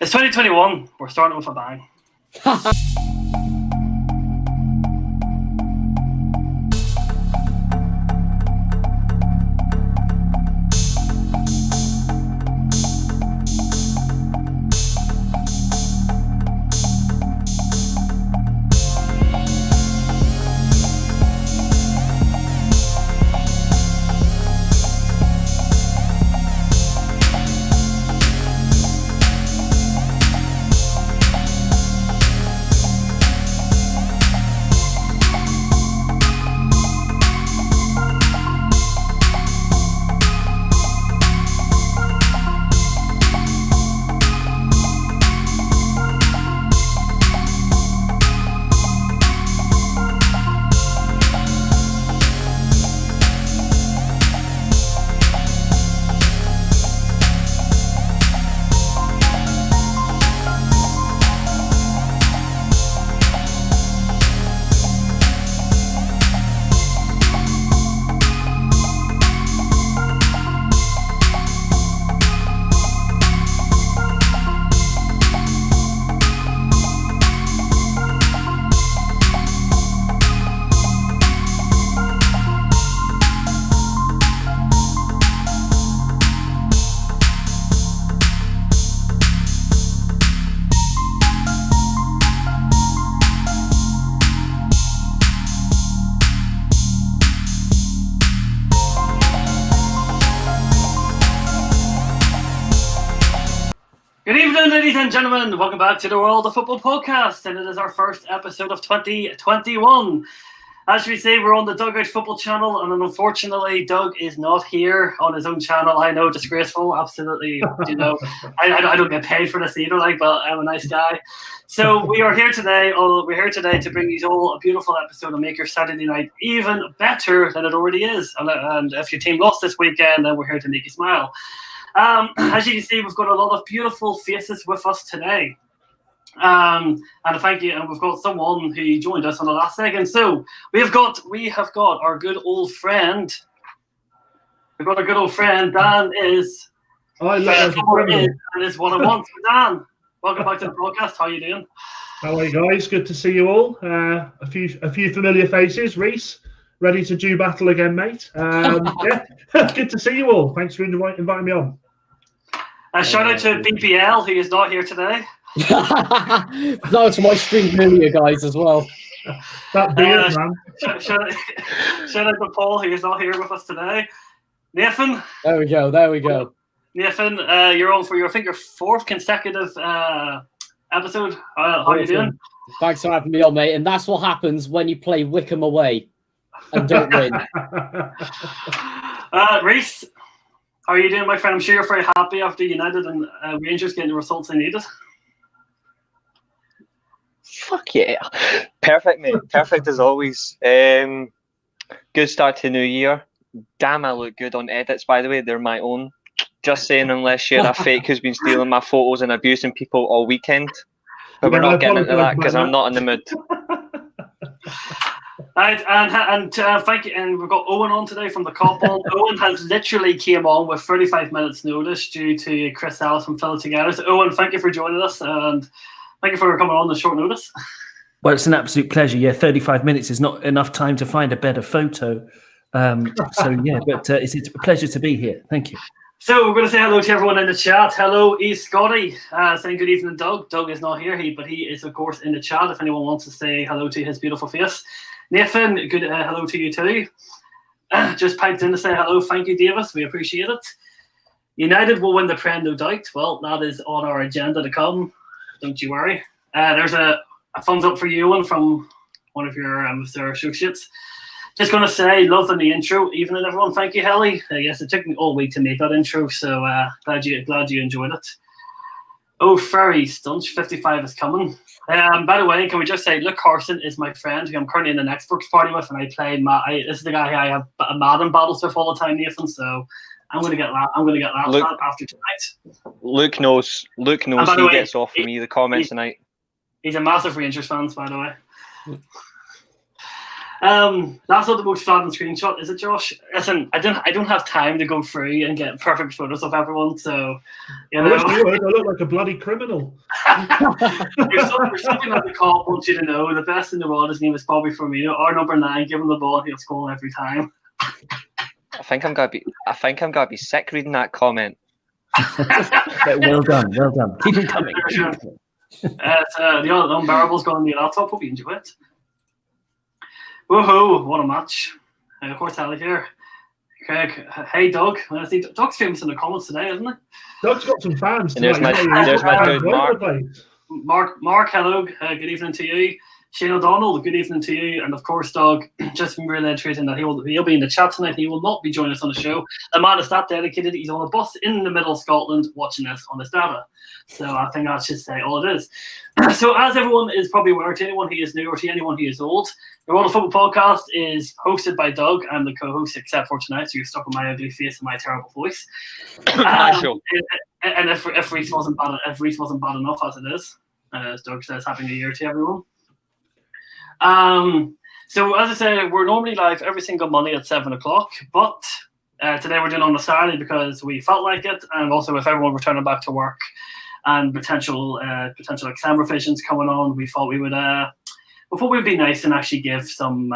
It's 2021. We're starting with a bang. Good evening, ladies and gentlemen. Welcome back to the World of Football podcast, and it is our first episode of 2021. As we say, we're on the Dugout Football channel, and unfortunately, Doug is not here on his own channel. I know, disgraceful, absolutely. You know, I don't get paid for this either, but I'm a nice guy. So we are here today. We're here today to bring you all a beautiful episode and make your Saturday night even better than it already is. And if your team lost this weekend, then we're here to make you smile. As you can see, we've got a lot of beautiful faces with us today. And thank you. And we've got someone who joined us on the last second. So we have got our good old friend. We've got our good old friend. Dan is. And is what I want. Dan, welcome back to the podcast. How are you doing? How are you guys? Good to see you all. A few familiar faces. Reece, ready to do battle again, mate. Yeah, good to see you all. Thanks for inviting me on. Shout out to BPL, who is not here today. No, it's my stream familiar guys as well. That beard, man. Shout out to Paul, who is not here with us today. Nathan. There we go. Nathan, you're on for your fourth consecutive episode. How are you doing? Thanks for having me on, mate. And that's what happens when you play Wickham away and don't win. Reece, how are you doing, my friend? I'm sure you're very happy after United and Rangers getting the results they needed. Fuck yeah. Perfect, mate. Perfect as always. Good start to New Year. Damn, I look good on edits, by the way. They're my own. Just saying, unless you're a fake who's been stealing my photos and abusing people all weekend. But we're not getting into that because I'm not in the mood. And thank you. And we've got Owen on today from the Cop On. Owen has literally came on with 35 minutes notice due to Chris Ellis from Fill It Together. So Owen, thank you for joining us and thank you for coming on short notice. Well, it's an absolute pleasure. Yeah, 35 minutes is not enough time to find a better photo. So yeah, but it's a pleasure to be here. Thank you. So we're going to say hello to everyone in the chat. Hello, East Scotty, saying good evening, Doug. Doug is not here, but he is, of course, in the chat if anyone wants to say hello to his beautiful face. Nathan, good hello to you too. Just piped in to say hello. Thank you, Davis. We appreciate it. United will win the Prem, no doubt. Well, that is on our agenda to come. Don't you worry. There's a thumbs up for you, Owen, from one of your associates. Just going to say, love the intro. Evening, everyone. Thank you, Helly. Yes, it took me all week to make that intro, so glad you enjoyed it. Oh, Ferry Stunch 55 is coming. By the way, can we just say, Luke Carson is my friend who I'm currently in an Xbox party with, and I play. This is the guy who I have Madden battles with all the time, Nathan. So I'm going to get laughed at after tonight. Luke knows. Luke knows he gets off for me the comments tonight. He's a massive Rangers fan, by the way. That's not the most flattering screenshot, is it, Josh? Listen, I don't have time to go through and get perfect photos of everyone, so you I know. wish you would. I look like a bloody criminal. There's something that the cop wants you to know. The best in the world, his name is Bobby Firmino, our number 9. Give him the ball, he'll score every time. I think I'm gonna be sick reading that comment. Well done. Keep them coming. The unbearable's gone on the laptop. Hope you enjoy it. Woohoo! What a match. Hortelli here. Craig, hey Doug. Doug's famous in the comments today, isn't he? Doug's got some fans. And there's my good Mark. Mark, hello. Good evening to you. Shane O'Donnell, good evening to you. And of course, Doug, just reiterating that he'll be in the chat tonight. He will not be joining us on the show. The man is that dedicated. He's on a bus in the middle of Scotland watching this on his data. So I think that should say all it is. So as everyone is probably aware, to anyone who is new or to anyone who is old, the World of Football podcast is hosted by Doug. I'm the co-host, except for tonight, so you're stuck with my ugly face and my terrible voice. And if Reece wasn't bad enough as it is, as Doug says, Happy New Year to everyone. So as I said, we're normally live every single Monday at 7 o'clock, but today we're doing it on a Saturday because we felt like it, and also with everyone returning back to work and potential exam revisions coming on, we thought it would be nice and actually give some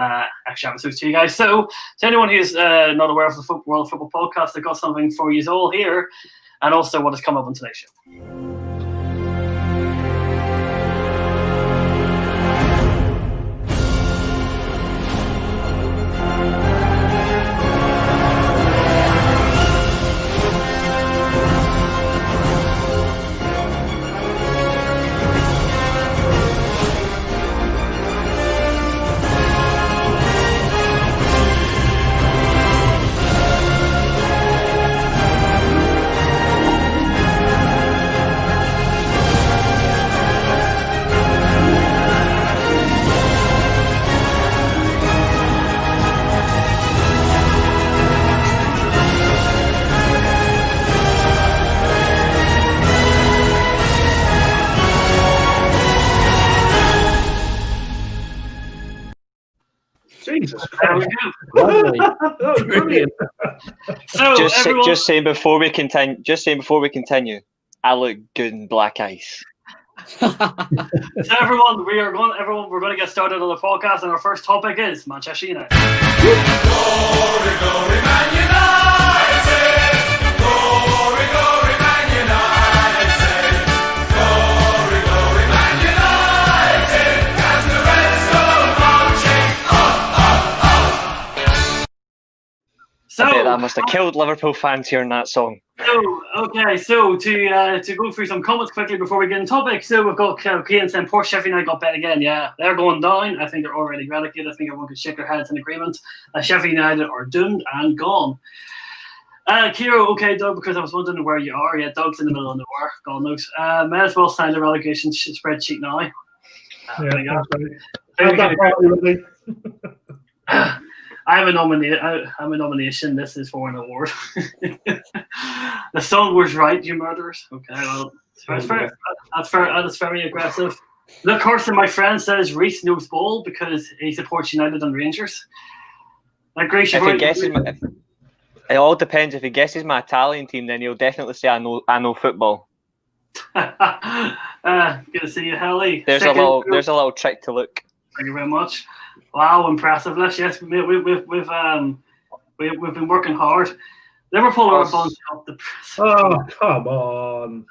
extra episodes to you guys. So to anyone who's not aware of the World Football Podcast, I've got something for you all here, and also what has come up on today's show. Jesus Christ. Brilliant. So just saying before we continue, I look good in black ice. So everyone, we're going to get started on the podcast, and our first topic is Manchester United. Glory, glory, Man United! Glory, glory, Man United! Glory, glory, Man United! As the Reds go marching up! So I bet that must have killed Liverpool fans hearing that song. So to go through some comments quickly before we get in topic. So we've got Keane saying poor Sheffield United got bet again. Yeah, they're going down. I think they're already relegated. I think everyone can shake their heads in agreement. Sheffield United are doomed and gone. Kiro, okay, Doug, because I was wondering where you are. Yeah, Doug's in the middle of nowhere. God knows. May as well sign the relegation spreadsheet now. I'm a nomination. This is for an award. The song was right, you murderers. Okay, well, that's very aggressive. Look, Carson, my friend, says Reece knows ball because he supports United and Rangers. It all depends. If he guesses my Italian team, then he'll definitely say I know football. Good to see you, Helly. There's a little trick to look. Thank you very much. Wow, impressive. Yes, we've been working hard. Liverpool are a bunch of the press. Oh, come on.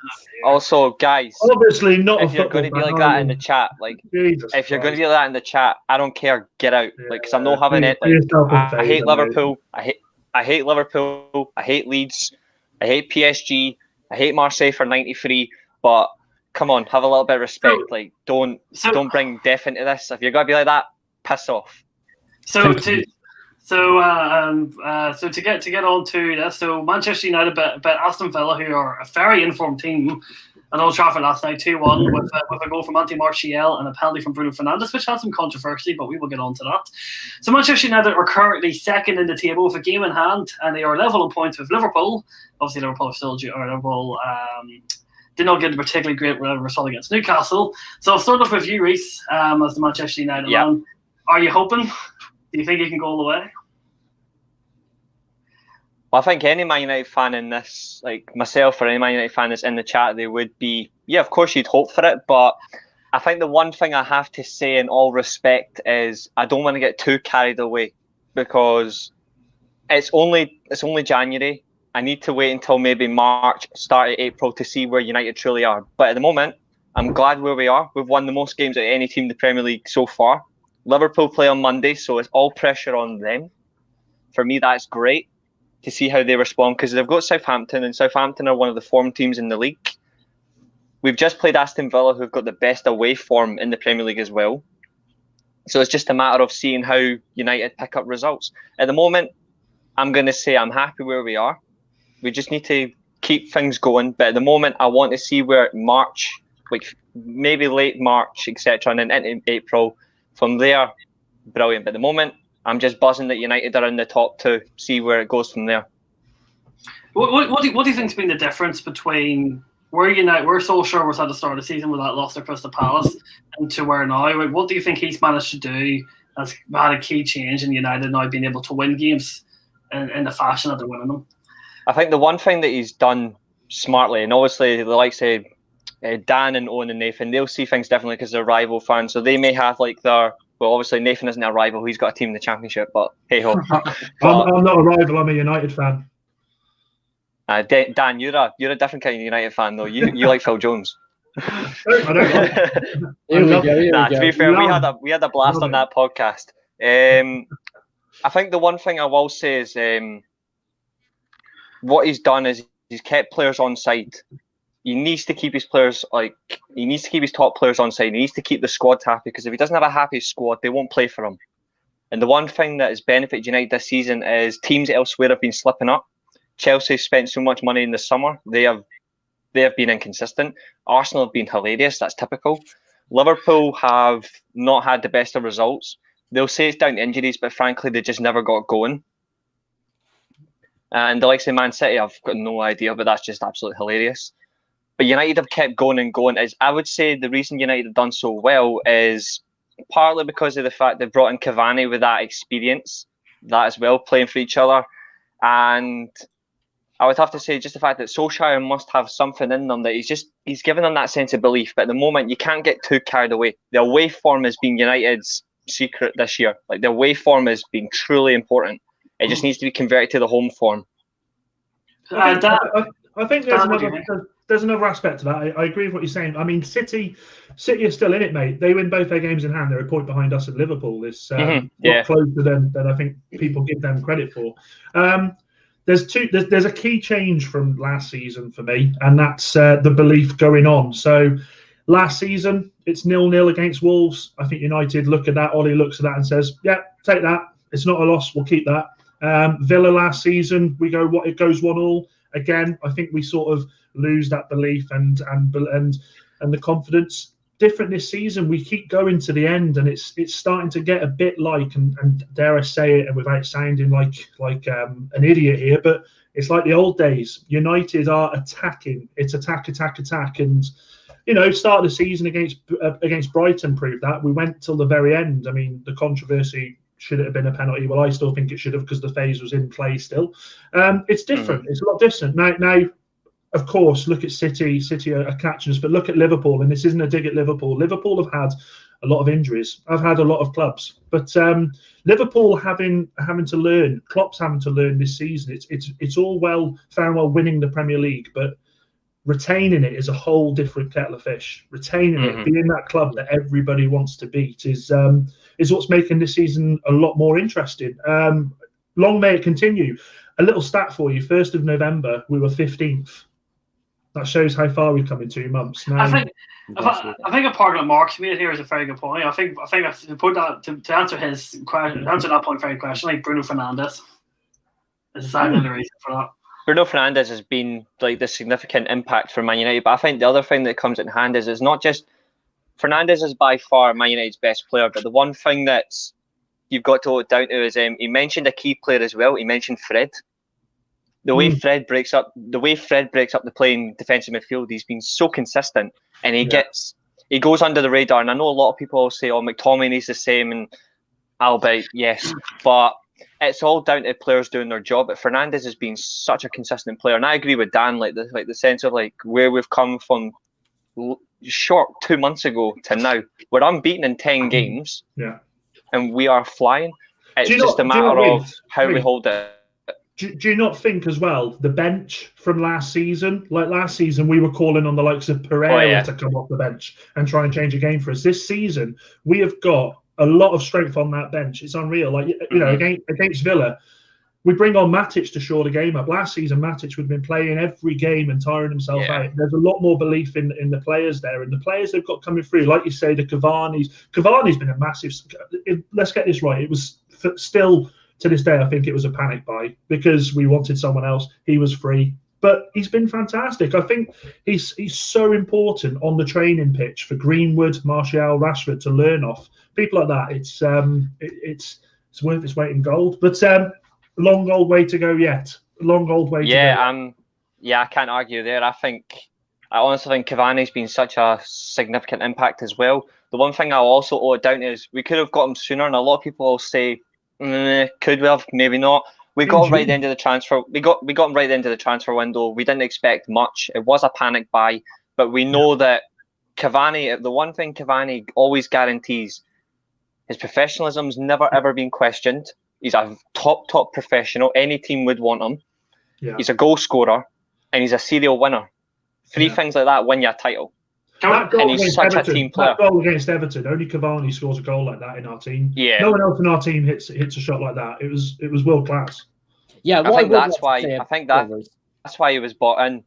Also, guys, obviously not. If you're going to be like that in the chat, if you're going to be like that in the chat, I don't care. Get out, because I'm not having it. I hate Liverpool. I hate Liverpool. I hate Leeds. I hate PSG. I hate Marseille for '93. But come on, have a little bit of respect. Don't bring death into this. If you're going to be like that, piss off. So to get on to this, so Manchester United bet Aston Villa, who are a very informed team, at Old Trafford last night, 2-1 with a goal from Anthony Martial and a penalty from Bruno Fernandes, which had some controversy, but we will get on to that. So Manchester United are currently second in the table with a game in hand, and they are level on points with Liverpool. Obviously, Liverpool did not get a particularly great result against Newcastle. So I'll start off with you, Reece, as the Manchester United man. Are you hoping? Do Do you think he can go all the way? Well, I think any Man United fan in this, like myself or any Man United fan that's in the chat, they would be, yeah, of course you'd hope for it. But I think the one thing I have to say in all respect is I don't want to get too carried away, because it's only January. I need to wait until maybe March, start of April to see where United truly are. But at the moment, I'm glad where we are. We've won the most games of any team in the Premier League so far. Liverpool play on Monday, so it's all pressure on them. For me, that's great to see how they respond, because they've got Southampton, and Southampton are one of the form teams in the league. We've just played Aston Villa, who've got the best away form in the Premier League as well. So it's just a matter of seeing how United pick up results. At the moment, I'm going to say I'm happy where we are. We just need to keep things going. But at the moment, I want to see where March, like maybe late March, etc., and then into April. From there, brilliant. But at the moment, I'm just buzzing that United are in the top two. See where it goes from there. What do you think's been the difference between where Solskjaer was at the start of the season with that loss to Crystal Palace and to where now? What do you think he's managed to do that's had a key change in United now being able to win games in the fashion that they're winning them? I think the one thing that he's done smartly, and obviously the likes of Dan and Owen and Nathan, they'll see things differently because they're rival fans. So they may have like well, obviously Nathan isn't a rival; he's got a team in the Championship. But hey ho, I'm not a rival. I'm a United fan. Dan, you're a different kind of United fan though. You like Phil Jones. I don't like. To be fair, we had a blast on that podcast. I think the one thing I will say is what he's done is he's kept players on side. He needs to keep his players he needs to keep his top players on side. He needs to keep the squad happy, because if he doesn't have a happy squad, they won't play for him. And the one thing that has benefited United this season is teams elsewhere have been slipping up. Chelsea spent so much money in the summer; they have been inconsistent. Arsenal have been hilarious. That's typical. Liverpool have not had the best of results. They'll say it's down to injuries, but frankly, they just never got going. And the likes of Man City, I've got no idea, but that's just absolutely hilarious. But United have kept going and going. I would say the reason United have done so well is partly because of the fact they've brought in Cavani with that experience, that as well, playing for each other. And I would have to say just the fact that Solskjaer must have something in them that he's given them that sense of belief. But at the moment, you can't get too carried away. The away form has been United's secret this year. Like the away form has been truly important. It just needs to be converted to the home form. I think there's another aspect to that. I agree with what you're saying. I mean, City are still in it, mate. They win both their games in hand. They're a point behind us at Liverpool. It's lot closer than I think people give them credit for. There's a key change from last season for me, and that's the belief going on. So last season, it's 0-0 against Wolves. I think United look at that. Ollie looks at that and says, yeah, take that. It's not a loss. We'll keep that. Villa last season, it goes 1-1. Again, I think we sort of lose that belief and the confidence. Different this season, we keep going to the end, and it's starting to get a bit like, and dare I say it, and without sounding like an idiot here, but it's like the old days. United are attacking. It's attack, and start of the season against Brighton proved that. We went till the very end. I mean, the controversy. Should it have been a penalty? Well, I still think it should have, because the phase was in play still. It's different. It's a lot different. Now, of course, look at City. City are catching us, but look at Liverpool, and this isn't a dig at Liverpool. Liverpool have had a lot of injuries. I've had a lot of clubs. But Liverpool having to learn, Klopp's having to learn this season. It's all fair and well winning the Premier League, but retaining it is a whole different kettle of fish. Retaining it, being that club that everybody wants to beat is what's making this season a lot more interesting. Long may it continue. A little stat for you: 1st of November, we were 15th. That shows how far we've come in 2 months. Now, I think a part of Mark's made here is a very good point. I think to put that to answer his question, answer that point very questionally, Bruno Fernandes is exactly the reason for that. Bruno Fernandes has been like the significant impact for Man United, but I think the other thing that comes in hand is not just Fernandes is by far Man United's best player, but the one thing that's you've got to hold down to is he mentioned a key player as well. He mentioned Fred. The way Fred breaks up the playing defensive midfield, he's been so consistent, and he goes under the radar. And I know a lot of people will say, "Oh, McTominay's the same," and Albeit, yes, but it's all down to players doing their job. But Fernandes has been such a consistent player, and I agree with Dan, like the sense of like where we've come from short 2 months ago to now. We're unbeaten in 10 games, and we are flying. It's just a matter of how we hold it. Do you not think as well, the bench from last season, like last season, we were calling on the likes of Pereira to come off the bench and try and change a game for us. This season, we have got a lot of strength on that bench. It's unreal. Like, you know, against Villa, we bring on Matic to shore the game up. Last season, Matic would have been playing every game and tiring himself out. There's a lot more belief in the players there. And the players they've got coming through, like you say, the Cavani's. Cavani's been a massive... Let's get this right. It was still... To this day, I think it was a panic buy because we wanted someone else. He was free, but he's been fantastic. I think he's so important on the training pitch for Greenwood, Martial, Rashford to learn off. People like that, it's worth its weight in gold. But long old way to go yet. Long old way to go. Yeah, I can't argue there. I honestly think Cavani's been such a significant impact as well. The one thing I'll also owe it down to is we could have got him sooner, and a lot of people will say, could we have? Maybe not. We got him right at the end of the transfer. We got him right at the end of the transfer window. We didn't expect much. It was a panic buy, but we know that Cavani. The one thing Cavani always guarantees: his professionalism's never ever been questioned. He's a top professional. Any team would want him. Yeah. He's a goal scorer, and he's a serial winner. Three things like that win you a title. And he's such a team player. That goal against Everton, only Cavani scores a goal like that in our team. Yeah. No one else in our team hits a shot like that. It was world class. Yeah, I think that's why he was bought in.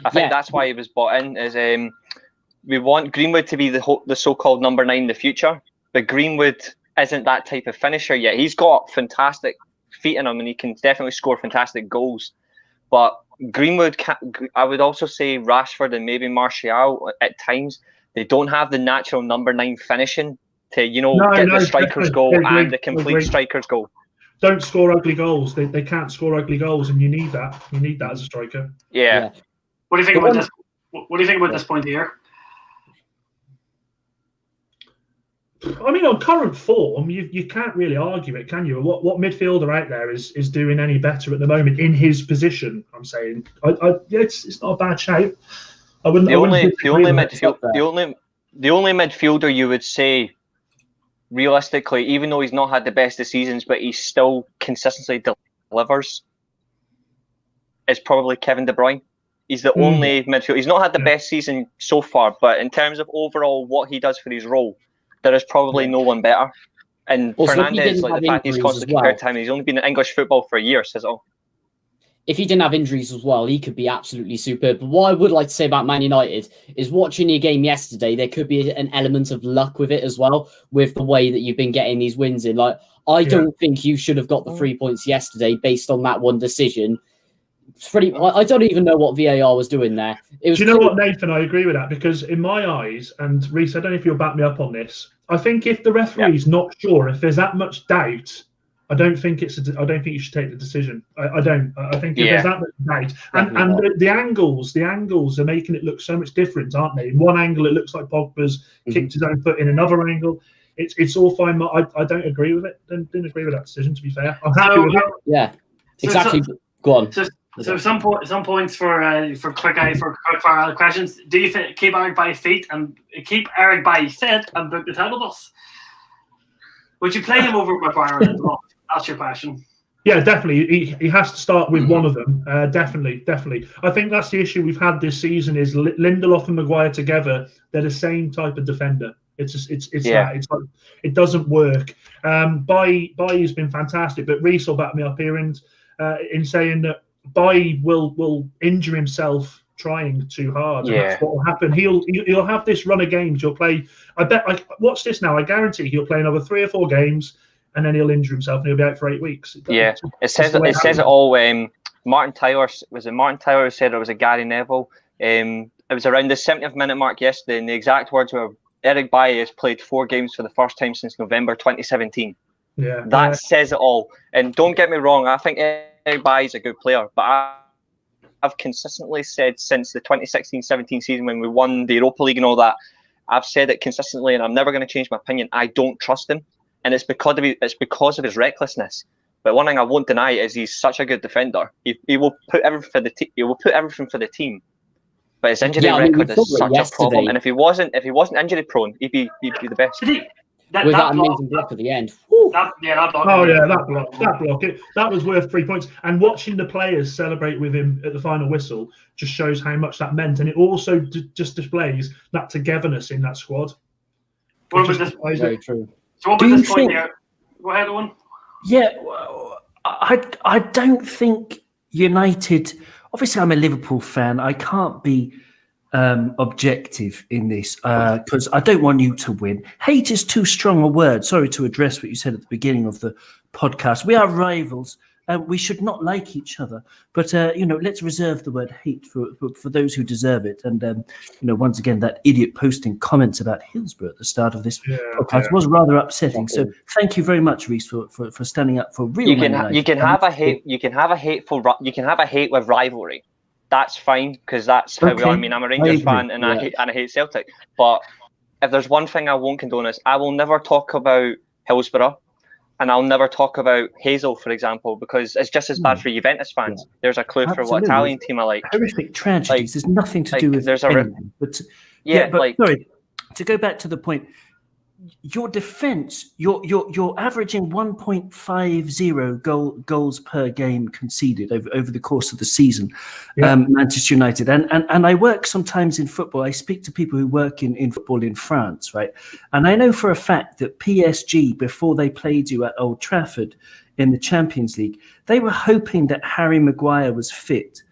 I think that's why he was bought in. Is we want Greenwood to be the so-called number 9 in the future, but Greenwood isn't that type of finisher yet. He's got fantastic feet in him, and he can definitely score fantastic goals, but Greenwood, I would also say Rashford and maybe Martial at times, they don't have the natural number 9 finishing to, get the striker's goal and the complete striker's goal. Don't score ugly goals. They can't score ugly goals, and you need that. You need that as a striker. Yeah. What do you think about this? What do you think about this point here? I mean, on current form, you can't really argue it, can you? What midfielder out there is doing any better at the moment in his position? I'm saying, it's not a bad shout. The only midfielder you would say, realistically, even though he's not had the best of seasons, but he still consistently delivers, is probably Kevin De Bruyne. He's the only midfielder. He's not had the best season so far, but in terms of overall what he does for his role, there is probably no one better. And also, Fernandes, like the fact he's constantly compared to him, he's only been in English football for a year, says it all. If he didn't have injuries as well, he could be absolutely superb. But what I would like to say about Man United is watching your game yesterday, there could be an element of luck with it as well, with the way that you've been getting these wins in. Like, I don't think you should have got the 3 points yesterday based on that one decision. I don't even know what VAR was doing there. Do you know what, Nathan? I agree with that, because in my eyes, and Reece, I don't know if you'll back me up on this, I think if the referee's not sure, if there's that much doubt, I don't think you should take the decision. I don't. I think if there's that much doubt, and the angles are making it look so much different, aren't they? In one angle, it looks like Pogba's kicked his own foot. In another angle, it's all fine. I don't agree with it. Didn't agree with that decision. To be fair, I'm happy with it. Yeah, exactly. Go on. So some points for quick fire questions. Do you keep Eric by feet and book the title bus? Would you play him over Maguire? That's your question. Yeah, definitely. He has to start with one of them. Definitely. I think that's the issue we've had this season is Lindelof and Maguire together. They're the same type of defender. It's like it doesn't work. Bailly's been fantastic, but Reece will back me up here in saying that Bailly will injure himself trying too hard. And that's what will happen. He'll have this run of games. He'll play. Watch this now. I guarantee he'll play another 3 or 4 games, and then he'll injure himself and he'll be out for 8 weeks. It says it all. Martin Tyler who said it was a Gary Neville. It was around the 70th minute mark yesterday, and the exact words were, Eric Bailly has played 4 games for the first time since November 2017. That says it all. And don't get me wrong, I think Eric Bailly's a good player, but I've consistently said since the 2016-17 season when we won the Europa League and all that, I've said it consistently, and I'm never going to change my opinion. I don't trust him. and it's because of his recklessness. But one thing I won't deny is he's such a good defender. He will put everything for the team. He will put everything for the team. But his injury record is such a problem. And if he wasn't injury prone, he'd be the best. With that amazing block at the end. That block. Oh yeah, that block. That was worth 3 points. And watching the players celebrate with him at the final whistle just shows how much that meant. And it also just displays that togetherness in that squad. Very true. So what was this point here? Go ahead, Owen. Yeah, I don't think United. Obviously, I'm a Liverpool fan. I can't be objective in this because I don't want you to win. Hate is too strong a word. Sorry to address what you said at the beginning of the podcast. We are rivals. We should not like each other, but let's reserve the word hate for those who deserve it. And once again, that idiot posting comments about Hillsborough at the start of this podcast was rather upsetting. So thank you very much, Reece, for standing up for real. You can have a hate with rivalry. That's fine because that's how we are. I mean, I'm a Rangers fan and I hate Celtic. But if there's one thing I won't condone is I will never talk about Hillsborough. And I'll never talk about Hazel, for example, because it's just as bad for Juventus fans. Yeah. There's a clue for what Italian team I like. Horrific tragedies. There's nothing to do with anything. But sorry, to go back to the point, your defence, you're averaging 1.50 goals per game conceded over the course of the season, Manchester United. And I work sometimes in football. I speak to people who work in football in France, right? And I know for a fact that PSG, before they played you at Old Trafford in the Champions League, they were hoping that Harry Maguire was fit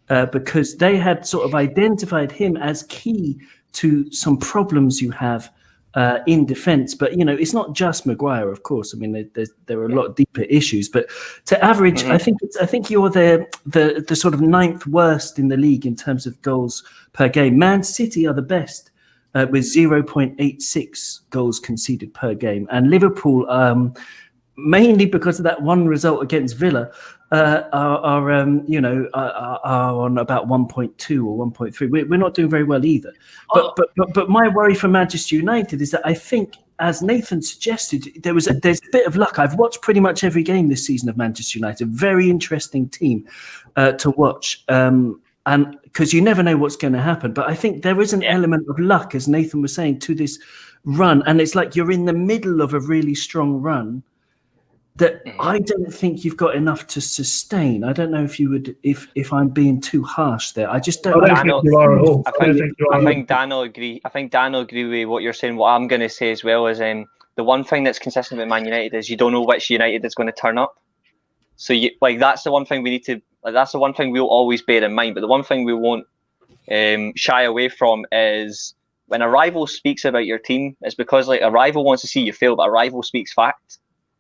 because they had sort of identified him as key to some problems you have in defence. But it's not just Maguire, of course. I mean, there are a lot deeper issues. But to average, I think you're the sort of 9th worst in the league in terms of goals per game. Man City are the best with 0.86 goals conceded per game, and Liverpool, mainly because of that one result against Villa, are on about 1.2 or 1.3. We're not doing very well either. But my worry for Manchester United is that I think, as Nathan suggested, there's a bit of luck. I've watched pretty much every game this season of Manchester United. Very interesting team to watch. And because you never know what's going to happen. But I think there is an element of luck, as Nathan was saying, to this run. And it's like you're in the middle of a really strong run that I don't think you've got enough to sustain. I don't know if you would, if I'm being too harsh there. I just don't. I think you are at all. I think Dan will agree. I think Dan will agree with what you're saying. What I'm going to say as well is the one thing that's consistent with Man United is you don't know which United is going to turn up. So that's the one thing we need to. That's the one thing we'll always bear in mind. But the one thing we won't shy away from is when a rival speaks about your team, it's because a rival wants to see you fail, but a rival speaks fact.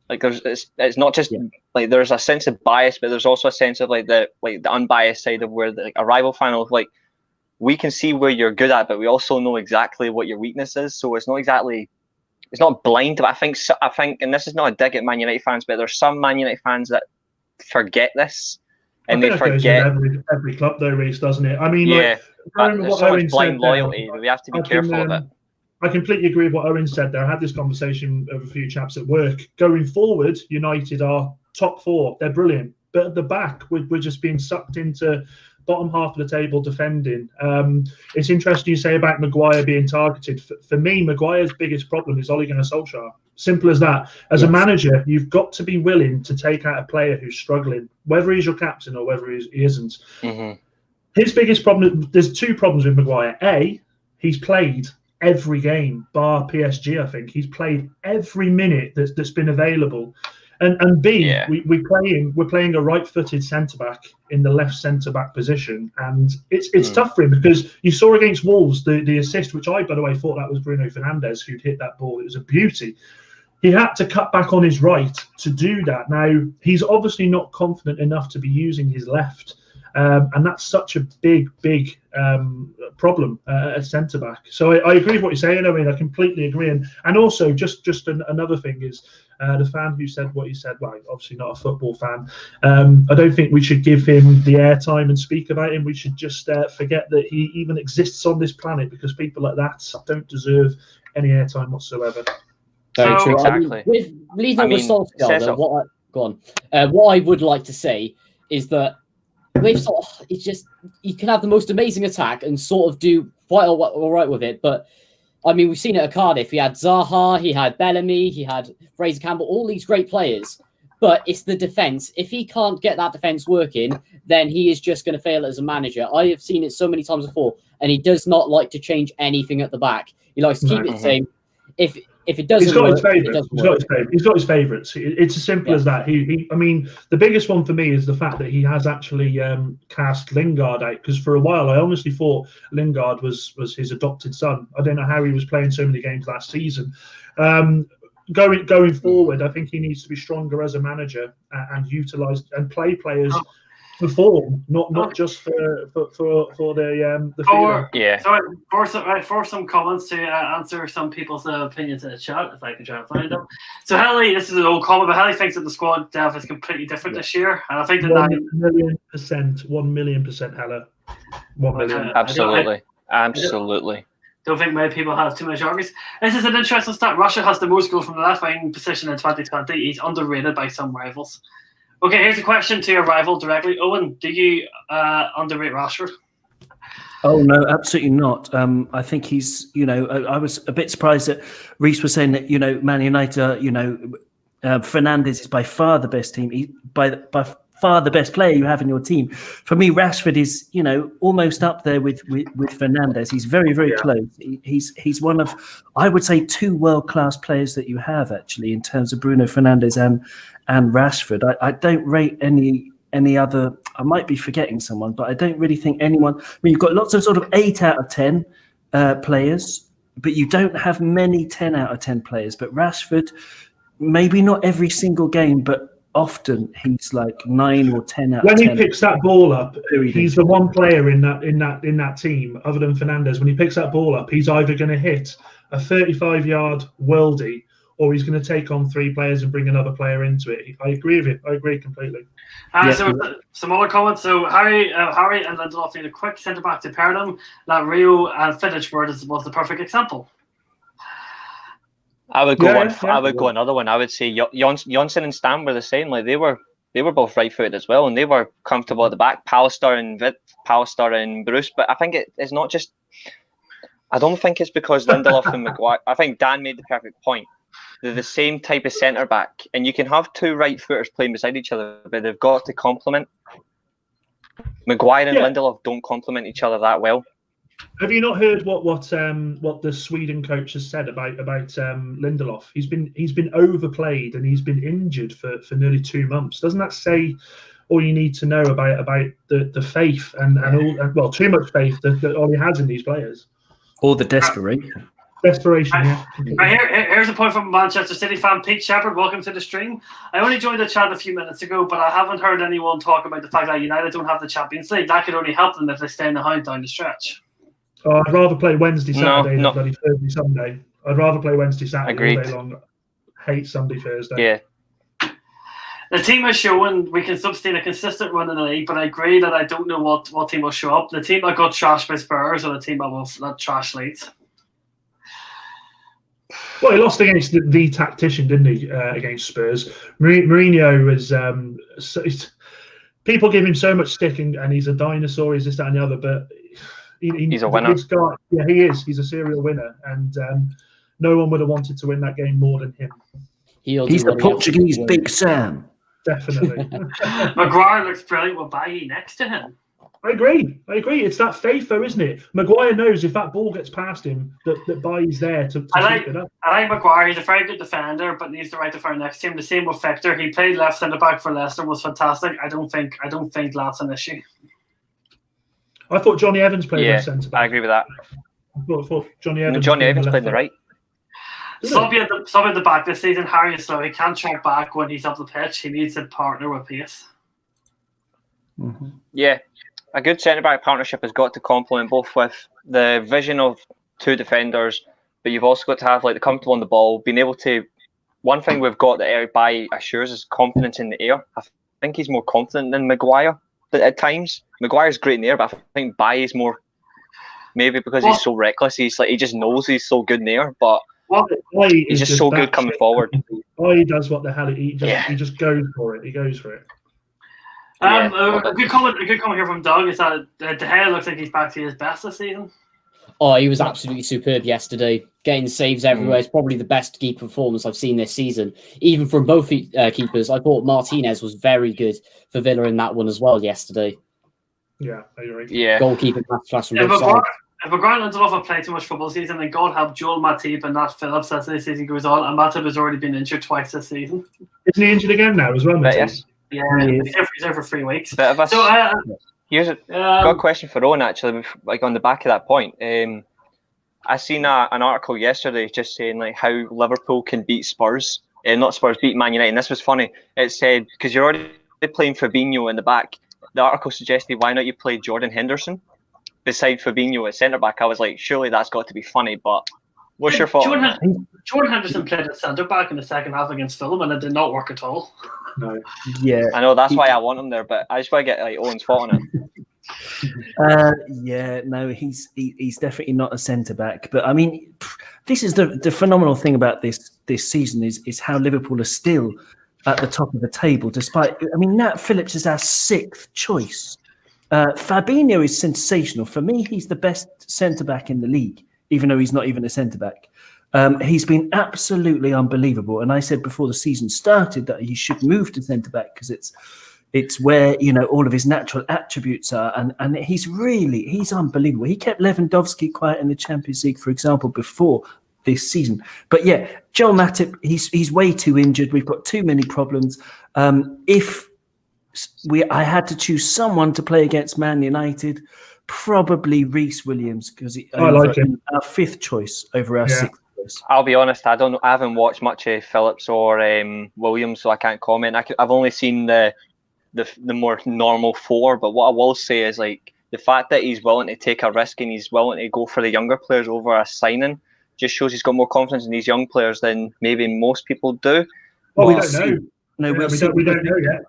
It's not just there's a sense of bias, but there's also a sense of the unbiased side of where a rival fan of we can see where you're good at, but we also know exactly what your weakness is. So it's not blind. But I think, and this is not a dig at Man United fans, but there's some Man United fans that forget this, and they forget every club though, Reece, doesn't it? I mean, there's so much blind loyalty. We have to be careful of it. I completely agree with what Owen said there. I had this conversation with a few chaps at work. Going forward, United are top 4. They're brilliant. But at the back, we're just being sucked into bottom half of the table defending. It's interesting you say about Maguire being targeted. For me, Maguire's biggest problem is Ole Gunnar Solskjaer. Simple as that. As a manager, you've got to be willing to take out a player who's struggling, whether he's your captain or whether he isn't. His biggest problem, there's 2 problems with Maguire. A, he's played every game, bar PSG, I think. He's played every minute that's been available. And B, we're playing a right-footed centre-back in the left centre-back position. And it's tough for him because you saw against Wolves the assist, which I, by the way, thought that was Bruno Fernandes who'd hit that ball. It was a beauty. He had to cut back on his right to do that. Now, he's obviously not confident enough to be using his left. And that's such a big problem at centre-back. So I agree with what you're saying. I mean, I completely agree. And also, just another thing is the fan who said what he said, well, obviously not a football fan. I don't think we should give him the airtime and speak about him. We should just forget that he even exists on this planet because people like that don't deserve any airtime whatsoever. Very So- true. Exactly. With leaving with Solskjaer, says though, so. what I would like to say is that with Solskjaer, it's just you can have the most amazing attack and sort of do quite all right with it, but I mean, we've seen it at Cardiff. He had Zaha, he had Bellamy, he had Fraser Campbell, all these great players. But it's the defence. If he can't get that defence working, then he is just going to fail as a manager. I have seen it so many times before, and he does not like to change anything at the back. He likes to keep it the same. If it doesn't He's got work, his favourites. He's got his favourites. It's as simple as that. I mean, the biggest one for me is the fact that he has actually cast Lingard out, because for a while I honestly thought Lingard was his adopted son. I don't know how he was playing so many games last season. Going forward, I think he needs to be stronger as a manager and utilise and play players for form, not just for the field. Yeah. Sorry, for some comments to answer some people's opinions in the chat, if I can try and find them. So Helly, this is an old comment, but Helly thinks that the squad depth is completely different this year, and I think that 1 million percent, Hella. 1 million. Absolutely. Don't think many people have too much arguments. This is an interesting stat. Russia has the most goals from the left wing position in 2020. He's underrated by some rivals. Okay, here's a question to your rival directly. Owen, do you underrate Rashford? Oh, no, absolutely not. I think he's, I was a bit surprised that Reece was saying that, Man United, Fernandes is by far the best team, by far the best player you have in your team. For me, Rashford is, almost up there with Fernandes. He's very, very close. He's one of, I would say, two world-class players that you have, actually, in terms of Bruno Fernandes and Rashford. I don't rate any other. I might be forgetting someone, but I don't really think anyone. I mean, you've got lots of sort of 8 out of 10 players, but you don't have many 10 out of 10 players. But Rashford, maybe not every single game, but often he's like 9 or 10 out of 10. When he picks that ball up, he's the one player in that team, other than Fernandes. When he picks that ball up, he's either going to hit a 35-yard worldie, or he's going to take on 3 players and bring another player into it. I agree with you. I agree completely. So some other comments. So Harry and Lindelof need a quick centre back to pair them. That Rio and Vidic was the perfect example. I would go I would go another one. I would say Johnson and Stam were the same. Like they were both right-footed as well, and they were comfortable at the back. Pallister and Bruce. But I think it's not just. I don't think it's because Lindelof and Maguire. I think Dan made the perfect point. They're the same type of centre back, and you can have 2 right-footers playing beside each other, but they've got to complement. Maguire and Lindelof don't complement each other that well. Have you not heard what the Sweden coach has said about Lindelof? He's been overplayed and he's been injured for nearly 2 months. Doesn't that say all you need to know about the faith and all? Too much faith that Ollie has in these players. Or the desperation. Desperation, yeah. Here's a point from a Manchester City fan, Pete Shepherd. Welcome to the stream. I only joined the chat a few minutes ago, but I haven't heard anyone talk about the fact that United don't have the Champions League. That could only help them if they stay in the hunt down the stretch. Oh, I'd rather play Wednesday, Saturday than bloody Thursday, Sunday. I'd rather play Wednesday, Saturday all day long. Hate Sunday, Thursday. Yeah. The team is showing we can sustain a consistent run in the league, but I agree that I don't know what team will show up. The team that got trashed by Spurs or the team that will not trash Leeds. Well, he lost against the tactician, didn't he? Against Spurs, Mourinho was. People give him so much stick, and he's a dinosaur. He's this, that, and the other, but he's a winner. Yeah, he is. He's a serial winner, and no one would have wanted to win that game more than him. He's the Portuguese Big Sam. Definitely. Maguire looks brilliant with Bailly next to him. I agree. It's that faith, though, isn't it? Maguire knows if that ball gets past him, that Bailly's there to sweep it up. I like Maguire. He's a very good defender, but needs the right defender next to him. The same with Victor. He played left centre back for Leicester, was fantastic. I don't think that's an issue. I thought Johnny Evans played left centre back. I agree with that. I thought Johnny Evans. Played the right. Sobby at the back this season. Harry is slow. He can't track back when he's up the pitch. He needs to partner with pace. Mm-hmm. Yeah. A good centre-back partnership has got to complement both with the vision of 2 defenders, but you've also got to have the comfortable on the ball, being able to. One thing we've got that Eric Bailly assures is confidence in the air. I think he's more confident than Maguire at times. Maguire's great in the air, but I think Bailly's more, maybe because he's so reckless. He just knows he's so good in the air. But He's just so good coming forward. He does what the hell he just goes for it. He goes for it. A good comment here from Doug is that De Gea looks like he's back to his best this season. Oh, he was absolutely superb yesterday. Getting saves everywhere. It's probably the best keeper performance I've seen this season. Even from both keepers, I thought Martinez was very good for Villa in that one as well yesterday. Yeah, I agree. Yeah. Goalkeeping masterclass from both sides. If Maguire and Lindelof have played too much football season, then God help Joel Matip and Nat Phillips as this season goes on. And Matip has already been injured twice this season. Isn't he injured again now as well, Matip? Yes. Yeah, he's there for 3 weeks. Got a question for Owen actually, like on the back of that point. I seen an article yesterday just saying like how Liverpool can beat Spurs, not Spurs, beat Man United. And this was funny. It said because you're already playing Fabinho in the back. The article suggested why not you play Jordan Henderson beside Fabinho at centre back. I was like, surely that's got to be funny. But what's your thought? Jordan Henderson played at centre back in the second half against Fulham, and it did not work at all. No. Yeah, I know that's why I want him there, but I just want to get like Owen's thought on it. He's definitely not a centre back. But I mean, this is the phenomenal thing about this season is how Liverpool are still at the top of the table. Despite, I mean, Nat Phillips is our 6th choice. Fabinho is sensational. For me, he's the best centre back in the league, even though he's not even a centre back. He's been absolutely unbelievable. And I said before the season started that he should move to centre back because it's where, you know, all of his natural attributes are. And he's unbelievable. He kept Lewandowski quiet in the Champions League, for example, before this season. But yeah, Joel Matip, he's way too injured. We've got too many problems. If I had to choose someone to play against Man United, probably Reece Williams, because I like him. Our 5th choice over our 6th choice. I'll be honest, I haven't watched much of Phillips or Williams, so I can't comment. I've only seen the more normal 4, but what I will say is like the fact that he's willing to take a risk and he's willing to go for the younger players over a signing just shows he's got more confidence in these young players than maybe most people do. Well, we don't know. No, we don't know yet.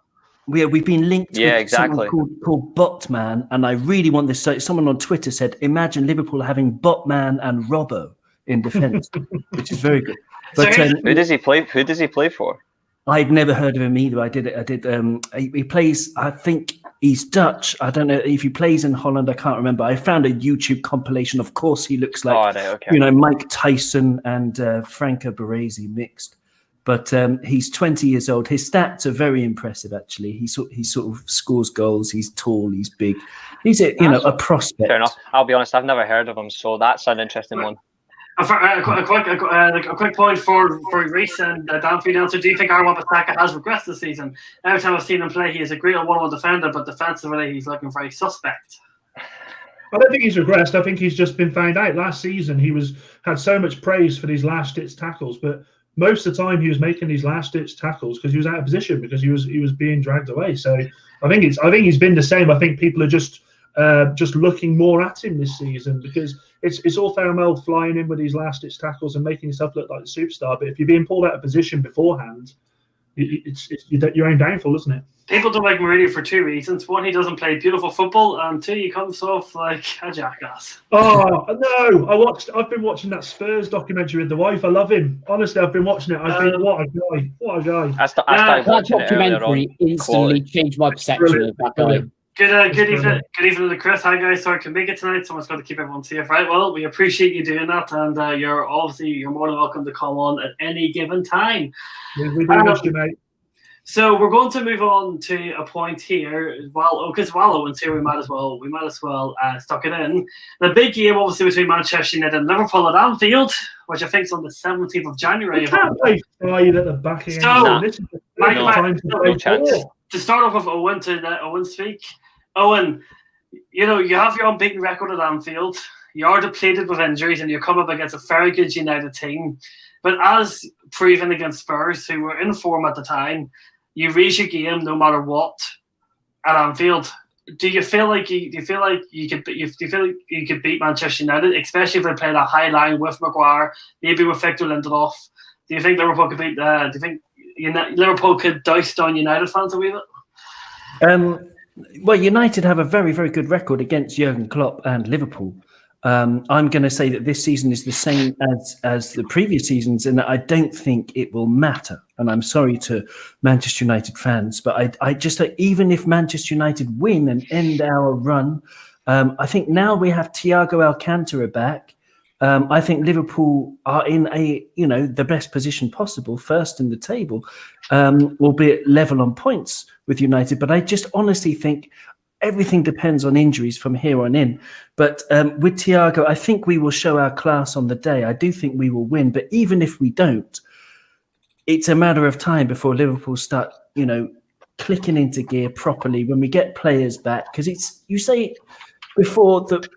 We've been linked with someone called Botman, and I really want this. So someone on Twitter said, imagine Liverpool having Botman and Robbo in defence, which is very good. But who does he play for? I'd never heard of him either. He plays, I think he's Dutch. I don't know if he plays in Holland. I can't remember. I found a YouTube compilation. Of course, he looks like, Mike Tyson and Franco Baresi mixed. But he's 20 years old. His stats are very impressive, actually. He sort of scores goals. He's tall. He's big. He's a prospect. Fair enough. I'll be honest. I've never heard of him, so that's an interesting one. A quick point for Reece and Danfield. So, do you think Aaron Wan-Bissaka has regressed this season? Every time I've seen him play, he is a great one-on-one defender, but defensively, he's looking very suspect. I don't think he's regressed. I think he's just been found out. Last season, he had so much praise for these last-ditch tackles, but most of the time he was making these last-ditch tackles because he was out of position because he was being dragged away. So I think he's been the same. I think people are just looking more at him this season because it's all fair and well flying in with these last-ditch tackles and making yourself look like the superstar. But if you're being pulled out of position beforehand, it's your own downfall, isn't it? People don't like Mourinho for 2 reasons. One, he doesn't play beautiful football, and 2, he comes off like a jackass. Oh no! I've been watching that Spurs documentary with the wife. I love him. Honestly, I've been watching it. I think what a guy! What a guy! That documentary instantly changed my perception of that guy. Good evening to Chris. Hi guys, sorry I can make it tonight. Someone's got to keep everyone safe, right? Well, we appreciate you doing that, and you're more than welcome to come on at any given time. We do miss you, mate. So we're going to move on to a point here. Because while Owen's here, we might as well stuck it in. The big game, obviously, between Manchester United and Liverpool at Anfield, which I think is on the 17th of January. You can't play Pride at the back end. So, no chance. To start off with Owen, Owen speak. Owen, you have your unbeaten record at Anfield. You are depleted with injuries, and you come up against a very good United team. But as proven against Spurs, who were in form at the time, you raise your game no matter what at Anfield. Do you feel like you could beat Manchester United, especially if they played a high line with Maguire, maybe with Victor Lindelof? Do you think Liverpool could beat? Do you think Liverpool could douse down United fans a wee bit? Well, United have a very, very good record against Jurgen Klopp and Liverpool. I'm going to say that this season is the same as the previous seasons, and that I don't think it will matter. And I'm sorry to Manchester United fans, but I just even if Manchester United win and end our run, I think now we have Thiago Alcantara back. I think Liverpool are in the best position possible, first in the table, albeit level on points with United. But I just honestly think everything depends on injuries from here on in. But with Thiago, I think we will show our class on the day. I do think we will win. But even if we don't, it's a matter of time before Liverpool start, clicking into gear properly when we get players back. Because you said before that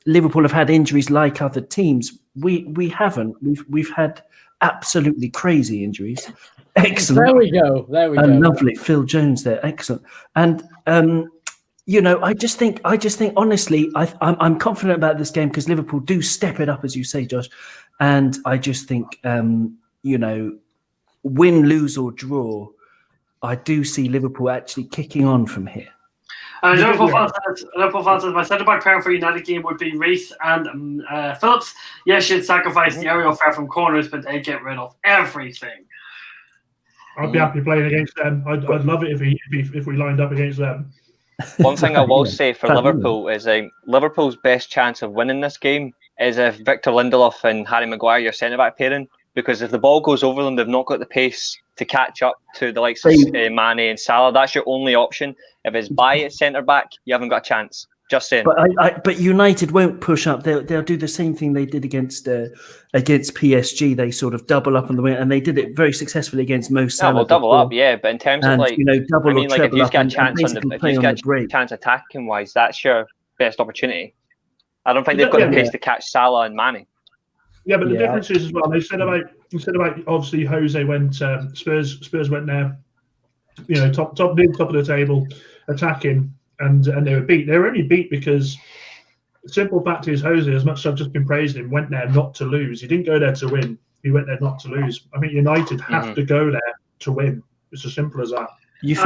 Liverpool have had injuries like other teams. We haven't. We've had absolutely crazy injuries. Excellent. There we go. Lovely. Phil Jones there. Excellent. And I just think honestly, I'm confident about this game because Liverpool do step it up, as you say, Josh. And I just think win, lose or draw, I do see Liverpool actually kicking on from here. Liverpool fans, my centre-back pair for United game would be Reece and Phillips. Yes, you'd sacrifice the aerial threat from corners, but they get rid of everything. I'd be happy playing against them. I'd love it if we lined up against them. One thing I will say for Liverpool is Liverpool's best chance of winning this game is if Victor Lindelof and Harry Maguire, your centre-back pairing, because if the ball goes over them, they've not got the pace to catch up to the likes of Mane and Salah. That's your only option. If it's by centre-back, you haven't got a chance. Just saying. But United won't push up. They'll do the same thing they did against PSG. They sort of double up on the wing, and they did it very successfully against Mo Salah. Well, double up, yeah. But in terms of double or treble if you've got a chance attacking wise, that's your best opportunity. I don't think they've got the pace to catch Salah and Mane. Yeah, but the difference is as well. They said about obviously Jose went Spurs went there, top of the table, attacking, and they were beat. They were only beat because the simple fact is Jose, as much as I've just been praising him, went there not to lose. He didn't go there to win. He went there not to lose. I mean, United have to go there to win. It's as simple as that. You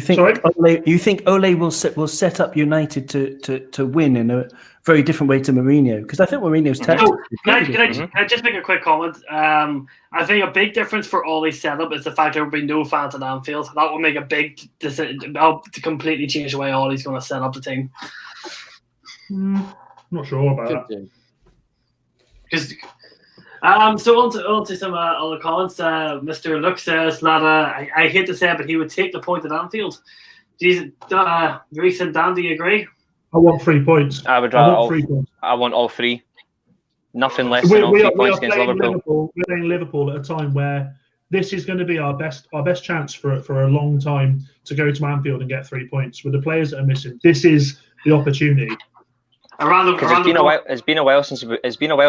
think Ole will set up United to win in a very different way to Mourinho? Because I think Mourinho's tactics. Can I just make a quick comment? I think a big difference for Ole's setup is the fact there will be no fans at Anfield. That will make a big decision to completely change the way Ole's going to set up the team. Not sure about that. So on to some other comments. Mr. Luke says that I hate to say it, but he would take the point at Anfield. Reece and Dan, do you agree? I want 3 points. I want all three. Nothing less than all 3 points against Liverpool. We're playing Liverpool at a time where this is going to be our best chance for a long time to go to Anfield and get 3 points. With the players that are missing, this is the opportunity. It's been a while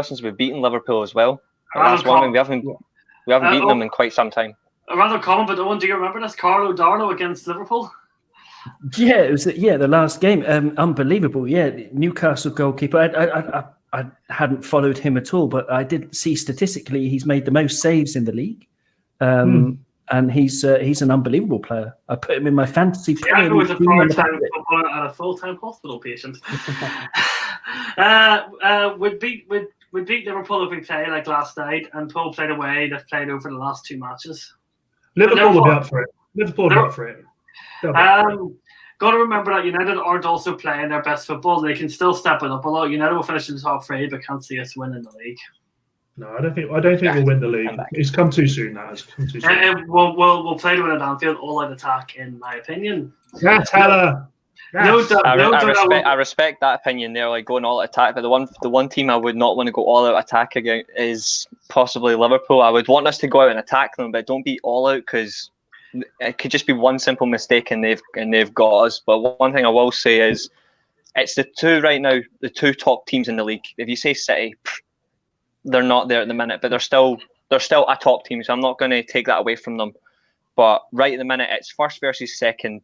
since we've beaten Liverpool as well. That's one thing we haven't beaten them in quite some time. A rather common, but Owen, do you remember this? Carlo Darlow against Liverpool. Yeah, it was the last game. Unbelievable. Yeah, Newcastle goalkeeper. I hadn't followed him at all, but I did see statistically he's made the most saves in the league. And he's an unbelievable player. I put him in my fantasy. Yeah, was a part-time footballer and a full-time hospital patient. Would beat Liverpool if we play like last night, and Paul played away. They've played over the last 2 matches. Liverpool will be up for it. Liverpool will be up for it. Got to remember that United aren't also playing their best football. They can still step it up a lot. United will finish in the top 3, but can't see us winning the league. No, I don't think we'll win the league. It's come too soon now. We'll play to win at Anfield, all out attack, in my opinion. Yeah, Teller. Yes. I respect that opinion there, like going all out attack. But the one team I would not want to go all out attack against is possibly Liverpool. I would want us to go out and attack them, but don't be all out, because it could just be one simple mistake and they've got us. But one thing I will say is it's the two top teams in the league. If you say City, they're not there at the minute, but they're still a top team, so I'm not going to take that away from them. But right at the minute, it's first versus second.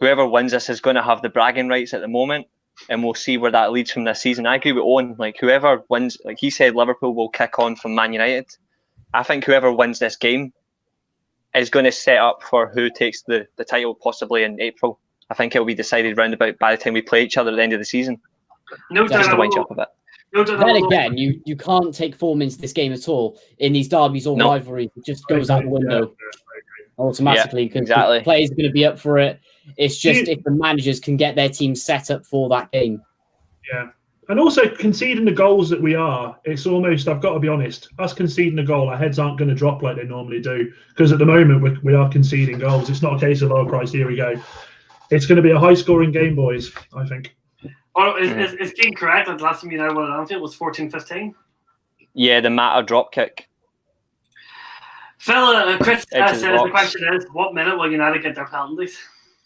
Whoever wins this is going to have the bragging rights at the moment, and we'll see where that leads from this season. I agree with Owen. Like, whoever wins, like he said, Liverpool will kick on from Man United. I think whoever wins this game is going to set up for who takes the title possibly in April. I think it'll be decided round about by the time we play each other at the end of the season. No doubt. Just to wind you up a bit. No doubt. Then again, you can't take form into this game at all in these derbies or No. rivalries. It just goes out the window automatically because exactly. the players are going to be up for it. It's just if the managers can get their team set up for that game. Yeah. And also conceding the goals that we are, it's almost, I've got to be honest, us conceding a goal, our heads aren't going to drop like they normally do. Because at the moment, we are conceding goals. It's not a case of, oh, Christ, here we go. It's going to be a high-scoring game, boys, I think. Oh, is Keane correct that the last time United won at Anfield was 14-15? Yeah, the Mata drop kick. Chris Edge of says the the box. question is, what minute will United get their penalties?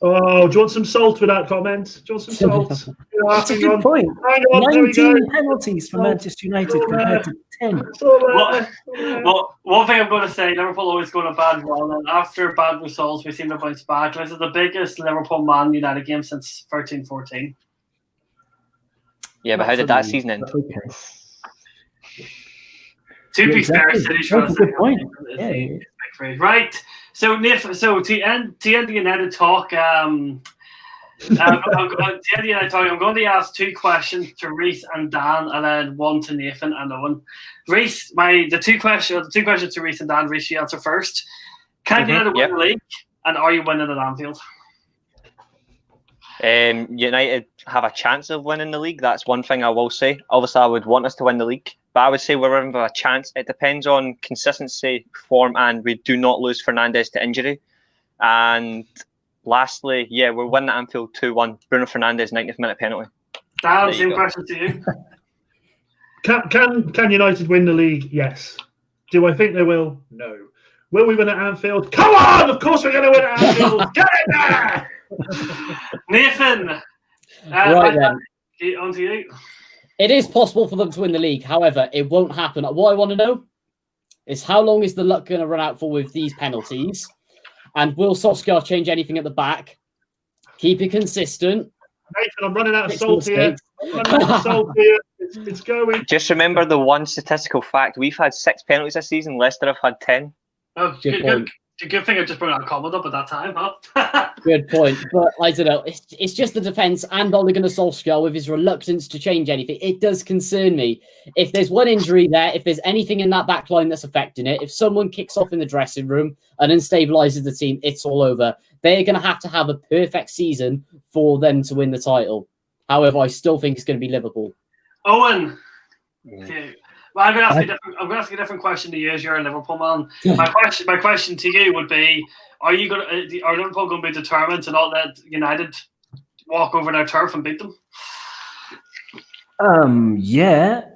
Oh, do you want some salt with that comment? Do you want some salt? That's a good point. Hang on, there we go. 19 penalties for Manchester United compared to 10. It's all there. Well, one thing I'm going to say, Liverpool always go on a bad run, and after bad results, we seem to bounce back. This is the biggest Liverpool-Man United game since 13-14. Yeah, but how did that season end? Okay. To be fair, Exactly. City's That's a good point. is Yeah. right. So, Nif, to end the United talk, I'm going to ask two questions to Reece and Dan, and then one to Nathan and Owen. Reece, the two questions to Reece and Dan. Reece, you answer first. Can United win the league, and are you winning at Anfield? United have a chance of winning the league. That's one thing I will say. Obviously, I would want us to win the league, but I would say we're in for a chance. It depends on consistency, form, and we do not lose Fernandes to injury. And lastly, we're winning at Anfield 2-1. Bruno Fernandes 90th minute penalty. Dan, same question to you. Can United win the league? Yes. Do I think they will? No. Will we win at Anfield? Come on! Of course we're going to win at Anfield! Get it there! Nathan, Right then. on to you. It is possible for them to win the league. However, it won't happen. What I want to know is how long is the luck going to run out for with these penalties? And will Solskjaer change anything at the back? Keep it consistent. Nathan, I'm running out of Fix salt here. mistakes. It's going. Just remember the one statistical fact. We've had 6 penalties this season. Leicester have had 10. Oh, good thing I just brought that comment up at that time, huh? Good point. But I don't know. It's just the defence and Ole Gunnar Solskjaer with his reluctance to change anything. It does concern me. If there's one injury there, if there's anything in that back line that's affecting it, if someone kicks off in the dressing room and unstabilises the team, it's all over. They're going to have a perfect season for them to win the title. However, I still think it's going to be Liverpool. Owen. Okay. Well, I'm going to ask you a different question to you as you're a Liverpool man. My question to you would be: are Liverpool going to be determined to not let United walk over their turf and beat them?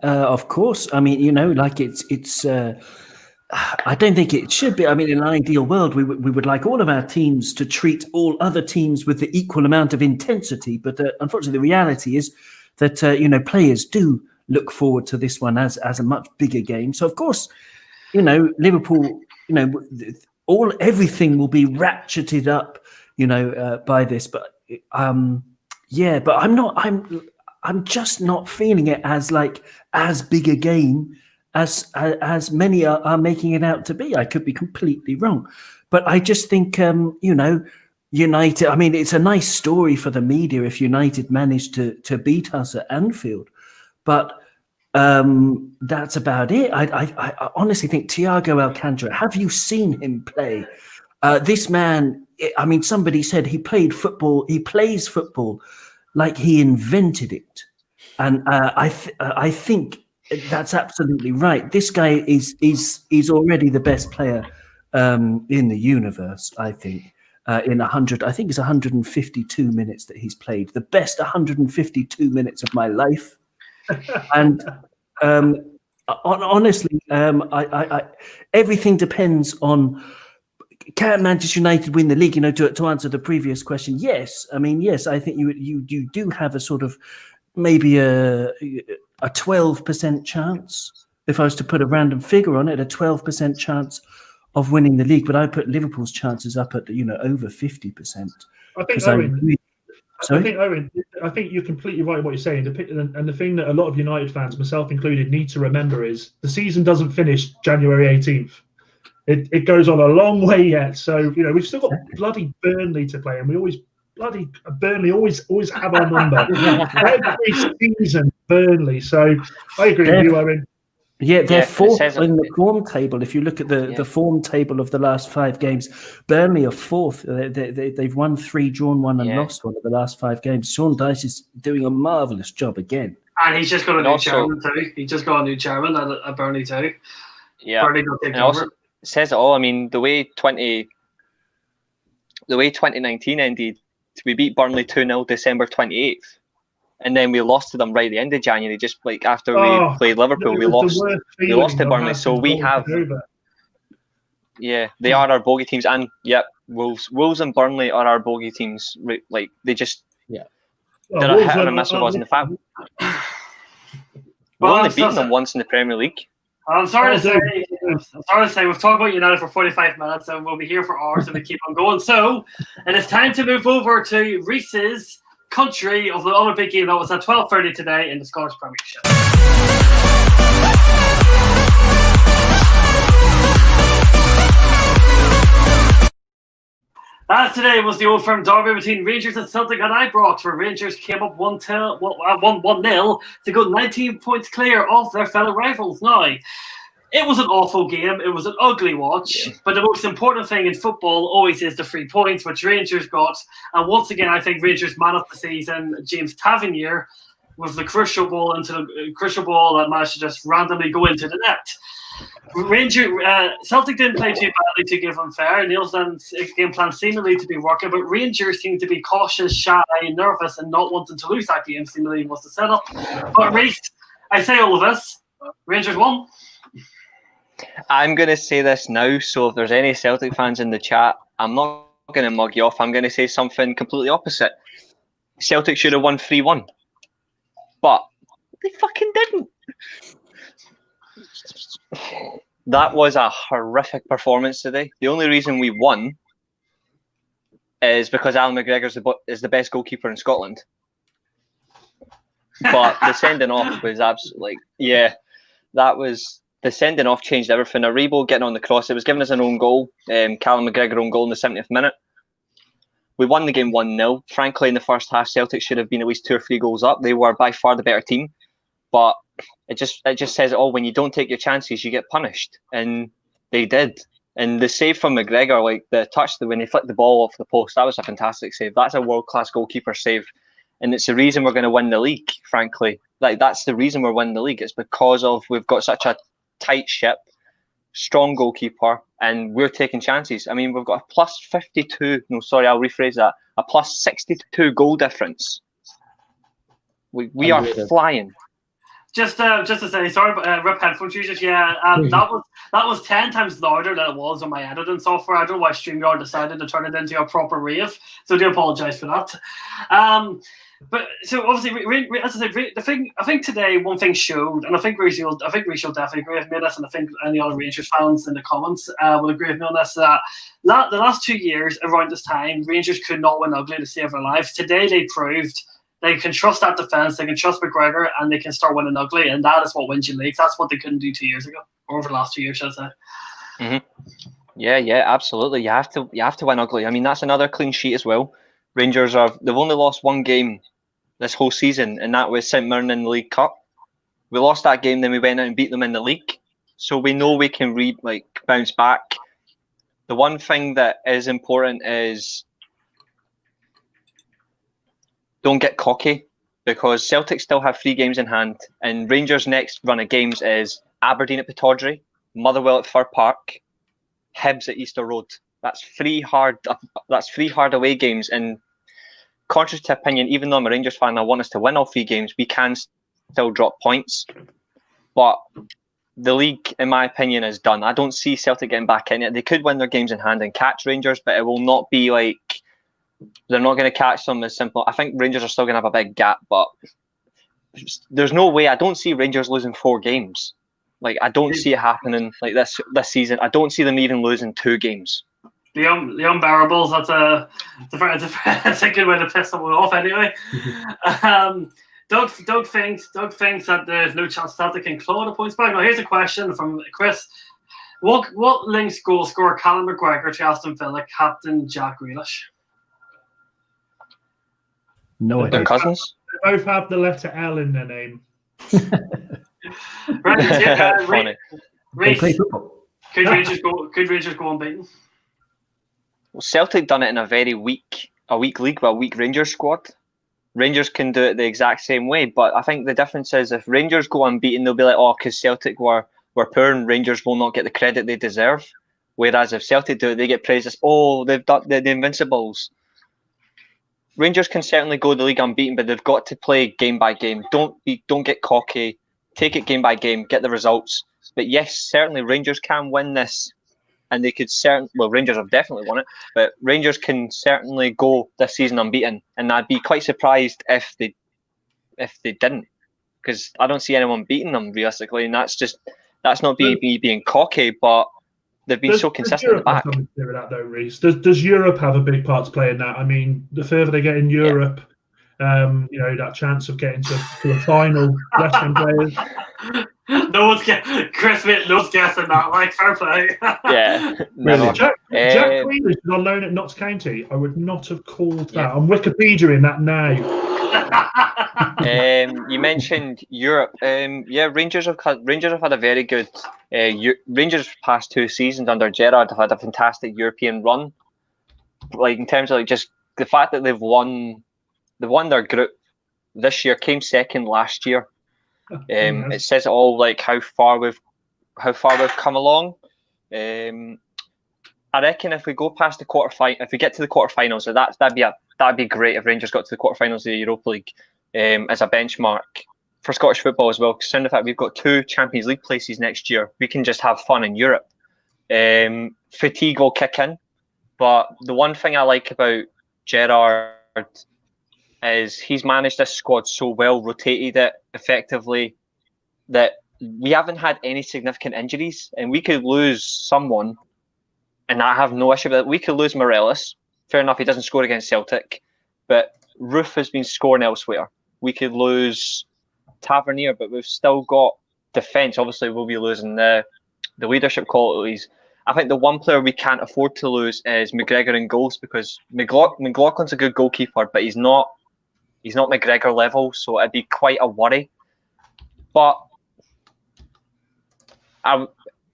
Of course. I mean, it's. I don't think it should be. I mean, in an ideal world, we would like all of our teams to treat all other teams with the equal amount of intensity. But unfortunately, the reality is that players do look forward to this one as a much bigger game. So, of course, Liverpool, everything will be ratcheted up, by this. But but I'm just not feeling it as big a game as many are making it out to be. I could be completely wrong, but I just think United. I mean, it's a nice story for the media if United managed to beat us at Anfield, but that's about it. I honestly think Thiago Alcantara. Have you seen him play? This man. I mean, somebody said he played football. He plays football like he invented it, and I think that's absolutely right. This guy is already the best player in the universe. I think in 100. I think it's 152 minutes that he's played. The best 152 minutes of my life. And honestly, I everything depends on can Manchester United win the league. To answer the previous question, yes. I mean, yes. I think you do have a sort of maybe a 12% chance. If I was to put a random figure on it, a 12% chance of winning the league. But I put Liverpool's chances up at over 50%. I think you're completely right in what you're saying. And the thing that a lot of United fans, myself included, need to remember is the season doesn't finish January 18th. It goes on a long way yet. So, we've still got bloody Burnley to play, and we always bloody Burnley always have our number every season. Burnley. So I agree with you, Owen. Yeah, they're fourth says in the form table. If you look at the form table of the last 5 games, Burnley are fourth. They've won 3, drawn 1, and lost 1 of the last 5 games. Sean Dyche is doing a marvellous job again. And he's just got a new chairman too. He just got a new chairman at Burnley too. Yeah, Burnley got taken and also over. says it all. I mean, the way 2019 ended, we beat Burnley 2-0 December 28th. And then we lost to them right at the end of January, just like after we played Liverpool. We lost to Burnley. So we have, they are our bogey teams. And Wolves and Burnley are our bogey teams. Like they just, they're a hit and a miss with us in the fact. We've only beaten them once in the Premier League. I'm sorry to say, we've talked about United for 45 minutes and we'll be here for hours if we keep on going. So, and it's time to move over to Reece's country of the other big game that was at 12:30 today in the Scottish Premiership. As today was the Old Firm derby between Rangers and Celtic at Ibrox, where Rangers came up 1-0 to go 19 points clear of their fellow rivals. Now, it was an awful game. It was an ugly watch. But the most important thing in football always is the 3 points, which Rangers got. And once again, I think Rangers man of the season, James Tavernier, with the crucial ball that managed to just randomly go into the net. Celtic didn't play too badly, to give them fair. Nielsen's game plan seemingly to be working, but Rangers seemed to be cautious, shy, nervous, and not wanting to lose that game. Seemingly was the setup. But Reece, I say all of this. Rangers won. I'm going to say this now, so if there's any Celtic fans in the chat, I'm not going to mug you off. I'm going to say something completely opposite. Celtic should have won 3-1. But they fucking didn't. That was a horrific performance today. The only reason we won is because Alan McGregor is the best goalkeeper in Scotland. But the sending off was absolutely, that was... The sending off changed everything. Aribo getting on the cross, it was giving us an own goal. Callum McGregor own goal in the 70th minute. We won the game 1-0. Frankly, in the first half, Celtic should have been at least 2 or 3 goals up. They were by far the better team. But it just says it all. When you don't take your chances, you get punished. And they did. And the save from McGregor, like the touch, when he flicked the ball off the post, that was a fantastic save. That's a world-class goalkeeper save. And it's the reason we're going to win the league, frankly. Like that's the reason we're winning the league. It's because of we've got such a tight ship, strong goalkeeper, and we're taking chances. I mean, we've got a plus 52. No, sorry, I'll rephrase that. A plus 62 goal difference. We are flying. Just to say, sorry, but rip headphones users. That was 10 times louder than it was on my editing software. I don't know why StreamYard decided to turn it into a proper rave, so I do apologise for that. But so obviously, as I said, I think today one thing showed, and I think Reece will definitely agree with me on this, and I think any other Rangers fans in the comments will agree with me on this. That the last 2 years around this time, Rangers could not win ugly to save their lives. Today they proved they can trust that defence, they can trust McGregor, and they can start winning ugly, and that is what wins you leagues. That's what they couldn't do 2 years ago, or over the last 2 years, should I say. Mm-hmm. Yeah, absolutely. You have to win ugly. I mean, that's another clean sheet as well. Rangers they've only lost 1 game this whole season, and that was St Mirren in the League Cup. We lost that game, then we went out and beat them in the league. So we know we can bounce back. The one thing that is important is don't get cocky, because Celtic still have 3 games in hand, and Rangers' next run of games is Aberdeen at Pittodrie, Motherwell at Fir Park, Hibs at Easter Road. That's 3 hard away games, and contrary to opinion, even though I'm a Rangers fan, I want us to win all 3 games. We can still drop points, but the league, in my opinion, is done. I don't see Celtic getting back in it. They could win their games in hand and catch Rangers, but it will not be like they're not going to catch them as simple. I think Rangers are still going to have a big gap, but there's no way. I don't see Rangers losing 4 games. Like, I don't see it happening like this season. I don't see them even losing 2 games. The unbearables. That's a good way to piss someone off. Anyway, Doug thinks that there's no chance Celtic can claw the points back. Now, here's a question from Chris: What links goal scorer Callum McGregor to Aston Villa captain Jack Grealish? No They're idea. They're cousins. They both have the letter L in their name. Right, Funny. They play Reece, football. could Rangers go unbeaten? Well, Celtic done it in a very weak league with a weak Rangers squad. Rangers can do it the exact same way, but I think the difference is if Rangers go unbeaten, they'll be like, oh, because Celtic were poor and Rangers will not get the credit they deserve. Whereas if Celtic do it, they get praised as, oh, they've done the Invincibles. Rangers can certainly go the league unbeaten, but they've got to play game by game. Don't get cocky. Take it game by game. Get the results. But yes, certainly Rangers can win this, and they could Rangers have definitely won it, but Rangers can certainly go this season unbeaten, and I'd be quite surprised if they didn't, because I don't see anyone beating them realistically, and that's not me being cocky, but they've been so consistent at the back. Does Europe have something to do with that, though, Reece? Does Europe have a big part to play in that? I mean, the further they get in Europe, that chance of getting to a final, less than players. No one's guessing that. Like, fair play. Yeah, Really? never. Jack Grealish is on loan at Notts County. I would not have called that. I'm Wikipediaing that now. You mentioned Europe. Rangers have had a very good. Rangers past 2 seasons under Gerrard have had a fantastic European run. Like in terms of just the fact that they've won their group this year, came second last year. It says it all, like how far we've come along. I reckon if we go past the if we get to the quarterfinals, so that'd be great if Rangers got to the quarterfinals of the Europa League as a benchmark for Scottish football as well. Considering the fact we've got 2 Champions League places next year, we can just have fun in Europe. Fatigue will kick in, but the one thing I like about Gerrard is he's managed this squad so well, rotated it effectively, that we haven't had any significant injuries, and we could lose someone, and I have no issue with it. We could lose Morelos. Fair enough, he doesn't score against Celtic, but Roof has been scoring elsewhere. We could lose Tavernier, but we've still got defence. Obviously, we'll be losing the leadership qualities. I think the one player we can't afford to lose is McGregor in goals, because McLaughlin's a good goalkeeper, but he's not McGregor level, so it'd be quite a worry. But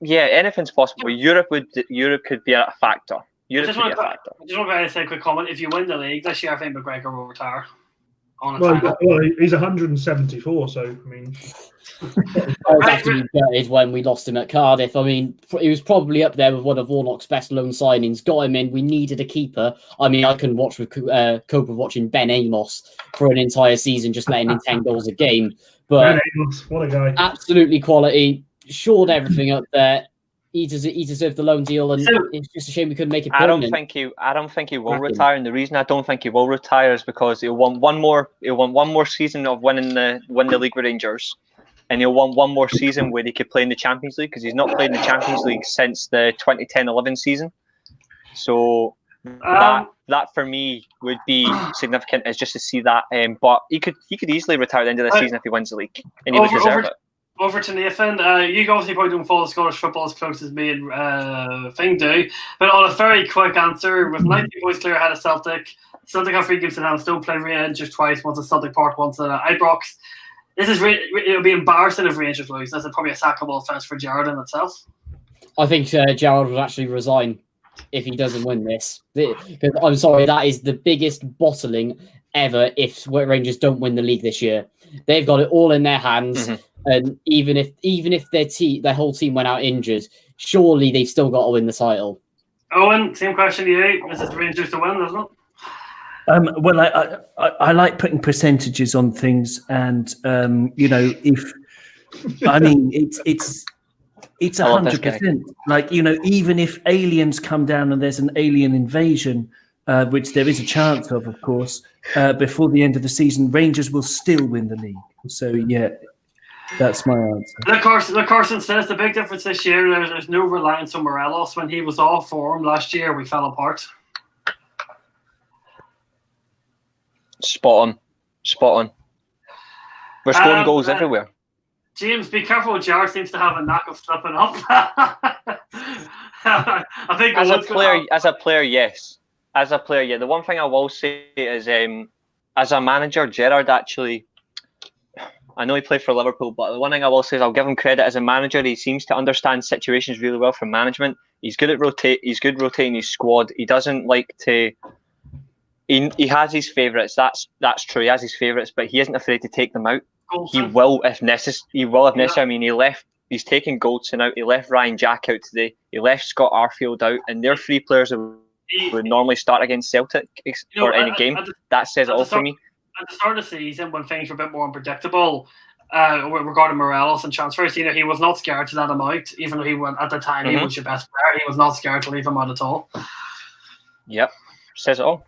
anything's possible. Europe could be a factor. I just want to say a quick comment. If you win the league this year, I think McGregor will retire. Well, he's 174, so I mean, I was actually gutted when we lost him at Cardiff. I mean, he was probably up there with one of Warnock's best loan signings. Got him in. We needed a keeper. I mean, I couldn't cope with watching Ben Amos for an entire season, just letting in 10 goals a game. But Ben Amos, what a guy! Absolutely quality. Shored everything up there. He deserved the loan deal, and it's just a shame we couldn't make it permanent. I don't think he will retire, and the reason I don't think he will retire is because he'll want one more season of winning the league with Rangers, and he'll want one more season where he could play in the Champions League, because he's not played in the Champions League since the 2010-11 season. So that for me would be significant, is just to see that. But he could easily retire at the end of the season if he wins the league, and he would deserve it. Over to Nathan. You obviously probably don't follow Scottish football as close as me and Fing do, but on a very quick answer, with 90 points clear ahead of Celtic have 3 games in hand, still play Rangers twice, once at Celtic Park, once at Ibrox. It'll be embarrassing if Rangers lose. That's probably a sackable offence for Gerrard in itself. I think Gerrard would actually resign if he doesn't win this. Because I'm sorry, that is the biggest bottling ever if Rangers don't win the league this year. They've got it all in their hands. Mm-hmm. And even if their whole team went out injured, surely they've still got to win the title. Owen, same question to you. This is the Rangers to win, isn't it? Well, I like putting percentages on things, and if I mean it's 100%. Like even if aliens come down and there's an alien invasion, which there is a chance of course, before the end of the season, Rangers will still win the league. So yeah. That's my answer. Carson says the big difference this year, there's no reliance on Morelos. When he was off form last year, we fell apart. Spot on. We're scoring goals everywhere. James, be careful. Jar seems to have a knack of slipping up. I think as a player, yes. As a player, yeah. The one thing I will say is as a manager, Gerrard actually, I know he played for Liverpool, but the one thing I will say is I'll give him credit as a manager. He seems to understand situations really well from management. He's good at rotating his squad. He doesn't like to. He has his favourites. That's true. He has his favourites, but he isn't afraid to take them out. He will if necessary. I mean, he's taken Goldson out. He left Ryan Jack out today. He left Scott Arfield out, and they're three players who would normally start against Celtic for any game. That says it all for me. At the start of the season, when things were a bit more unpredictable regarding Morelos and transfers, he was not scared to let him out, even though he went at the time he was your best player. He was not scared to leave him out at all. Yep, says it all.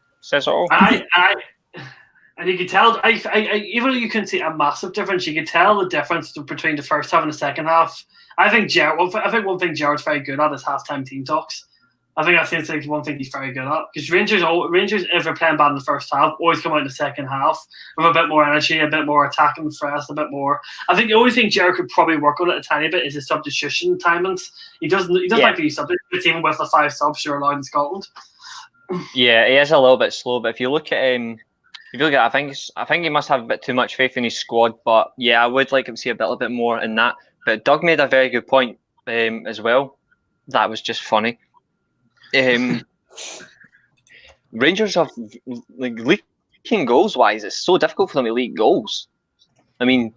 And you could tell, even though you can see a massive difference, you could tell the difference between the first half and the second half. I think one thing Gerrard's very good at is halftime team talks. I think that's one thing he's very good at. Because Rangers, if they're playing bad in the first half, always come out in the second half with a bit more energy, a bit more attacking threats, a bit more. I think the only thing Gerrard could probably work on it a tiny bit is his substitution timings. He doesn't like to use substitutes, even with the 5 subs you're allowed in Scotland. Yeah, he is a little bit slow, but if you look at I think he must have a bit too much faith in his squad. But yeah, I would like him to see a bit more in that. But Doug made a very good point as well. That was just funny. Rangers have leaking goals wise, it's so difficult for them to leak goals. I mean,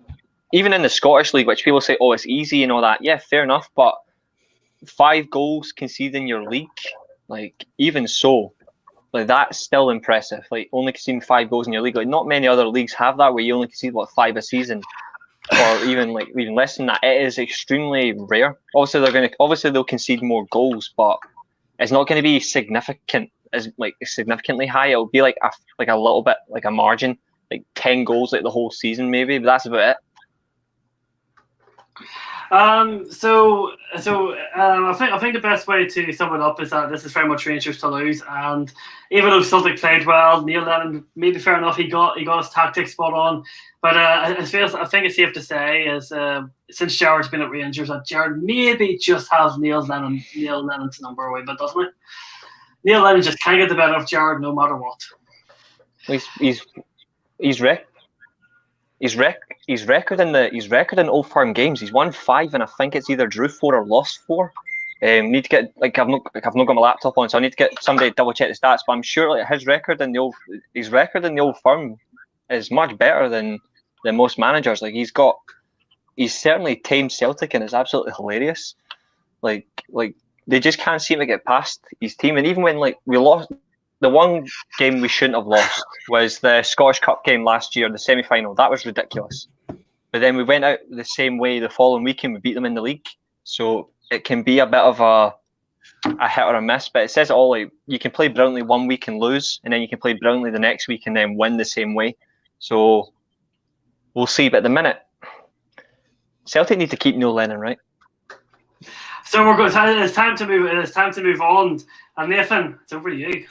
even in the Scottish League, which people say, oh, it's easy and all that. Yeah, fair enough, but 5 goals conceded in your league, like even so, like that's still impressive. Like only conceding 5 goals in your league, like not many other leagues have that where you only concede 5 a season, or even less than that. It is extremely rare. Obviously they'll concede more goals, but it's not going to be significantly high. It'll be like a little bit, like a margin, like 10 goals like the whole season maybe, but that's about it. I think the best way to sum it up is that this is very much Rangers to lose, and even though Celtic played well, Neil Lennon, maybe fair enough, he got his tactics spot on, but I think it's safe to say is since Gerrard's been at Rangers that Gerrard maybe just has Neil Lennon's number away, but doesn't it? Neil Lennon just can't get the better of Gerrard no matter what. He's recording Old Firm games. He's won 5, and I think it's either drew 4 or lost 4. Need to get I've not got my laptop on, so I need to get somebody to double check the stats. But I'm sure his record in the Old Firm is much better than most managers. Like he's certainly tamed Celtic, and it's absolutely hilarious. Like they just can't seem to get past his team. And even when we lost. The one game we shouldn't have lost was the Scottish Cup game last year, the semi-final. That was ridiculous. But then we went out the same way the following week and we beat them in the league. So it can be a bit of a hit or a miss. But it says it all. Like, you can play brilliantly one week and lose, and then you can play brilliantly the next week and then win the same way. So we'll see. But at the minute, Celtic need to keep Neil Lennon, right? So we're going. It's time to move. It's time to move on. And Nathan, it's over to you.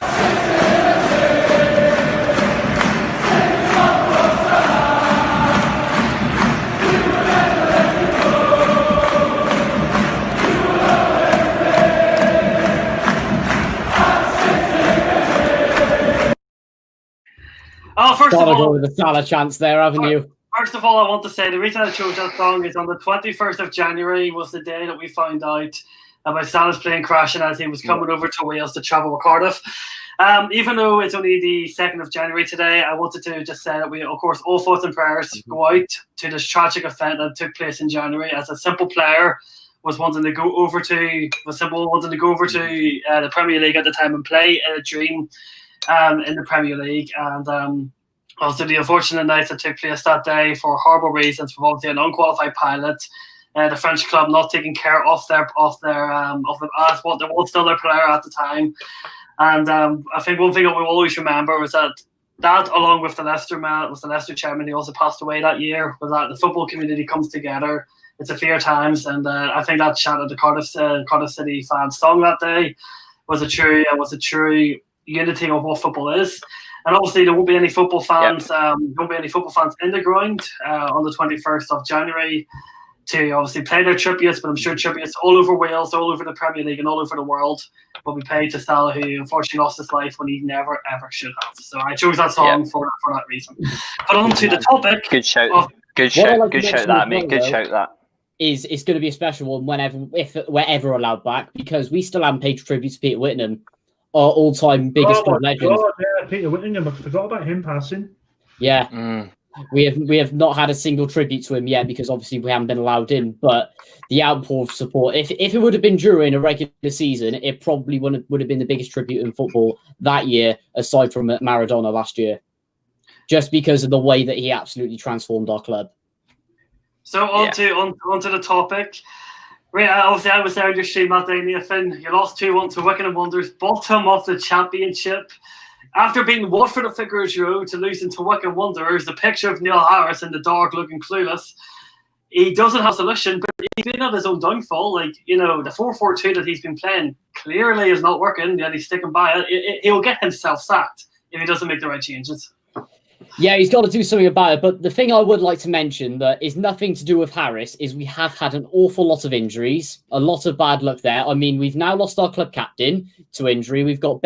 First of all, go with the Salah chance there, haven't you? First of all, I want to say the reason I chose that song is on the 21st of January was the day that we found out about Salah's plane crashing as he was coming over to Wales to travel with Cardiff. Even though it's only the 2nd of January today, I wanted to just say that we, of course, all thoughts and prayers go out to this tragic event that took place in January as a simple player was wanting to go over to the Premier League at the time and play in a dream in the Premier League. And also the unfortunate nights that took place that day for horrible reasons, from obviously an unqualified pilot, the French club not taking care of them as what they was still their player at the time. And I think one thing that we will always remember was that along with the Leicester man, was the Leicester chairman, he also passed away that year, was that the football community comes together. It's a fair times, and I think that shout out the Cardiff City fans song that day was a true unity of what football is. And obviously there won't be any football fans. There won't be any football fans in the ground on the 21st of January. to obviously play their tributes, but I'm sure tributes all over Wales, all over the Premier League, and all over the world will be paid to Salah, who unfortunately lost his life when he never ever should have. So I chose that song for that reason. But on to the topic. Good shout. Good shout that, mate. Good shout that. Is it's going to be a special one whenever, if we're ever allowed back, because we still haven't paid tribute to Peter Whittingham, our all-time biggest club legend. God, yeah, Peter Whittingham. I forgot about him passing. Yeah, we have not had a single tribute to him yet because obviously we haven't been allowed in. But the outpour of support, if it would have been during a regular season, it probably would have been the biggest tribute in football that year, aside from Maradona last year, just because of the way that he absolutely transformed our club. So on to the topic. Right, obviously I was there in your stream that day, Nathan. You lost 2-1 to Wycombe Wanderers, bottom of the championship. After beating Watford at Vicarage Road to losing to Wycombe Wanderers, the picture of Neil Harris in the dark looking clueless. He doesn't have a solution, but he's been on his own downfall. Like, the 4-4-2 that he's been playing clearly is not working, yet he's sticking by it. He'll get himself sacked if he doesn't make the right changes. Yeah, he's got to do something about it. But the thing I would like to mention that is nothing to do with Harris is we have had an awful lot of injuries, a lot of bad luck there. I mean, we've now lost our club captain to injury. We've got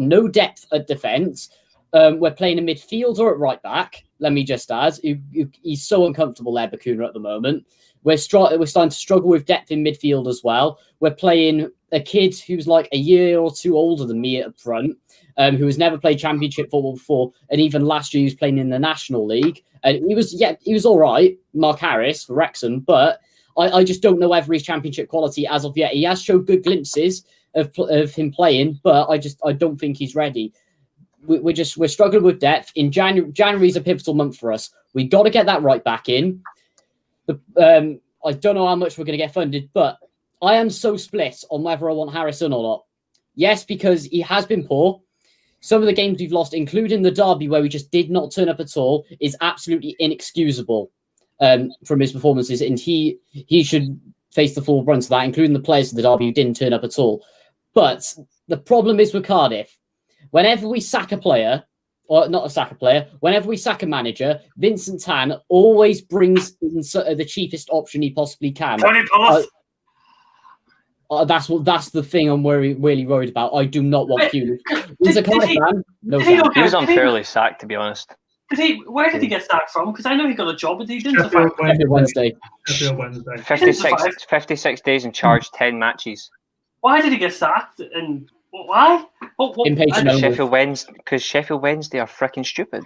no depth at defence. We're playing a midfielder at right back. Let me just add, he's so uncomfortable there, Bakuna, at the moment. We're starting to struggle with depth in midfield as well. We're playing a kid who's like a year or two older than me up front. Who has never played championship football before, and even last year he was playing in the National League, and he was all right, Mark Harris for Wrexham, but I just don't know whether he's championship quality as of yet. He has showed good glimpses of him playing, but I don't think he's ready. We're struggling with depth. In January is a pivotal month for us. We got to get that right back in. I don't know how much we're going to get funded, but I am so split on whether I want Harrison or not. Yes, because he has been poor. Some of the games we've lost, including the derby where we just did not turn up at all, is absolutely inexcusable from his performances. And he should face the full brunt of that, including the players of the derby who didn't turn up at all. But the problem is with Cardiff. Whenever we sack a player, or not sack a player, whenever we sack a manager, Vincent Tan always brings in the cheapest option he possibly can. Tony Pulis. That's the thing I'm really worried about. I do not want Pulis. He's a Cardiff fan. No, he was unfairly sacked, to be honest. Where did he get sacked from? Because I know he got a job, but he didn't. Every Wednesday. 56 days in charge, 10 matches. Why did he get sacked? And why? Impatient owners. Because Sheffield Wednesday are freaking stupid.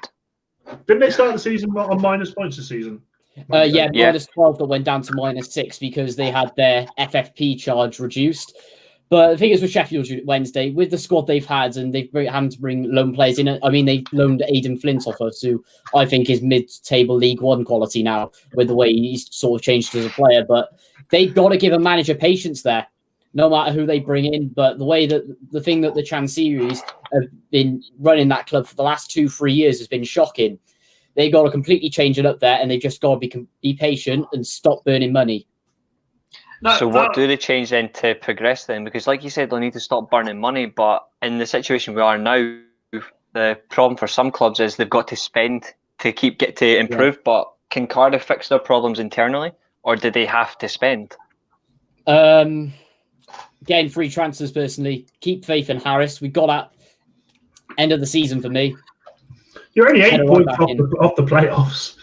Didn't they start the season on minus points this season? Minus 12 that went down to -6 because they had their FFP charge reduced. But the thing is with Sheffield Wednesday, with the squad they've had, and they've having to bring loan players in. I mean, they loaned Aidan Flint off us, who I think is mid-table League One quality now, with the way he's sort of changed as a player. But they've got to give a manager patience there, no matter who they bring in. But the thing that the Chan series have been running that club for the last 2-3 years has been shocking. They got to completely change it up there, and they just got to be patient and stop burning money. So what do they change then to progress then? Because like you said, they'll need to stop burning money. But in the situation we are now, the problem for some clubs is they've got to spend to get to improve. Yeah. But can Cardiff fix their problems internally, or do they have to spend? Getting free transfers, personally. Keep faith in Harris. We got at end of the season for me. You're only 8 points off the playoffs.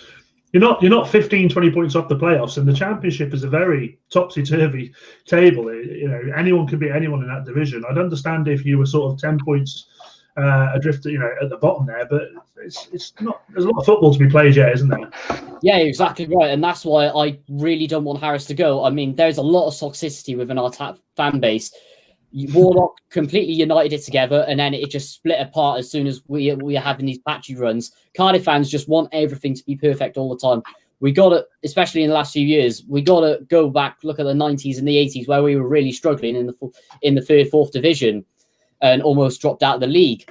You're not 15, 20 points off the playoffs, and the championship is a very topsy-turvy table. Anyone could beat anyone in that division. I'd understand if you were sort of 10 points adrift, at the bottom there, but it's not. There's a lot of football to be played yet, isn't there? Yeah, exactly right, and that's why I really don't want Harris to go. I mean, there's a lot of toxicity within our fan base. Warnock completely united it together, and then it just split apart as soon as we are having these patchy runs. Cardiff fans just want everything to be perfect all the time. We got to, especially in the last few years, we got to go back, look at the 90s and the 80s where we were really struggling in the third, fourth division and almost dropped out of the league.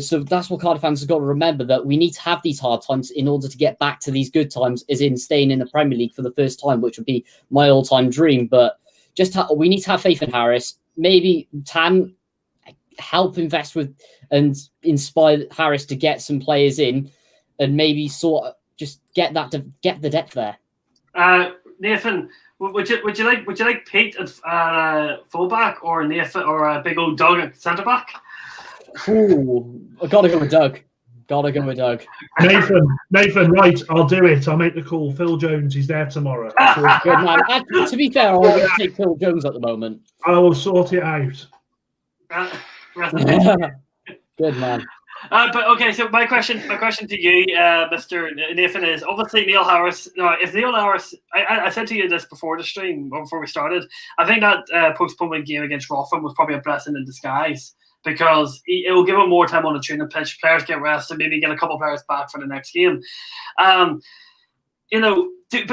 So that's what Cardiff fans have got to remember, that we need to have these hard times in order to get back to these good times, as in staying in the Premier League for the first time, which would be my all-time dream. But we need to have faith in Harris. Maybe Tan help invest with and inspire Harris to get some players in, and maybe sort of just get the depth there. Nathan, would you like Pete at fullback or Nathan or a big old Doug at centre back? Ooh, I gotta go with Doug. Nathan, right, I'll do it. I'll make the call. Phil Jones, he's there tomorrow. Good man. To be fair, I'm going to take Phil Jones at the moment. I will sort it out. Good man. But okay, so my question to you, Mr. Nathan, is obviously Neil Harris. No, if Neil Harris, I said to you this before the stream, before we started. I think that postponement game against Rotherham was probably a blessing in disguise, because it will give him more time on the training pitch. Players get rested, maybe get a couple of players back for the next game. But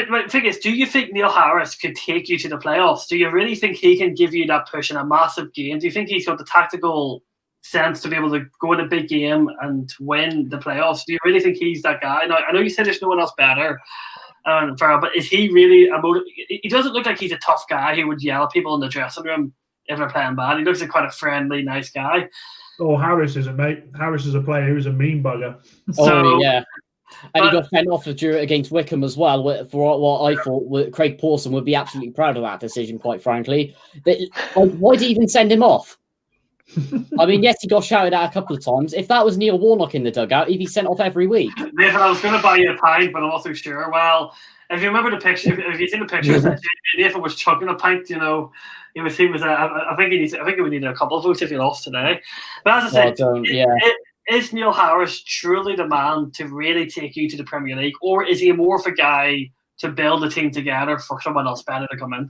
my thing is, do you think Neil Harris could take you to the playoffs? Do you really think he can give you that push in a massive game? Do you think he's got the tactical sense to be able to go in a big game and win the playoffs? Do you really think he's that guy? Now, I know you said there's no one else better, but is he really he doesn't look like he's a tough guy who would yell at people in the dressing room if they're playing bad. He looks like quite a friendly, nice guy. Oh, Harris is a mate. Harris is a player who's a mean bugger. Oh, yeah. And he got sent off against Wickham as well, for what I thought Craig Pawson would be absolutely proud of that decision, quite frankly. Why did he even send him off? I mean, yes, he got shouted at a couple of times. If that was Neil Warnock in the dugout, he'd be sent off every week. Nathan, I was going to buy you a pint, but I'm not so sure. Well, if you remember the picture, if you've seen the pictures, Nathan was chugging a pint. He was. I think he would need a couple of votes if he lost today. But as I said, is Neil Harris truly the man to really take you to the Premier League, or is he more of a guy to build a team together for someone else better to come in?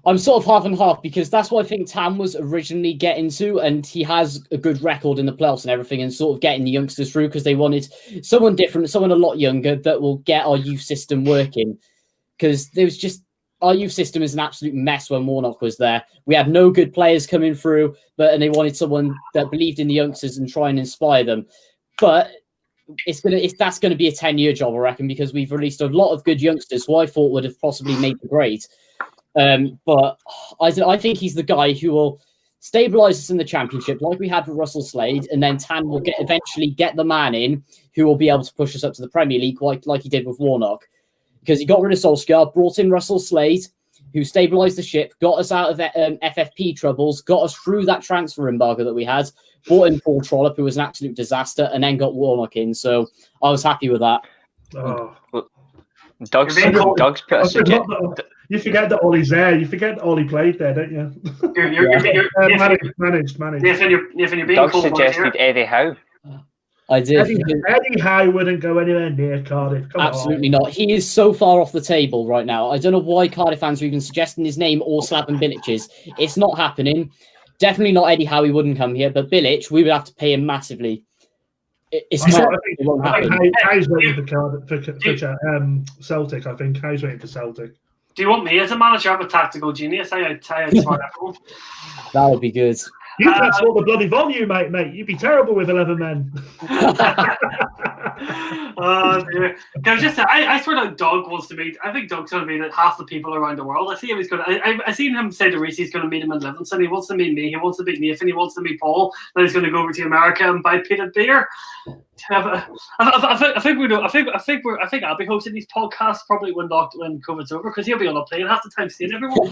I'm sort of half and half, because that's what I think Tam was originally getting to, and he has a good record in the playoffs and everything, and sort of getting the youngsters through, because they wanted someone different, someone a lot younger that will get our youth system working. Because there was just, our youth system is an absolute mess when Warnock was there. We had no good players coming through, and they wanted someone that believed in the youngsters and try and inspire them. But that's going to be a 10-year job, I reckon, because we've released a lot of good youngsters who I thought would have possibly made the grade. But I think he's the guy who will stabilise us in the Championship, like we had with Russell Slade, and then Tan will eventually get the man in who will be able to push us up to the Premier League, like he did with Warnock. Because he got rid of Solskjaer, brought in Russell Slade, who stabilised the ship, got us out of FFP troubles, got us through that transfer embargo that we had, brought in Paul Trollope, who was an absolute disaster, and then got Warnock in. So I was happy with that. Oh. Doug's put you forget that Ollie's there. You forget that Ollie played there, don't you? Managed. Nathan, you're being Doug cool suggested Eddie Howe. I did. Eddie Howe wouldn't go anywhere near Cardiff. Absolutely not. He is so far off the table right now. I don't know why Cardiff fans are even suggesting his name or slapping Billich's. It's not happening. Definitely not Eddie Howe. He wouldn't come here. But Billich, we would have to pay him massively. It won't happen. Howe's waiting for Celtic, I think. Howe's waiting for Celtic. Do you want me as a manager? I'm a tactical genius. That would be good. You can sort the bloody volume, mate. You'd be terrible with 11 men. Oh dear! I swear that Doug wants to meet. I think Doug's going to meet half the people around the world. I see him. He's going to. I seen him say to Reece he's going to meet him in Livingston. He wants to meet me. He wants to meet Nathan. He wants to meet Paul. Then he's going to go over to America and buy peanut beer. I think I'll be hosting these podcasts probably when COVID's over, because he'll be on a plane half the time seeing everyone.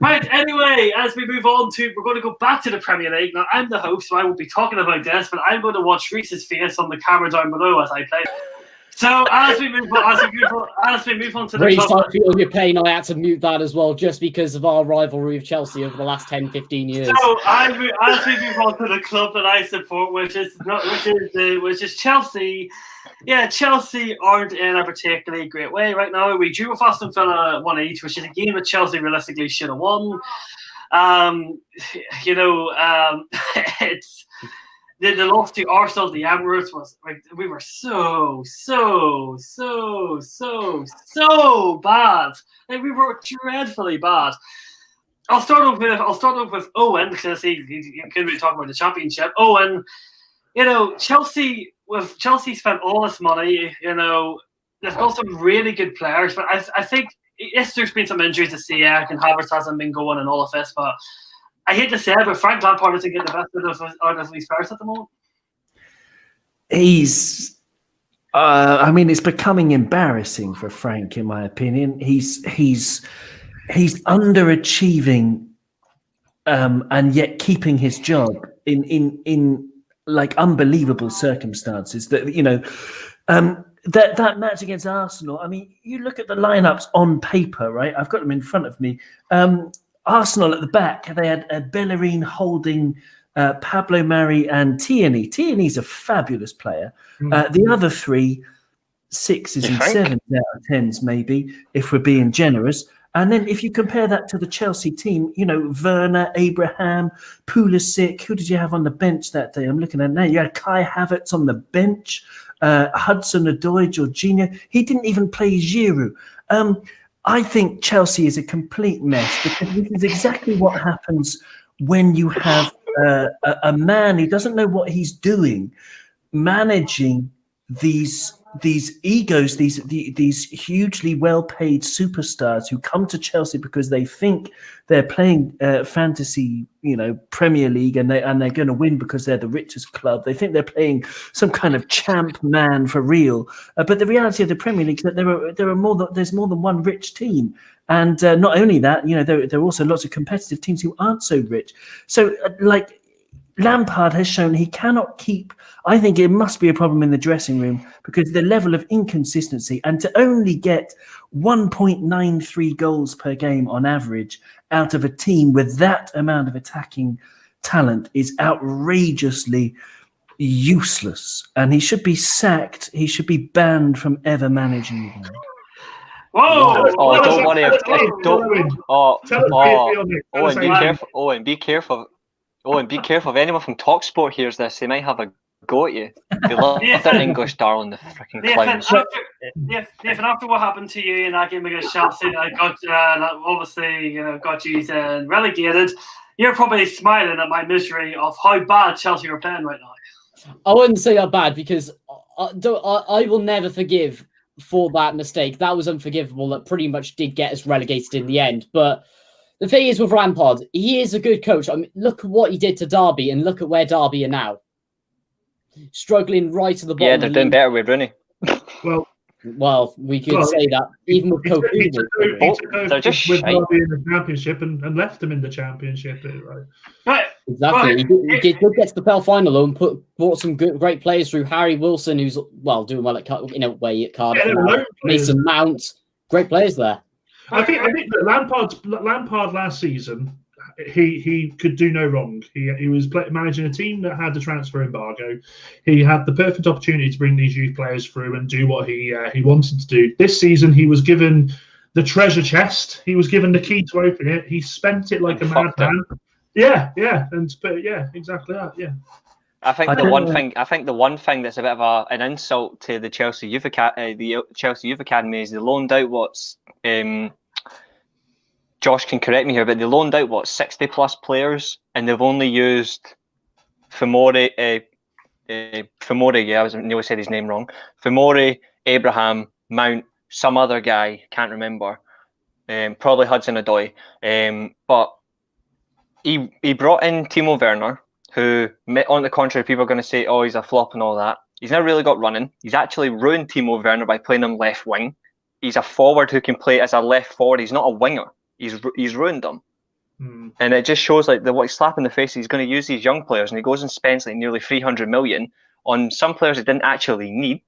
Right. Anyway, as we move on we're going to go back to the Premier League. Now I'm the host, so I will be talking about this, but I'm going to watch Reece's face on the camera down below as I play. So as we move on to the Reece, I feel your pain. I had to mute that as well, just because of our rivalry with Chelsea over the last 10-15 years. So as we move on to the club that I support, which is Chelsea. Yeah, Chelsea aren't in a particularly great way right now. We drew with Aston Villa 1-1, which is a game that Chelsea realistically should have won. It's. The loss to Arsenal, the Emirates, was like we were so bad. Like, we were dreadfully bad. I'll start off with Owen, because he couldn't really talk about the Championship. Owen, Chelsea spent all this money. They've got some really good players, but I think yes, there's been some injuries to Ziyech and Havertz hasn't been going and all of this, but I hate to say it, but Frank Lampard isn't getting the best out of these players at the moment. I mean, it's becoming embarrassing for Frank, in my opinion. He's underachieving, and yet keeping his job in like unbelievable circumstances. That that match against Arsenal. I mean, you look at the lineups on paper, right? I've got them in front of me. Arsenal at the back, they had Bellerin, Holding, Pablo Mari, and Tierney. Tierney's a fabulous player. The other three, 6s and 7s out of 10s, maybe, if we're being generous. And then if you compare that to the Chelsea team, Werner, Abraham, Pulisic, who did you have on the bench that day? I'm looking at it now. You had Kai Havertz on the bench, Hudson-Odoi, Jorginho. He didn't even play Giroud. I think Chelsea is a complete mess, because this is exactly what happens when you have a man who doesn't know what he's doing, managing these egos, these hugely well-paid superstars who come to Chelsea because they think they're playing fantasy, Premier League, and they're going to win because they're the richest club. They think they're playing some kind of champ man for real. But the reality of the Premier League is that there's more than one rich team. And not only that, there are also lots of competitive teams who aren't so rich. So, Lampard has shown he cannot keep. I think it must be a problem in the dressing room, because the level of inconsistency, and to only get 1.93 goals per game on average out of a team with that amount of attacking talent is outrageously useless. And he should be sacked. He should be banned from ever managing again. Whoa! Oh, don't worry. Owen, be Owen. careful. Owen, be careful. Owen, be careful. If anyone from TalkSport hears this, they might have a go at you. They love their English darling, the freaking clowns. Nathan, after what happened to you in that game against Chelsea, I got got you relegated. You're probably smiling at my misery of how bad Chelsea are playing right now. I wouldn't say that bad, because I will never forgive for that mistake. That was unforgivable. That pretty much did get us relegated in the end. But the thing is with Lampard, he is a good coach. I mean, look at what he did to Derby, and look at where Derby are now. Struggling right to the bottom. Yeah, they're doing better with Rooney. Well, we could say that even with Cocu. They're just with shite. Derby in the Championship and left them in the Championship. Right. Exactly. He did get to the PL final though, and brought some great players through. Harry Wilson, who's doing well at way at Cardiff. Yeah, Mason Mount, great players there. I think that Lampard last season, he could do no wrong. He was managing a team that had the transfer embargo. He had the perfect opportunity to bring these youth players through and do what he wanted to do. This season, he was given the treasure chest. He was given the key to open it. He spent it like a madman. Yeah, exactly that. Yeah. I think the one thing that's a bit of an insult to the Chelsea Youth Academy is they loaned out Josh can correct me here, but they loaned out 60 plus players, and they've only used Femore. Yeah, I nearly said his name wrong. Femore, Abraham, Mount, some other guy, can't remember. Probably Hudson-Odoi. But he brought in Timo Werner, who, on the contrary, people are going to say, oh, he's a flop and all that. He's never really got running. He's actually ruined Timo Werner by playing him left wing. He's a forward who can play as a left forward. He's not a winger. He's ruined them. And it just shows what he's slapping the face. He's going to use these young players, and he goes and spends nearly 300 million on some players he didn't actually need,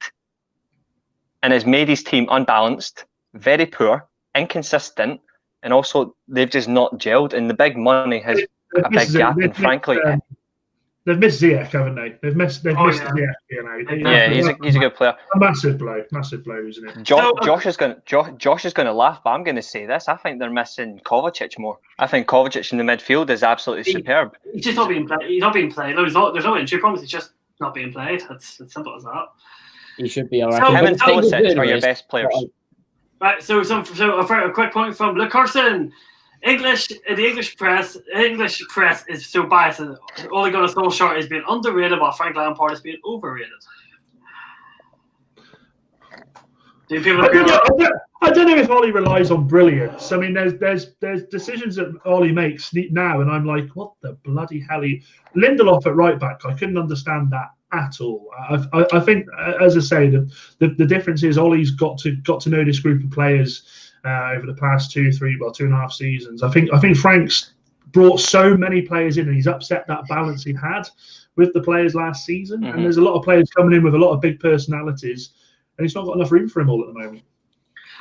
and has made his team unbalanced, very poor, inconsistent, and also they've just not gelled. And the big money has a big gap. And frankly, they've missed Ziyech, haven't they? They've missed Ziyech. Yeah, he's a good player. A massive blow, isn't it? Josh is going to laugh, but I'm going to say this: I think they're missing Kovacic more. I think Kovacic in the midfield is absolutely superb. He's just not being played. He's not being played. There's no injury problems. He's just not being played. It's as simple as that. He should be all right. So, him and Pulisic are your best players. Right. So a quick point from Luke Carson. The English press is so biased. Ole Gunnar Solskjaer is being underrated, while Frank Lampard is being overrated. Do people agree? I don't know if Ollie relies on brilliance. I mean, there's decisions that Ollie makes now, and I'm like, what the bloody hell? Lindelof at right back, I couldn't understand that at all. I think, as I say, the difference is Ollie's got to know this group of players over the past 2.5 seasons. I think Frank's brought so many players in, and he's upset that balance he had with the players last season. And there's a lot of players coming in with a lot of big personalities, and he's not got enough room for him all at the moment.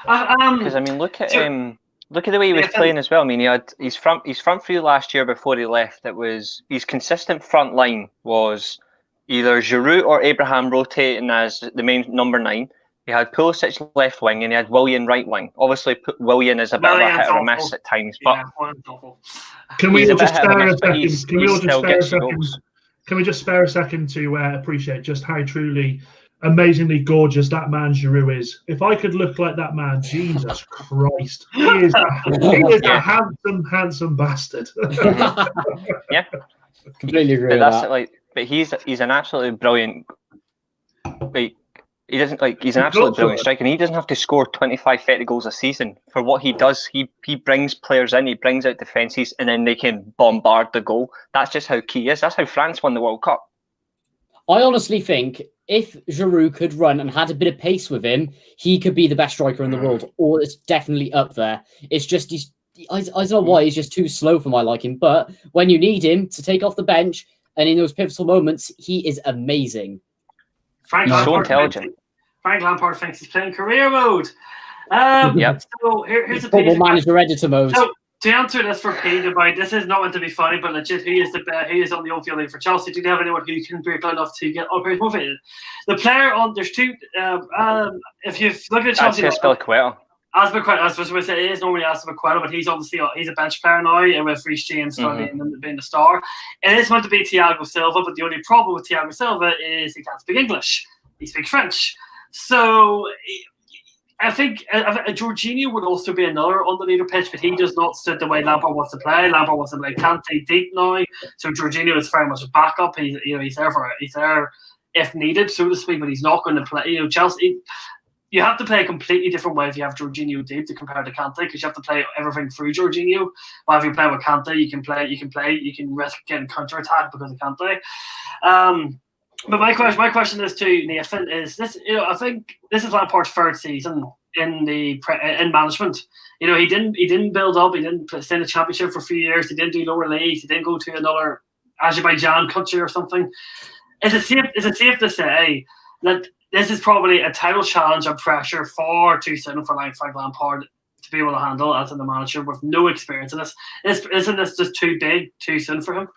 Because I mean, look at the way he was playing as well. I mean, he had his front three last year before he left. It was his consistent front line was either Giroud or Abraham rotating as the main number 9. He had Pulisic left wing and he had Willian right wing. Obviously, Willian is a bit of a hit or a miss at times, but can we all just spare a second? Can we just spare a second to appreciate just how truly amazingly gorgeous that man Giroud is? If I could look like that man, Jesus Christ, he is a handsome bastard. Yeah, completely agree with that. But he's an absolutely brilliant. He's an absolutely brilliant striker, and he doesn't have to score 25, 30 goals a season. For what he does, he brings players in, he brings out defences, and then they can bombard the goal. That's just how key is. That's how France won the World Cup. I honestly think if Giroud could run and had a bit of pace with him, he could be the best striker in the world, or it's definitely up there. It's just I don't know why he's just too slow for my liking, but when you need him to take off the bench and in those pivotal moments, he is amazing. Frank Lampard, so intelligent. Frank Lampard thinks he's playing career mode. So here's a football manager editor mode. So to answer this for Pete about this is not meant to be funny, but legit, who is on the on-field league for Chelsea? Do they have anyone who can break enough to get upgrade motivated? The player on there's two. If you look at Chelsea, Azpilicueta. I was going to say it is normally Azpilicueta, but he's obviously he's a bench player now with Reece James being the star. It is meant to be Thiago Silva, but the only problem with Thiago Silva is he can't speak English. He speaks French. So I think Jorginho would also be another on the leader pitch, but he does not suit the way Lampard wants to play. Lampard wants to play Kante deep now, so Jorginho is very much a backup. He's there if needed, so to speak, but he's not going to play. Chelsea. You have to play a completely different way if you have Jorginho deep to compare to Kante, because you have to play everything through Jorginho. While if you play with Kante, you can risk getting counter attack because of Kante. But my question is to Nathan is this. I think this is Lampard's third season in management. He didn't build up. He didn't stay in the championship for a few years. He didn't do lower leagues. He didn't go to another Azerbaijan country or something. Is it safe to say that this is probably a title challenge and pressure far too soon for Frank Lampard to be able to handle as a manager with no experience in this? Isn't this just too big, too soon for him?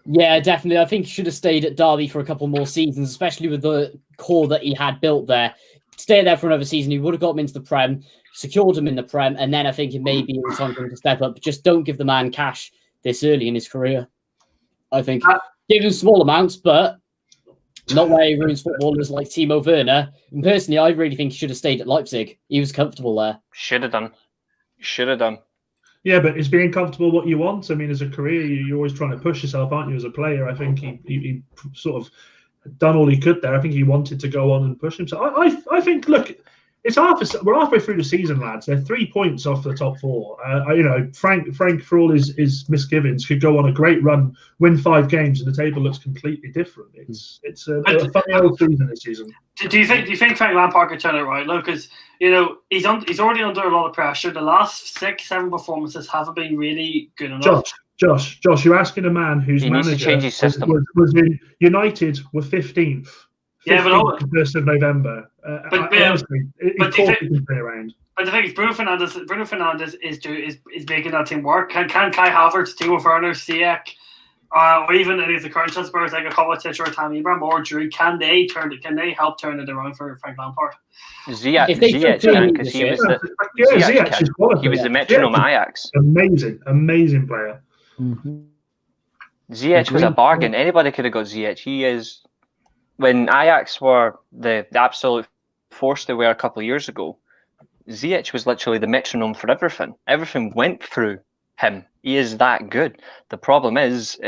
Yeah, definitely. I think he should have stayed at Derby for a couple more seasons, especially with the core that he had built there. Stay there for another season, he would have got him into the Prem, secured him in the Prem, and then I think it may be time for him to step up. Just don't give the man cash this early in his career. I think give him small amounts, but not where he ruins footballers like Timo Werner. And personally, I really think he should have stayed at Leipzig. He was comfortable there. Should have done. Yeah, but is being comfortable what you want? I mean, as a career, you're always trying to push yourself, aren't you, as a player? I think he sort of done all he could there. I think he wanted to go on and push himself. I think, look, we're halfway through the season, lads. They're 3 points off the top 4. Frank, for all his misgivings, could go on a great run, win 5 games, and the table looks completely different. It's a funny old season this season. Do you think Frank Lampard could turn it right? Look, because he's already under a lot of pressure. The last 6-7 performances haven't been really good enough. Josh, you're asking a man whose manager was in United were 15th. Yeah, but 1st of November. Honestly, but the thing is, Bruno Fernandes is making that team work. Can Kai Havertz, Timo Werner, Ziyech, or even any of the current Chelsea players like a Kovacic or a Tammy Abraham or Drew, can they help turn it around for Frank Lampard? Ziyech can, because he was the metronome at Ajax. Amazing player. Mm-hmm. Ziyech was a bargain. Anybody could have got Ziyech. He is. When Ajax were the absolute force they were a couple of years ago, Ziyech was literally the metronome for everything. Everything went through him. He is that good. The problem is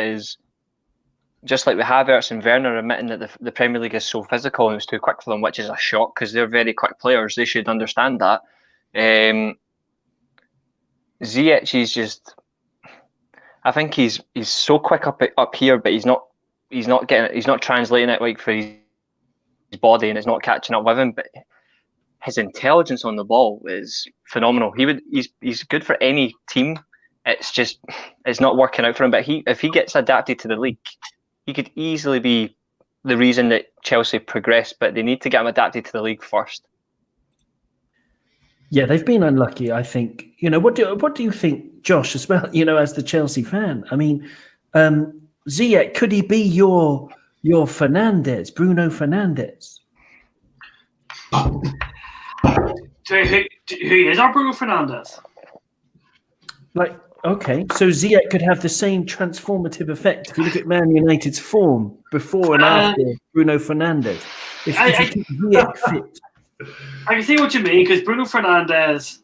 just like with Havertz and Werner admitting that the Premier League is so physical and it's too quick for them, which is a shock because they're very quick players. They should understand that. Ziyech is just... I think he's so quick up here, but he's not he's not translating it like for his body, and it's not catching up with him. But his intelligence on the ball is phenomenal. He's good for any team. It's not working out for him. But if he gets adapted to the league, he could easily be the reason that Chelsea progress. But they need to get him adapted to the league first. Yeah, they've been unlucky, I think. What do you think, Josh, as well, as the Chelsea fan? I mean, Ziyech, could he be your Fernandes, Bruno Fernandes? Who is our Bruno Fernandes? Okay, so Ziyech could have the same transformative effect if you look at Man United's form before and after Bruno Fernandes. If you keep Ziyech fit. I can see what you mean, because Bruno Fernandes,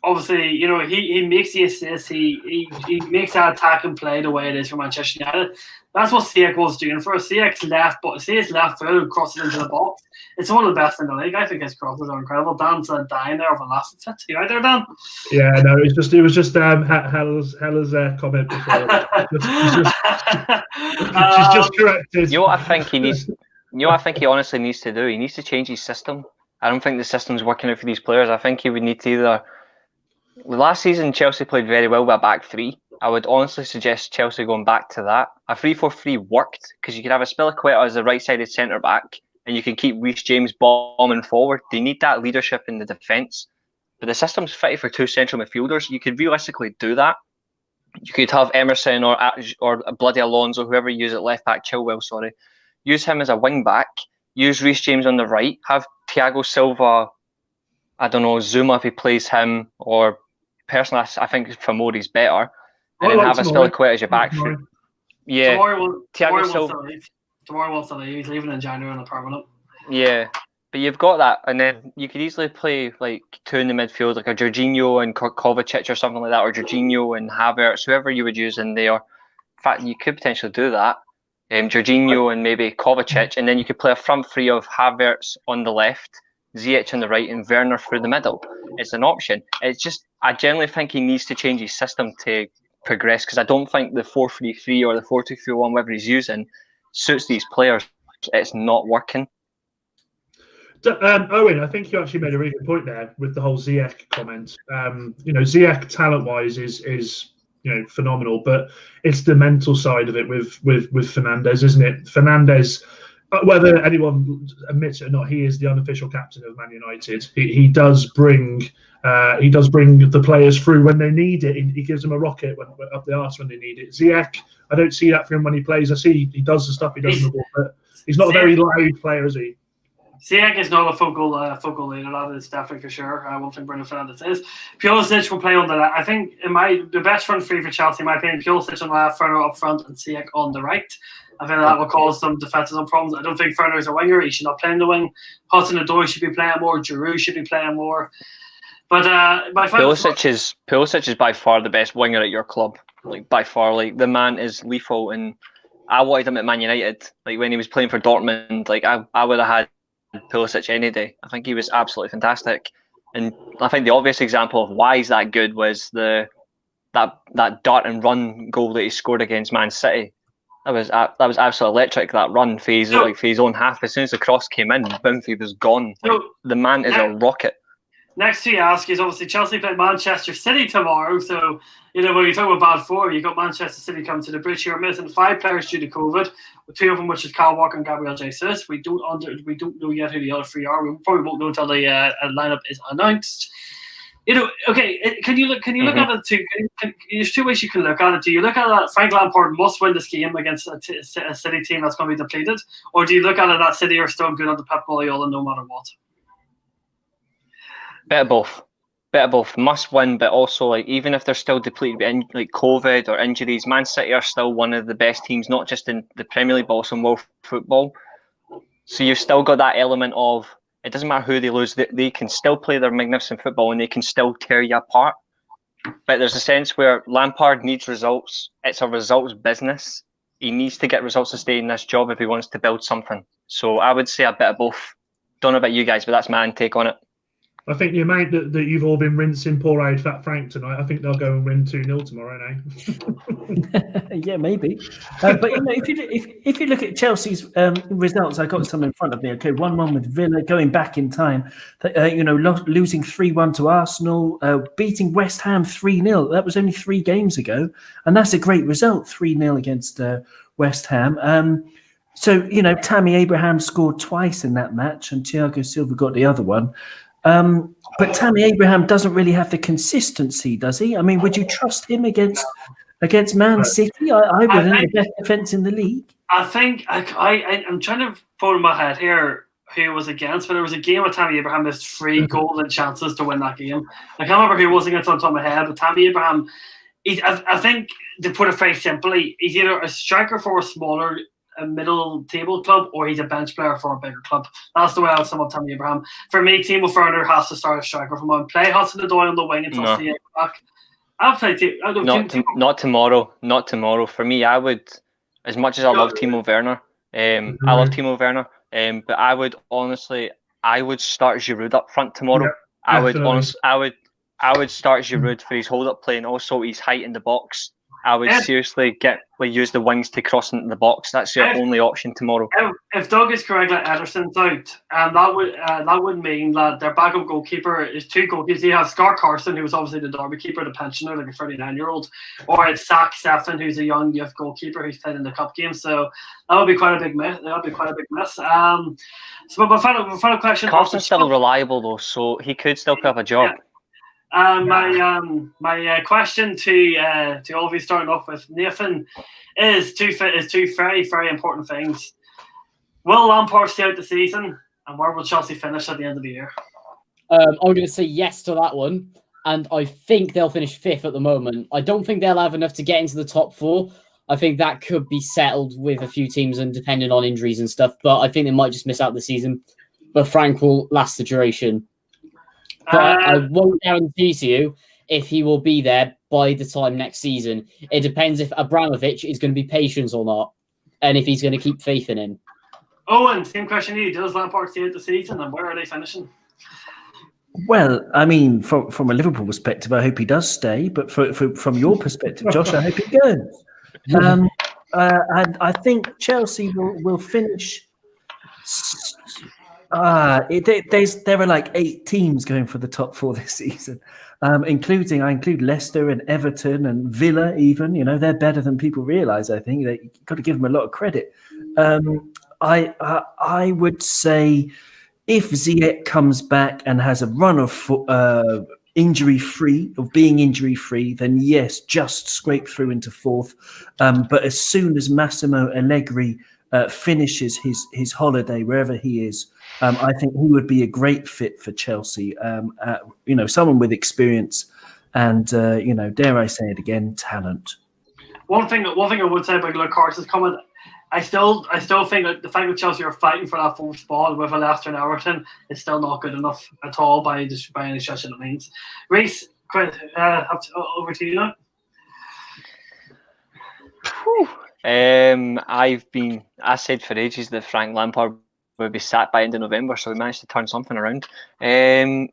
obviously, he makes the assists, he makes that attack and play the way it is for Manchester United. That's what Ziyech was doing for us. Ziyech's left foot crosses into the box. It's one of the best in the league. I think his crosses are incredible. Dan's dying there of a last fit. You right there, Dan? Yeah, no, it was just Hella's comment before. She's just corrected. You know what I think he needs? I think he honestly needs to do? He needs to change his system. I don't think the system's working out for these players. I think he would need to either... Last season, Chelsea played very well with a back three. I would honestly suggest Chelsea going back to that. A 3-4-3 worked because you could have a Spilicueta as a right-sided centre-back and you can keep Reece James bombing forward. They need that leadership in the defence. But the system's fitted for two central midfielders. You could realistically do that. You could have Emerson or bloody Alonso, whoever you use at left-back, Chilwell, sorry. Use him as a wing-back. Use Reece James on the right. Have Thiago Silva, I don't know, Zuma if he plays him, or personally, I think Famori's better. And then have a Spilicueta as your back foot. Yeah. Thiago Silva wants to leave. He's leaving in January on a permanent. Yeah. But you've got that, and then you could easily play like two in the midfield, like a Jorginho and Kovacic or something like that, or Jorginho and Havertz, whoever you would use in there. In fact, you could potentially do that. Jorginho and maybe Kovacic, and then you could play a front three of Havertz on the left, Ziyech on the right, and Werner through the middle. It's an option. It's just, I generally think he needs to change his system to progress, because I don't think the 4-3-3 or the 4-2-3-1, whatever he's using, suits these players. It's not working. Owen, I think you actually made a really good point there with the whole Ziyech comment. Ziyech talent-wise is phenomenal, but it's the mental side of it with Fernandes, isn't it? Fernandes, whether anyone admits it or not, he is the unofficial captain of Man United. He does bring the players through when they need it. He gives them a rocket up the arse when they need it. Ziyech, I don't see that for him when he plays. I see he does the stuff he does in the ball, but he's not a very loud player, is he? Ziyech is not a focal leader. That is definitely for sure. One thing Bruno Fernandes is. Pulisic will play under that. I think the best front three for Chelsea, in my opinion, Pulisic on the left, Werner up front, and Ziyech on the right. I think that will cause some defensive problems. I don't think Werner is a winger. He should not play in the wing. Hudson-Odoi should be playing more. Giroud should be playing more. But Pulisic is by far the best winger at your club. Like by far, like the man is lethal. And I wanted him at Man United. Like when he was playing for Dortmund, like I would have had Pulisic any day. I think he was absolutely fantastic, and I think the obvious example of why he's that good was that dart and run goal that he scored against Man City. That was absolutely electric. That run for his own half. As soon as the cross came in, Bimfy was gone. The man is a rocket. Next to you ask is obviously Chelsea play Manchester City tomorrow. So, when you talk about bad form, you've got Manchester City coming to the bridge here, missing 5 players due to COVID, 2 of them which is Kyle Walker and Gabriel Jesus. We don't know yet who the other 3 are. We probably won't know until the lineup is announced. Okay, can you look at it too? There's 2 ways you can look at it. Do you look at it that Frank Lampard must win this game against a City team that's going to be depleted? Or do you look at it that City are still good under Pep Guardiola no matter what? Bit of both. Must win, but also like even if they're still depleted by like COVID or injuries, Man City are still one of the best teams, not just in the Premier League, but also in world football. So you've still got that element of it doesn't matter who they lose, they can still play their magnificent football and they can still tear you apart. But there's a sense where Lampard needs results. It's a results business. He needs to get results to stay in this job if he wants to build something. So I would say a bit of both. Don't know about you guys, but that's my take on it. I think the amount that you've all been rinsing poor old Fat Frank tonight, I think they'll go and win 2-0 tomorrow now. Yeah, maybe. But if you look at Chelsea's results, I got some in front of me. Okay, 1-1 with Villa, going back in time. Losing 3-1 to Arsenal, beating West Ham 3-0. That was only 3 games ago, and that's a great result. 3-0 against West Ham. So Tammy Abraham scored twice in that match, and Thiago Silva got the other one. But Tammy Abraham doesn't really have the consistency, does he? I mean, would you trust him against Man City? I wouldn't. The best defense in the league. I think I'm trying to pull in my head here who it was against, but there was a game where Tammy Abraham missed 3 golden chances to win that game. I can't remember who it was against on top of my head, but Tammy Abraham, I think, to put it very simply, he's either a striker for a smaller middle table club, or he's a bench player for a bigger club. That's the way I would sum up Tammy Abraham. For me, Timo Werner has to start a striker from on. Play Hudson-Odoi on the wing until the back. I'll play not tomorrow. Not tomorrow. For me, I would, as much as I love Timo Werner, I love Timo Werner, but I would start Giroud up front tomorrow. Yeah, I would start Giroud for his hold up play and also his height in the box. I would seriously use the wings to cross into the box. That's your only option tomorrow. If Doug is correct, like Ederson's out, that would mean that their backup goalkeeper is 2 goalkeepers. You have Scott Carson, who was obviously the Derby keeper, the pensioner, like a 39-year-old, or it's Zach Steffen, who's a young youth goalkeeper who's played in the cup game. So that would be quite a big miss. So my final question. Carson's still reliable though, so he could still pick up a job. Yeah. My question to all of you, starting off with Nathan, is two very, very important things. Will Lampard stay out the season, and where will Chelsea finish at the end of the year? I'm going to say yes to that one, and I think they'll finish 5th at the moment. I don't think they'll have enough to get into the top 4. I think that could be settled with a few teams and depending on injuries and stuff, but I think they might just miss out the season. But Frank will last the duration. But I won't guarantee to you if he will be there by the time next season. It depends if Abramovich is going to be patient or not, and if he's going to keep faith in him. Owen, same question to you. Does Lampard stay out the season, and where are they finishing? Well, I mean, from a Liverpool perspective, I hope he does stay. But from your perspective, Josh, I hope he goes. And I think Chelsea will finish. There are like 8 teams going for the top 4 this season, I include Leicester and Everton and Villa. Even they're better than people realise. I think you've got to give them a lot of credit. I would say if Ziyech comes back and has a run of injury-free, then yes, just scrape through into 4th. But as soon as Massimo Allegri finishes his holiday wherever he is, I think he would be a great fit for Chelsea. Someone with experience and dare I say it again, talent. One thing I would say about Luke Carson's comment, I still think that the fact that Chelsea are fighting for that 4th spot with a Leicester and Everton is still not good enough at all by any stretch of the means. Reece, over to you now. I said for ages that Frank Lampard would be sacked by end of November, so we managed to turn something around. I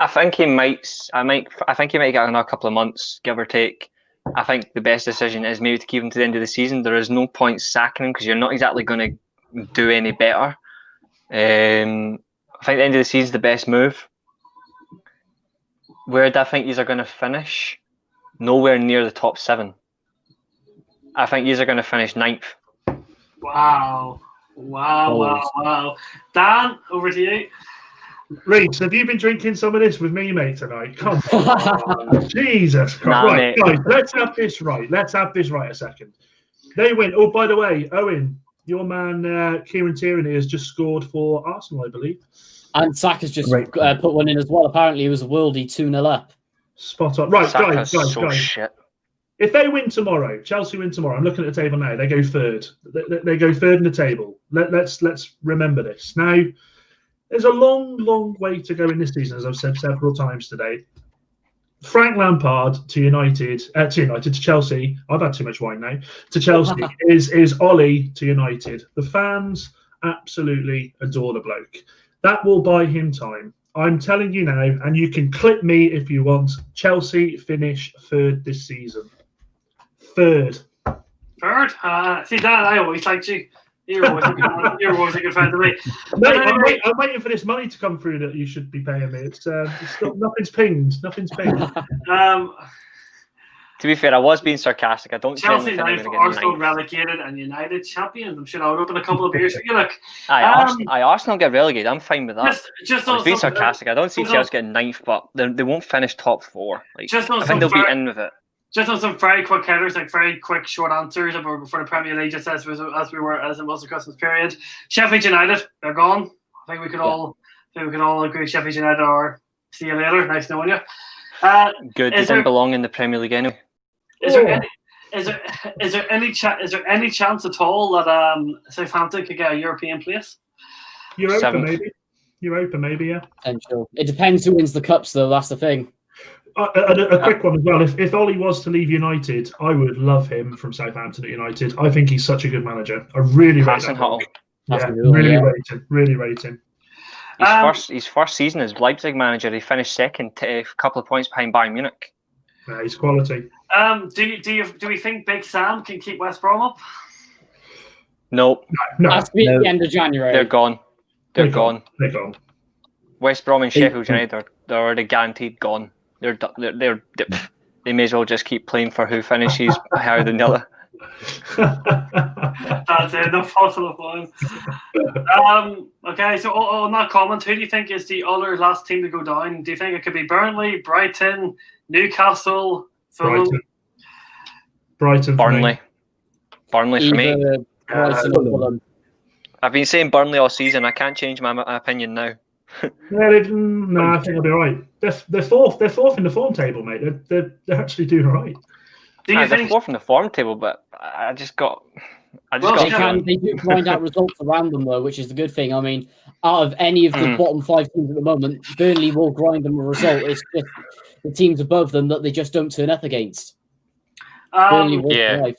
think he might get another couple of months, give or take. I think the best decision is maybe to keep him to the end of the season. There is no point sacking him because you're not exactly going to do any better. I think the end of the season is the best move. Where do I think these are going to finish? Nowhere near the top 7. I think these are going to finish 9th. Wow. Dan, over to you. Reece, have you been drinking some of this with me, mate, tonight? Come on. Jesus Christ. Nah, right, guys, let's have this right. A second. They win. Oh, by the way, Owen, your man Kieran Tierney has just scored for Arsenal, I believe. And Saka's just put one in as well. Apparently, it was a worldie 2-0 up. Spot on. Right, Saka's guys. Shit. If they win tomorrow, Chelsea win tomorrow, I'm looking at the table now, they go 3rd. They go 3rd in the table. Let's remember this. Now, there's a long way to go in this season, as I've said several times today. Frank Lampard to Chelsea. I've had too much wine now. To Chelsea is Ollie to United. The fans absolutely adore the bloke. That will buy him time. I'm telling you now, and you can clip me if you want. Chelsea finish third this season. Third. Third? See, Dan, I always liked you. You're always a good friend to me. Mate, anyway, I'm waiting for this money to come through that you should be paying me. It's still, nothing's pinged. Nothing's pinged. To be fair, I was being sarcastic. I don't Chelsea genuinely now think for they're Arsenal going to get relegated and United champions. I'm sure I would open a couple of beers for you. Look, Arsenal get relegated. I'm fine with that. just I on was being some- sarcastic. I don't see just Chelsea getting ninth, but they won't finish top four. Like, Just on I some think they'll be very- in with it. Just on some very quick headers, like very quick short answers for the Premier League, just as it was the Christmas period. Sheffield United, they're gone. I think we could all agree Sheffield United are see you later. Nice knowing you. Good. They is there- didn't belong in the Premier League anyway. Is there any chance at all that Southampton could get a European place? Europa, Seventh. maybe. Europa, maybe, yeah. Potential. It depends who wins the cups, though. That's the thing. A quick one as well. If Ollie was to leave United, I would love him from Southampton at United. I think he's such a good manager. I really rate that. Hasenhüttl. That's Yeah, the real, really yeah. rate him. Really rate him. His first season as Leipzig manager, he finished second, a couple of points behind Bayern Munich. Yeah, he's quality. Do we think Big Sam can keep West Brom up? Nope, No, That's to be at no. the end of January. they're gone. They're gone. They're gone. West Brom and Sheffield United they're already guaranteed gone. They may as well just keep playing for who finishes higher than the other. That's it. No possible points. Okay, so on that comment, who do you think is the other last team to go down? Do you think it could be Burnley, Brighton, Newcastle, Fulham? Brighton. for me. Burnley for me. Either Brighton or Fulham. I've been saying Burnley all season. I can't change my opinion now. Yeah, no, I think they'll be all right. They're fourth. They're fourth in the form table, mate. They're actually doing all right. Do you They're think? fourth in the form table, but I just got. They Yeah. do grind out results around them, though, which is the good thing. I mean, out of any of the bottom five teams at the moment, Burnley will grind them a result. It's just the teams above them that they just don't turn up against. Burnley will yeah. thrive.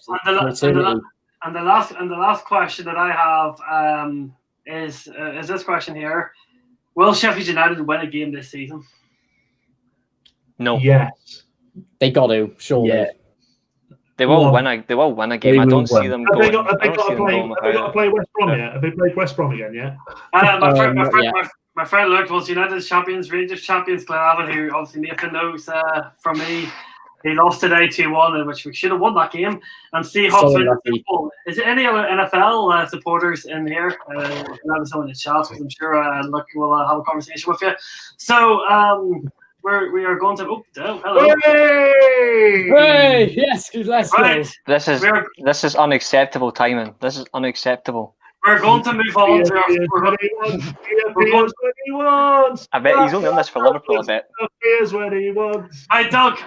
And the last question that I have is this question here: will Sheffield United win a game this season? No, Yes. They got to, surely. Yeah. they will Well, win a game. they I will don't see win. them Have they going. got I don't see them going to without it. play West Brom yet? Have they played West Brom again yet? My friend Luke was United champions, Rangers champions, Glenavon, who obviously Nathan knows from me. He lost today 2-1, which we should have won that game. And Seahawks So win lucky. Liverpool. Is there any other NFL supporters in here? Let us know in the chat, because I'm sure Luke will have a conversation with you. So we are going to. Oh, hello. Hey! Hey, yes, let's go. Right, This is unacceptable timing. This is unacceptable. we're going to move on to our. I bet he's only on this for Liverpool. I bet. Here's what he wants. Hi, Doug.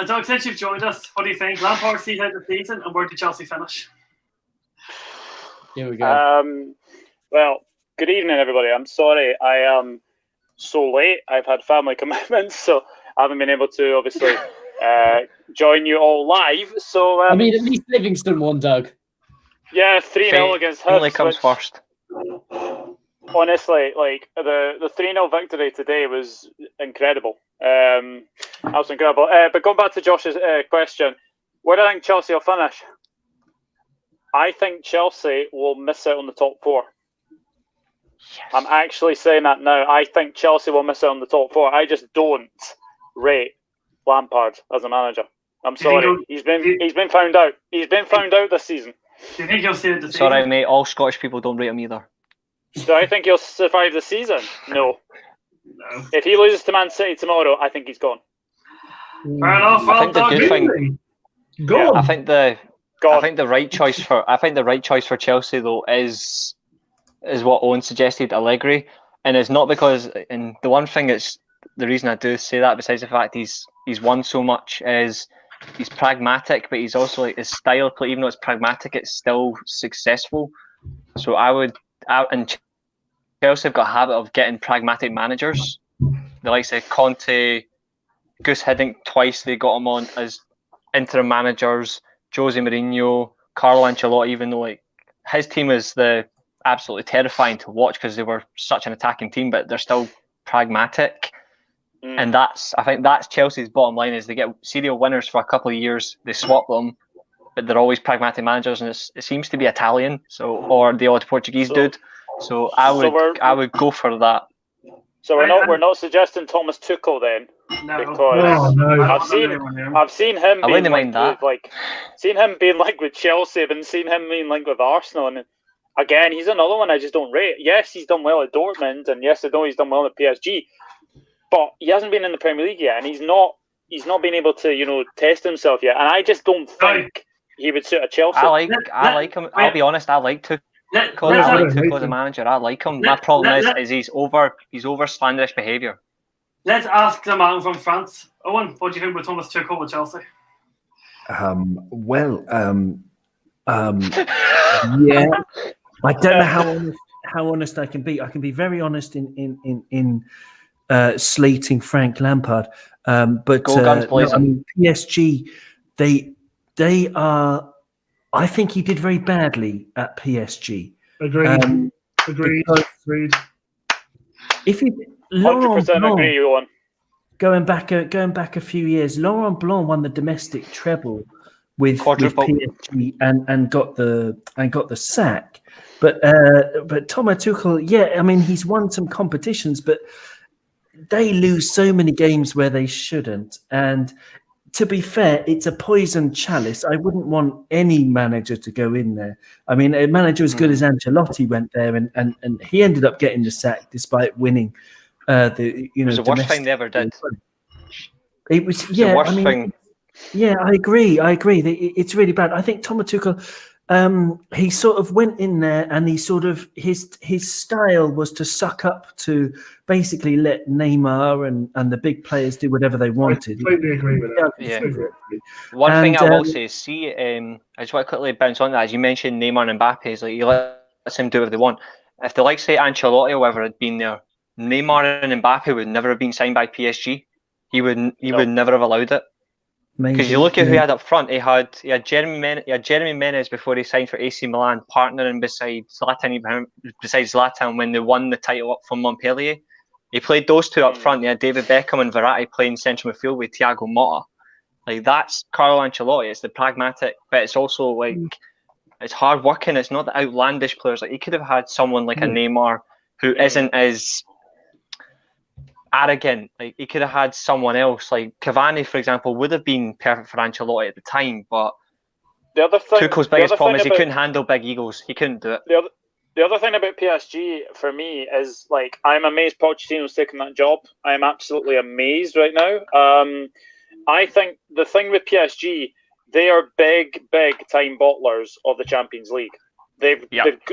Doug, since you've joined us, what do you think? Lampard sees out the season, and where did Chelsea finish? Here we go. Well, good evening, everybody. I'm sorry I am so late. I've had family commitments, so I haven't been able to obviously join you all live. So I mean, at least Livingston won, Doug. yeah, 3-0 against Family Hibs. comes Which, first. honestly, like the 3-0 victory today was incredible. Absolutely incredible. But going back to Josh's question, where do I think Chelsea will finish? I think Chelsea will miss out on the top four. I'm actually saying that now. I think Chelsea will miss out on the top four. I just don't rate Lampard as a manager. I'm sorry. He's been found out. He's been found out this season. Do you think he'll see out the season? Sorry, mate. All Scottish people don't rate him either. Do I think he'll survive the season? No. No. If he loses to Man City tomorrow, I think he's gone. Fair enough. I Well, think the Doug, good thing. Really? Go on. I think the Gone. right choice for Chelsea though is what Owen suggested, Allegri, and it's not because. And the one thing that's the reason I do say that, besides the fact he's won so much, is he's pragmatic, but he's also like his style. Even though it's pragmatic, it's still successful. So and Chelsea have got a habit of getting pragmatic managers. The likes of Conte, Gus Hiddink twice they got him on as interim managers. Jose Mourinho, Carlo Ancelotti, even though like his team is the absolutely terrifying to watch because they were such an attacking team, but they're still pragmatic. And I think that's Chelsea's bottom line is they get serial winners for a couple of years, they swap them, but they're always pragmatic managers, and it seems to be Italian, or the odd Portuguese dude. So I would go for that. So we're not suggesting Thomas Tuchel then, No. because no. I've seen him I being wouldn't mind that. seen him being linked with Chelsea, and seen him being linked with Arsenal, and again he's another one I just don't rate. Yes, he's done well at Dortmund, and yes, I know he's done well at PSG, but he hasn't been in the Premier League yet, and he's not been able to test himself yet, and I just don't think he would suit a Chelsea. I like him. I'll be honest. I like Tuchel. I like Tuchel as a manager. I like him. My problem is he's over slanderish behaviour. Let's ask the man from France. Owen, what do you think about Thomas Tuchel with Chelsea? Yeah, I don't know how honest I can be. I can be very honest in slating Frank Lampard, but Go guns blazing. PSG, they are. I think he did very badly at PSG. Agreed. Because Agreed. if you 100% agree, Owen. going back a few years, Laurent Blanc won the domestic treble with PSG and got the sack. But Thomas Tuchel, he's won some competitions, but they lose so many games where they shouldn't. And to be fair, it's a poison chalice. I wouldn't want any manager to go in there. I mean, a manager as good as Ancelotti went there, and he ended up getting the sack despite winning. It was the worst thing they ever did. It was the worst thing. Yeah, I agree. It's really bad. I think Thomas Tuchel, he sort of went in there, and he sort of his style was to suck up to basically let Neymar and the big players do whatever they wanted. I completely agree with that. Yeah. One thing I will say is, I just want to quickly bounce on that. As you mentioned, Neymar and Mbappe, is like he lets him do whatever they want. If the likes say Ancelotti or whoever had been there, Neymar and Mbappe would never have been signed by PSG. He would never have allowed it. Because you look at who he had up front, he had Jeremy Menez before he signed for AC Milan, partnering beside Zlatan when they won the title up from Montpellier. He played those two up front. He had David Beckham and Verratti playing central midfield with Thiago Motta. Like, that's Carlo Ancelotti. It's the pragmatic, but it's also like it's hard working. It's not the outlandish players. Like, he could have had someone like a Neymar who isn't as arrogant. Like, he could have had someone else. Like Cavani, for example, would have been perfect for Ancelotti at the time, but Tuchel's biggest problem is he couldn't handle big egos. He couldn't do it. The other thing about PSG for me is, like, I'm amazed Pochettino's taking that job. I'm absolutely amazed right now. I think the thing with PSG, they are big time bottlers of the Champions League. They've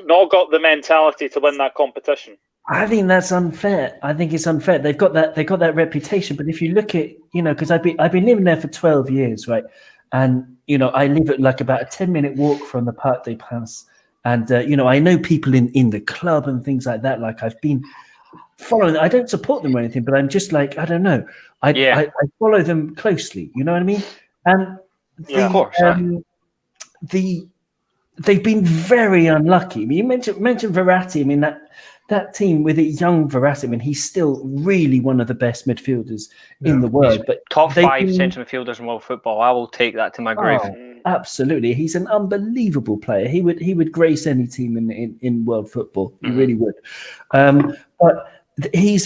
not got the mentality to win that competition. I think that's unfair. I think it's unfair. They've got that reputation, but if you look at, because I've been living there for 12 years, right? And I live at like about a 10-minute walk from the Parc des Princes, and I know people in the club and things like that. Like, I've been following. I don't support them or anything, but I'm just like, I don't know. I follow them closely. You know what I mean? And of course. They've been very unlucky. I mean, you mentioned Verratti. I mean, that team with a young Verratti, I mean, he's still really one of the best midfielders in the world. But top 5 central midfielders in world football. I will take that to my grave. Absolutely, he's an unbelievable player. He would grace any team in world football. He really would. But he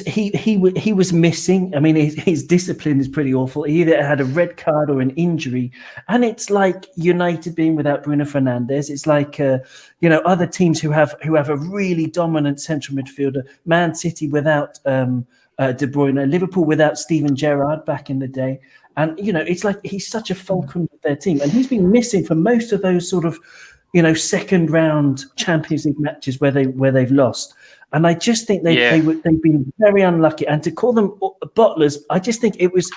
was missing. I mean, his discipline is pretty awful. He either had a red card or an injury, and it's like United being without Bruno Fernandes. It's like other teams who have a really dominant central midfielder. Man City without De Bruyne, Liverpool without Steven Gerrard back in the day, and it's like he's such a fulcrum of their team, and he's been missing for most of those sort of second round Champions League matches where they've lost. And I just think they've been very unlucky. And to call them bottlers, I just think it was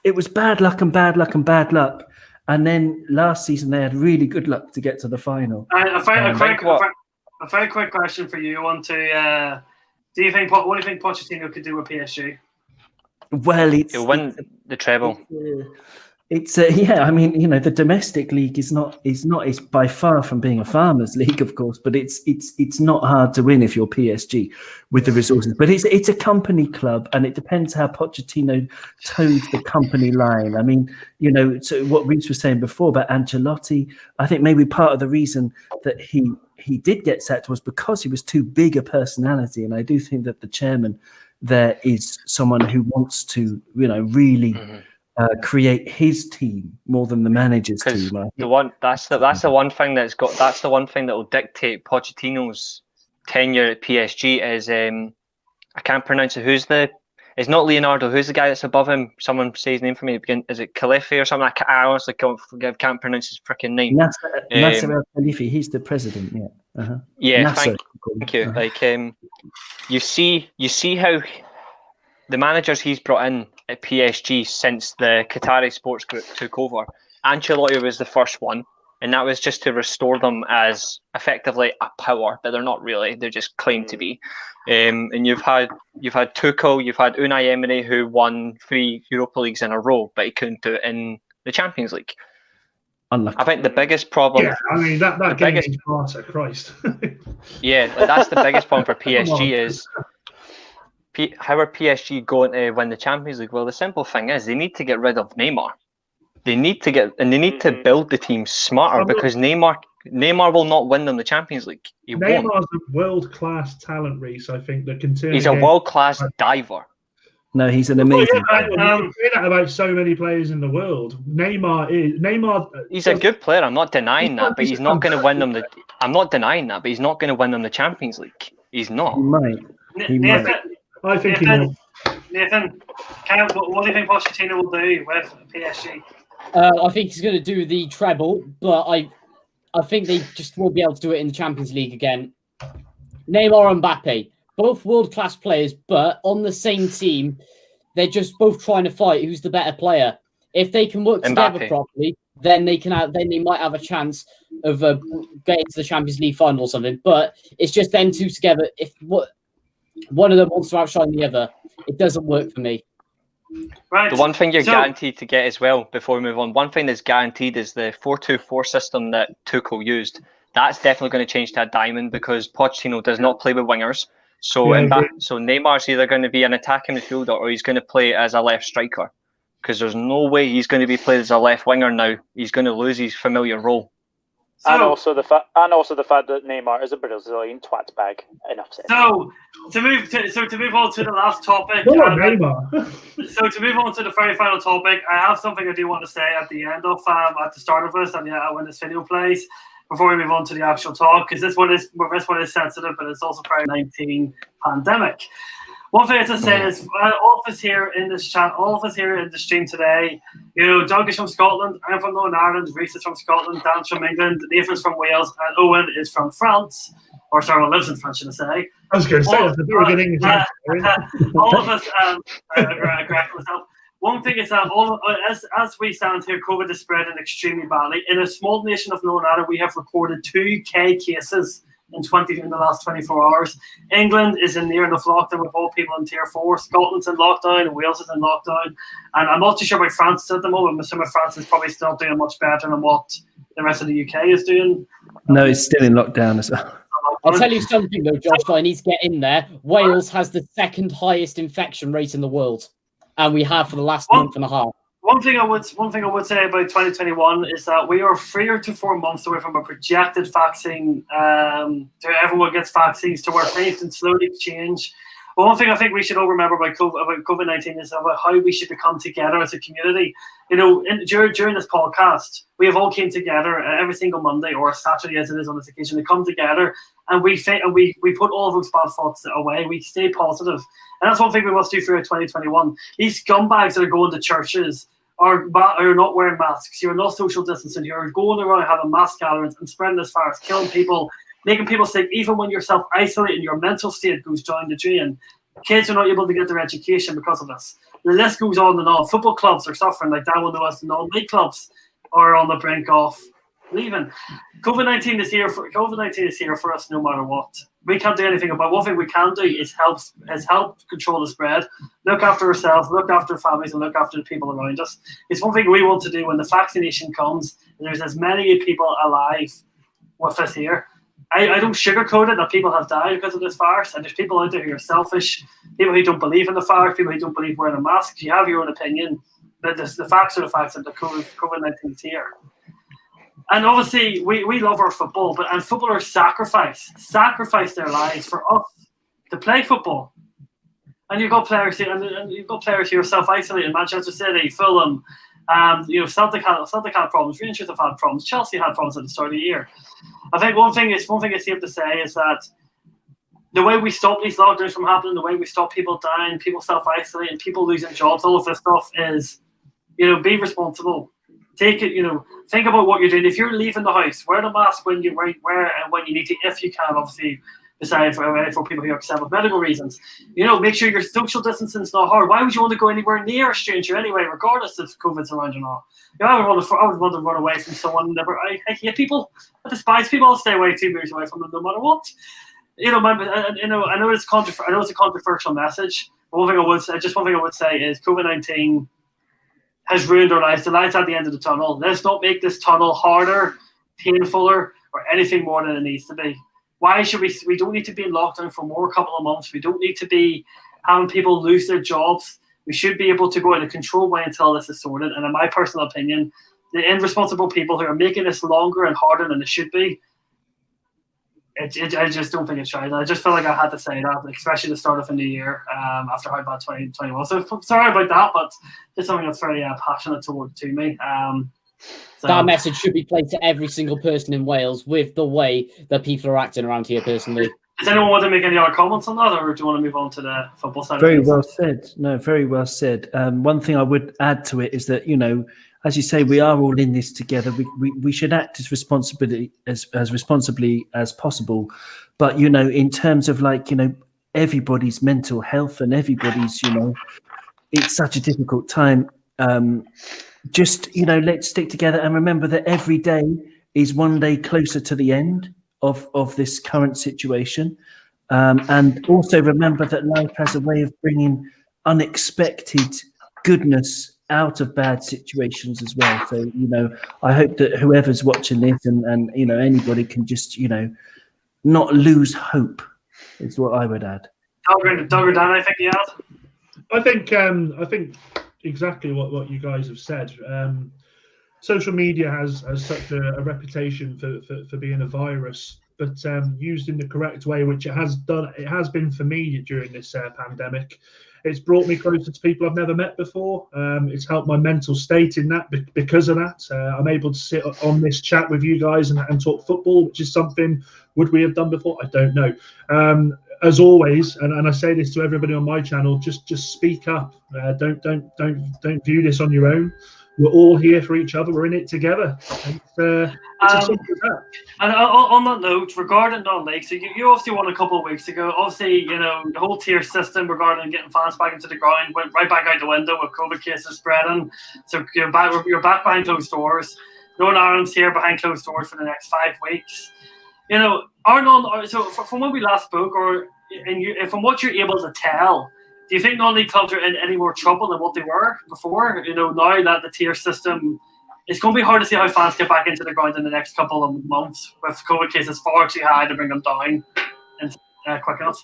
it was bad luck and bad luck and bad luck. And then last season they had really good luck to get to the final. A very quick question for you. What do you think Pochettino could do with PSG? Well, he'll win the treble. It's I mean, the domestic league is by far from being a farmers league, of course, but it's not hard to win if you're PSG with the resources. But it's a company club, and it depends how Pochettino toes the company line. I mean, so what Reece was saying before about Ancelotti, I think maybe part of the reason that he did get sacked was because he was too big a personality, and I do think that the chairman there is someone who wants to, really. Mhm. Create his team more than the manager's team. That's the one thing that's the one thing that will dictate Pochettino's tenure at PSG is I can't pronounce it. It's not Leonardo. Who's the guy that's above him? Someone say his name for me. Is it Khalifi or something? I honestly can't pronounce his freaking name. Nasser El Khalifi. He's the president. Yeah. Uh-huh. Yeah. Nasser. Thank you. Uh-huh. You see how the managers he's brought in at PSG since the Qatari sports group took over. Ancelotti was the first one, and that was just to restore them as effectively a power, but they're not really. They're just claimed to be. And you've had Tuchel, you've had Unai Emery, who won 3 Europa Leagues in a row, but he couldn't do it in the Champions League. Unlucky. I think the biggest problem. Yeah, I mean that game against Barca, Christ. Yeah, that's the biggest problem for PSG is. How are PSG going to win the Champions League? Well, the simple thing is they need to get rid of Neymar. They need to build the team smarter because Neymar will not win them the Champions League. Neymar's a world-class talent, Reece. I think that can turn. He's a world-class diver. No, he's an amazing. You say that about so many players in the world. Neymar. He's a good player. I'm not denying that, but he's not going to win them. I'm not denying that, but he's not going to win them the Champions League. He's not. He might. I think he will. Nathan, what do you think Pochettino will do with PSG? I think he's going to do the treble, but I think they just won't be able to do it in the Champions League again. Neymar and Mbappe, both world-class players, but on the same team, they're just both trying to fight who's the better player. If they can work together properly, then they might have a chance of getting to the Champions League final or something. But it's just them two together. If one of them wants to outshine the other, it doesn't work for me. Right. The one thing you're guaranteed to get as well, before we move on, one thing that's guaranteed is the 4-2-4 system that Tuchel used. That's definitely going to change to a diamond because Pochettino does not play with wingers. So Neymar's either going to be an attacking midfielder or he's going to play as a left striker. Because there's no way he's going to be played as a left winger now. He's going to lose his familiar role. And also the fact that Neymar is a Brazilian twat bag. Enough said. So to move on to the last topic. So to move on to the very final topic, I have something I do want to say at the end of at the start of this and when this video plays before we move on to the actual talk because this one is sensitive, but it's also COVID-19 pandemic. One thing to say is all of us here in this chat, all of us here in the stream today, Doug is from Scotland, I'm from Northern Ireland, Reece is from Scotland, Dan's from England, Nathan's from Wales, and Owen is from France, or sorry, lives in France, should I say. I was going to say, that's a very good English. All of us, correct myself. One thing is that as we stand here, COVID is spreading extremely badly. In a small nation of Northern Ireland, we have recorded 2,000 cases in the last 24 hours. England is in near enough lockdown with all people in tier 4. Scotland's in lockdown and Wales is in lockdown. And I'm not too sure about France at the moment. I'm assuming France is probably still doing much better than what the rest of the UK is doing. No, it's still in lockdown as well. I'll tell you something though, Josh, I need to get in there. Wales has the second highest infection rate in the world. And we have for the last month and a half. One thing I would say about 2021 is that we are 3 to 4 months away from a projected vaccine. Everyone gets vaccines to where things can slowly change. But one thing I think we should all remember about COVID-19 is about how we should come together as a community. During this podcast, we have all came together every single Monday or Saturday, as it is on this occasion, to come together and we put all of those bad thoughts away. We stay positive, and that's one thing we must do throughout 2021. These scumbags that are going to churches are not wearing masks. You're not social distancing. You're going around having mass gatherings and spreading this virus, killing people, making people sick. Even when you're self-isolating, your mental state goes down the drain. Kids are not able to get their education because of this. The list goes on and on. Football clubs are suffering, like Dan will know us. Non-league clubs are on the brink of leaving. COVID-19 is here for us no matter what. We can't do anything about it. One thing we can do is help control the spread, look after ourselves, look after our families, and look after the people around us. It's one thing we want to do when the vaccination comes, and there's as many people alive with us here. I don't sugarcoat it that people have died because of this virus, and there's people out there who are selfish, people who don't believe in the virus, people who don't believe wearing a mask. You have your own opinion, but the facts are the facts that the COVID-19 is here. And obviously, we love our football, and footballers sacrifice their lives for us to play football. And you've got players here, and you've got players here self-isolated. Manchester City, Fulham, Celtic had problems. Rangers have had problems. Chelsea had problems at the start of the year. I think one thing it's safe to say is that the way we stop these lockdowns from happening, the way we stop people dying, people self-isolating, people losing jobs, all of this stuff is, be responsible. Take it, think about what you're doing. If you're leaving the house, wear the mask when you wear and when you need to, if you can, obviously, besides for people who are upset with medical reasons. Make sure your social distancing is not hard. Why would you want to go anywhere near a stranger anyway, regardless if COVID's around or not? I would want to run away from someone. I hate people. I despise people. I'll stay away 2 meters away from them no matter what. I know it's a controversial message. But one thing I would say is COVID-19 has ruined our lives. The light's at the end of the tunnel. Let's not make this tunnel harder, painfuler, or anything more than it needs to be. Why should we don't need to be in lockdown for more couple of months. We don't need to be having people lose their jobs. We should be able to go in a controlled way until this is sorted. And in my personal opinion, the irresponsible people who are making this longer and harder than it should be, I just don't think it's right. I just feel like I had to say that, especially the start of the new year after how bad 2021. So sorry about that, but it's something that's very passionate to me. That message should be played to every single person in Wales with the way that people are acting around here personally. Does anyone want to make any other comments on that, or do you want to move on to the football side? Very well said. No, very well said. One thing I would add to it is that, as you say, we are all in this together. We should act as responsibly as possible. But, in terms of everybody's mental health and everybody's, it's such a difficult time. Just, let's stick together and remember that every day is one day closer to the end of this current situation. And also remember that life has a way of bringing unexpected goodness out of bad situations as well. So, I hope that whoever's watching this and anybody can just, not lose hope is what I would add. Doug or Dan, I think you had. I think exactly what you guys have said. Social media has such a reputation for being a virus, but used in the correct way, which it has been for me during this pandemic. It's brought me closer to people I've never met before. It's helped my mental state in that because of that. I'm able to sit on this chat with you guys and talk football, which is something would we have done before? I don't know. As always, and I say this to everybody on my channel, just speak up. Don't view this on your own. We're all here for each other. We're in it together. And, it's as simple as that. And on that note, regarding non-league, so you obviously won a couple of weeks ago. Obviously, the whole tier system regarding getting fans back into the ground went right back out the window with COVID cases spreading. So you're back behind closed doors. Northern Ireland's here behind closed doors for the next 5 weeks. From when we last spoke, from what you're able to tell, do you think non-league clubs are in any more trouble than what they were before? Now that the tier system, it's going to be hard to see how fans get back into the ground in the next couple of months with COVID cases far too high to bring them down quick enough.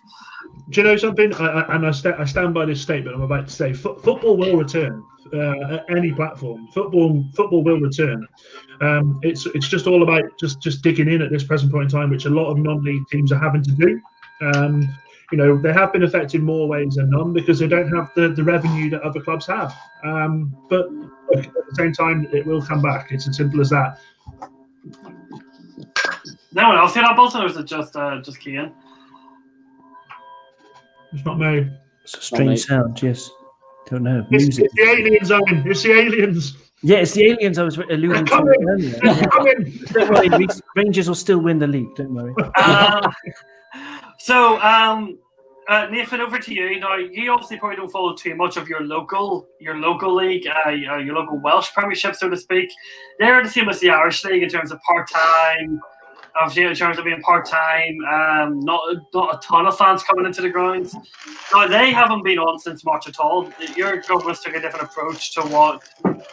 Do you know something? I stand by this statement I'm about to say. Football will return. At any platform, football will return. It's just all about just digging in at this present point in time, which a lot of non-league teams are having to do. They have been affected more ways than none because they don't have the revenue that other clubs have. But at the same time, it will come back. It's as simple as that. No one else hear that, Bolton, or is it just Cian? It's not me. It's a strange sound, yes. Don't know. It's the aliens, Owen. It's the aliens. Yeah, it's the aliens I was alluding to earlier. Don't worry, Rangers will still win the league. Don't worry. Nathan, over to you. Now, you obviously probably don't follow too much of your local league, your local Welsh Premiership, so to speak. They're the same as the Irish league in terms of part-time. Obviously, in terms of being part-time, not a ton of fans coming into the grounds. Now, they haven't been on since March at all. Your government's took a different approach to what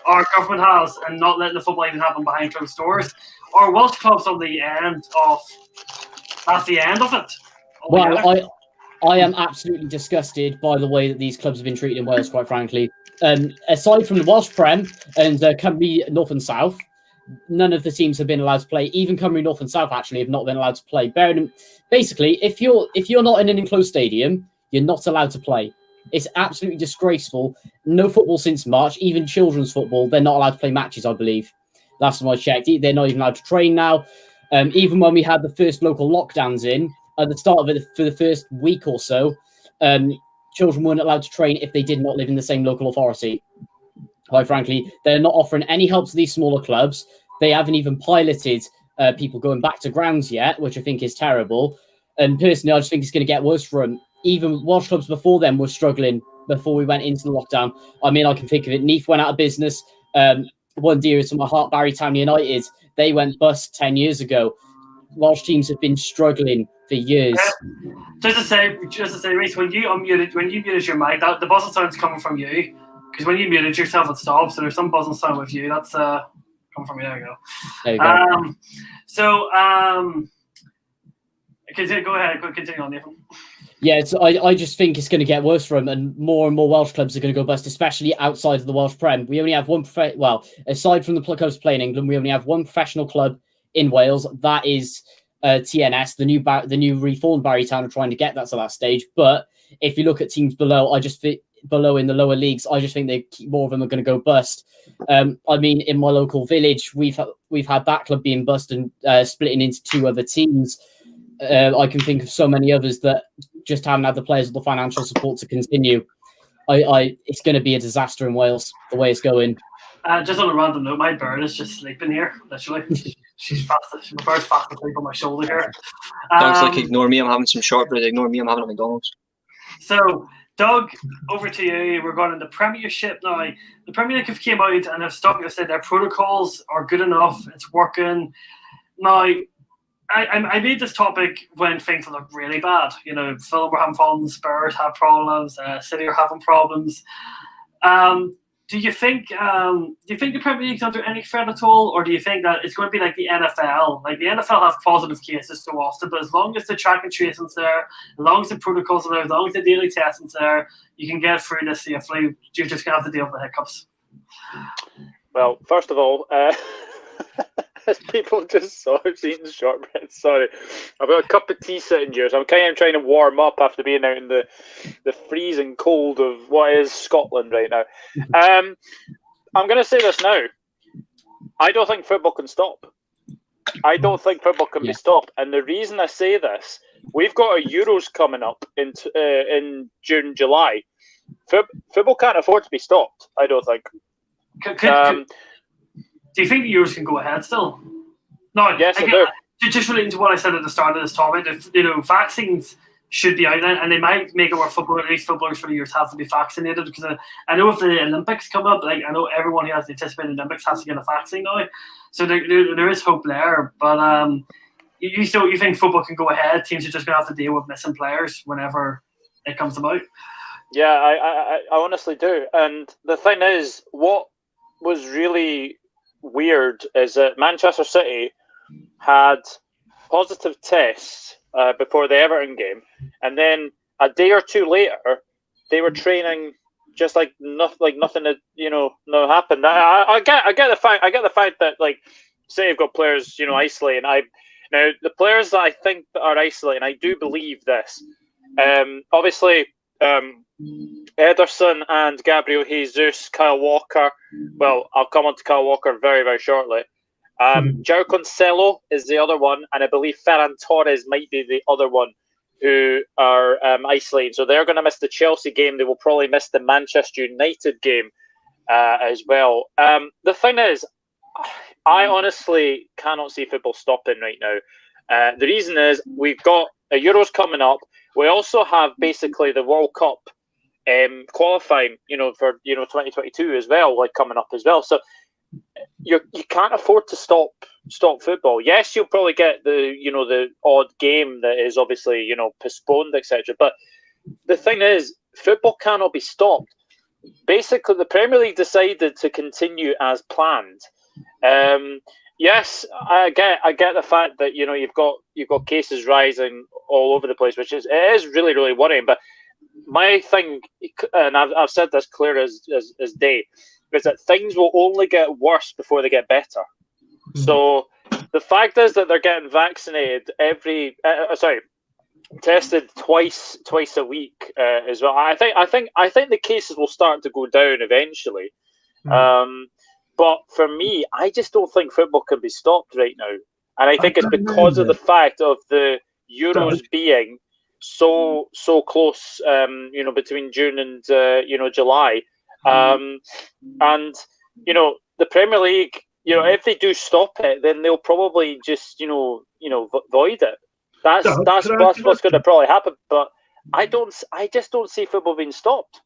our government has, and not letting the football even happen behind closed doors. Our Welsh clubs on the end of that's the end of it. Well, I am absolutely disgusted by the way that these clubs have been treated in Wales, quite frankly. Aside from the Welsh Prem and Cymru North and South, none of the teams have been allowed to play. Even Cymru North and South actually have not been allowed to play. Basically, if you're not in an enclosed stadium, you're not allowed to play. It's absolutely disgraceful. No football since March, even children's football. They're not allowed to play matches, I believe. Last time I checked, they're not even allowed to train now. Even when we had the first local lockdowns in, at the start of it, for the first week or so, children weren't allowed to train if they did not live in the same local authority. Quite frankly, they're not offering any help to these smaller clubs. They haven't even piloted people going back to grounds yet, which I think is terrible. And personally, I just think it's going to get worse for them. Even Welsh clubs before them were struggling before we went into the lockdown. I mean, I can think of it. Neath went out of business. One dear to my heart, Barry Town United, they went bust 10 years ago. Welsh teams have been struggling for years. Just to say, Reece, when you muted your mic, the buzzing sound's coming from you. Because when you muted yourself, it stops. So there's some buzzing sound with you. That's coming from you. There you go. There you go. Go ahead. Continue on, Nathan. Yeah, I just think it's going to get worse for them, and more Welsh clubs are going to go bust, especially outside of the Welsh Prem. We only have one. Aside from the clubs playing in England, we only have one professional club in Wales. That is TNS, the new reformed Barry Town are trying to get that to that stage. But if you look at teams below, below in the lower leagues, I just think more of them are going to go bust. I mean, in my local village, we've had that club being bust and splitting into two other teams. I can think of so many others that just haven't had the players or the financial support to continue. It's going to be a disaster in Wales the way it's going. Just on a random note, my bird is just sleeping here. Literally, she's fast. My bird's fast asleep on my shoulder here. Doug's like, ignore me. I'm having some shortbread. Ignore me. I'm having a McDonald's. So, Doug, over to you. We're going in the Premiership now. The Premier League have came out and have said their protocols are good enough. It's working now. I made this topic when things look really bad. You know, Fulham were having problems, Spurs have problems, City are having problems. Do you think the Premier League's under any threat at all, or do you think that it's going to be like the NFL? Like the NFL has positive cases so often, but as long as the track and tracing's there, as long as the protocols are there, as long as the daily testing's there, you can get through this safely. You're just going to have to deal with the hiccups. Well, first of all, as people just saw, I've eaten shortbread. Sorry, I've got a cup of tea sitting here, so I'm kind of trying to warm up after being out in the freezing cold of what is Scotland right now. I'm going to say this now. I don't think football can stop. I don't think football can be stopped, and the reason I say this, we've got a Euros coming up in June, July. Football can't afford to be stopped. I don't think. Do you think the Euros can go ahead still? No. Yes, again, I do. Just relating to what I said at the start of this topic, if vaccines should be out, and they might make it where footballers for the years have to be vaccinated, because I know if the Olympics come up, like I know everyone who has the anticipated Olympics has to get a vaccine now, so there is hope there. But you think football can go ahead? Teams are just going to have to deal with missing players whenever it comes about. Yeah, I honestly do. And the thing is, what was really weird is that Manchester City had positive tests before the Everton game, and then a day or two later they were training just like nothing had no happened. I get the fact that like City have got players isolating. Now the players that I think that are isolating, I do believe this. Obviously, Ederson and Gabriel Jesus, Kyle Walker. Well, I'll come on to Kyle Walker very, very shortly. João Cancelo is the other one, and I believe Ferran Torres might be the other one who are isolated. So they're going to miss the Chelsea game. They will probably miss the Manchester United game as well. The thing is, I honestly cannot see football stopping right now. The reason is we've got a Euros coming up. we also have basically the World Cup qualifying, for 2022 as well, like coming up as well. So you can't afford to stop football. Yes, you'll probably get the odd game that is obviously postponed, etc. But the thing is, football cannot be stopped. Basically, the Premier League decided to continue as planned. Yes, I get the fact that you've got cases rising all over the place, which it is really, really worrying. But my thing, and I've said this clear as day, is that things will only get worse before they get better. Mm-hmm. So the fact is that they're getting vaccinated tested twice a week as well. I think the cases will start to go down eventually. Mm-hmm. But for me, I just don't think football can be stopped right now. And I think it's because of the fact of the Euros being so close, between June and July. And the Premier League, if they do stop it, then they'll probably just void it. That's what's going to probably happen. But I just don't see football being stopped.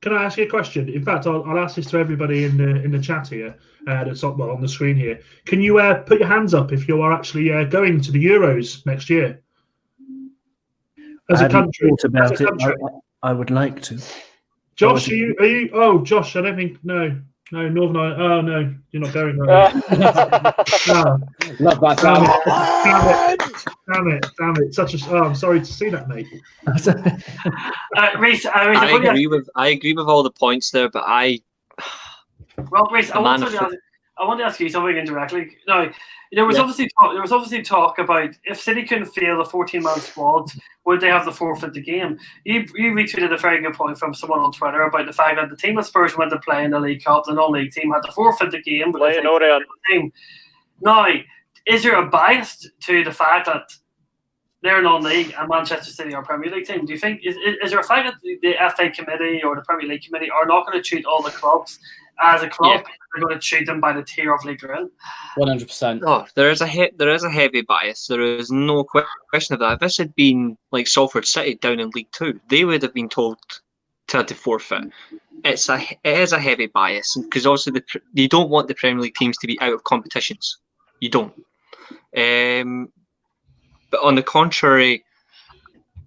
Can I ask you a question? In fact, I'll ask this to everybody in the chat here, that's on the screen here. Can you put your hands up if you are actually going to the Euros next year? As a country, thought about it. I would like to. Josh, are you? Oh, Josh, I don't think. No, Northern Ireland. Oh no, you're not going. Right? No. Love that. Damn it! I'm sorry to see that, mate. Reece, I agree with all the points there, but Reece, I want to ask you something indirectly. Now, there was obviously talk about if City couldn't field a 14-man squad, would they have to forfeit the game? You retweeted a very good point from someone on Twitter about the fact that the team that Spurs went to play in the League Cup, the non-league team, had to forfeit the game. Now, is there a bias to the fact that they're non-league and Manchester City are Premier League team? Do you think is there a fact that the FA committee or the Premier League committee are not going to treat all the clubs as a club? Yeah. They're going to treat them by the tier of league they're in. 100%. Oh, there is a heavy bias. There is no question of that. If this had been like Salford City down in League Two, they would have been told to forfeit. It is a heavy bias because also you don't want the Premier League teams to be out of competitions. You don't. But on the contrary,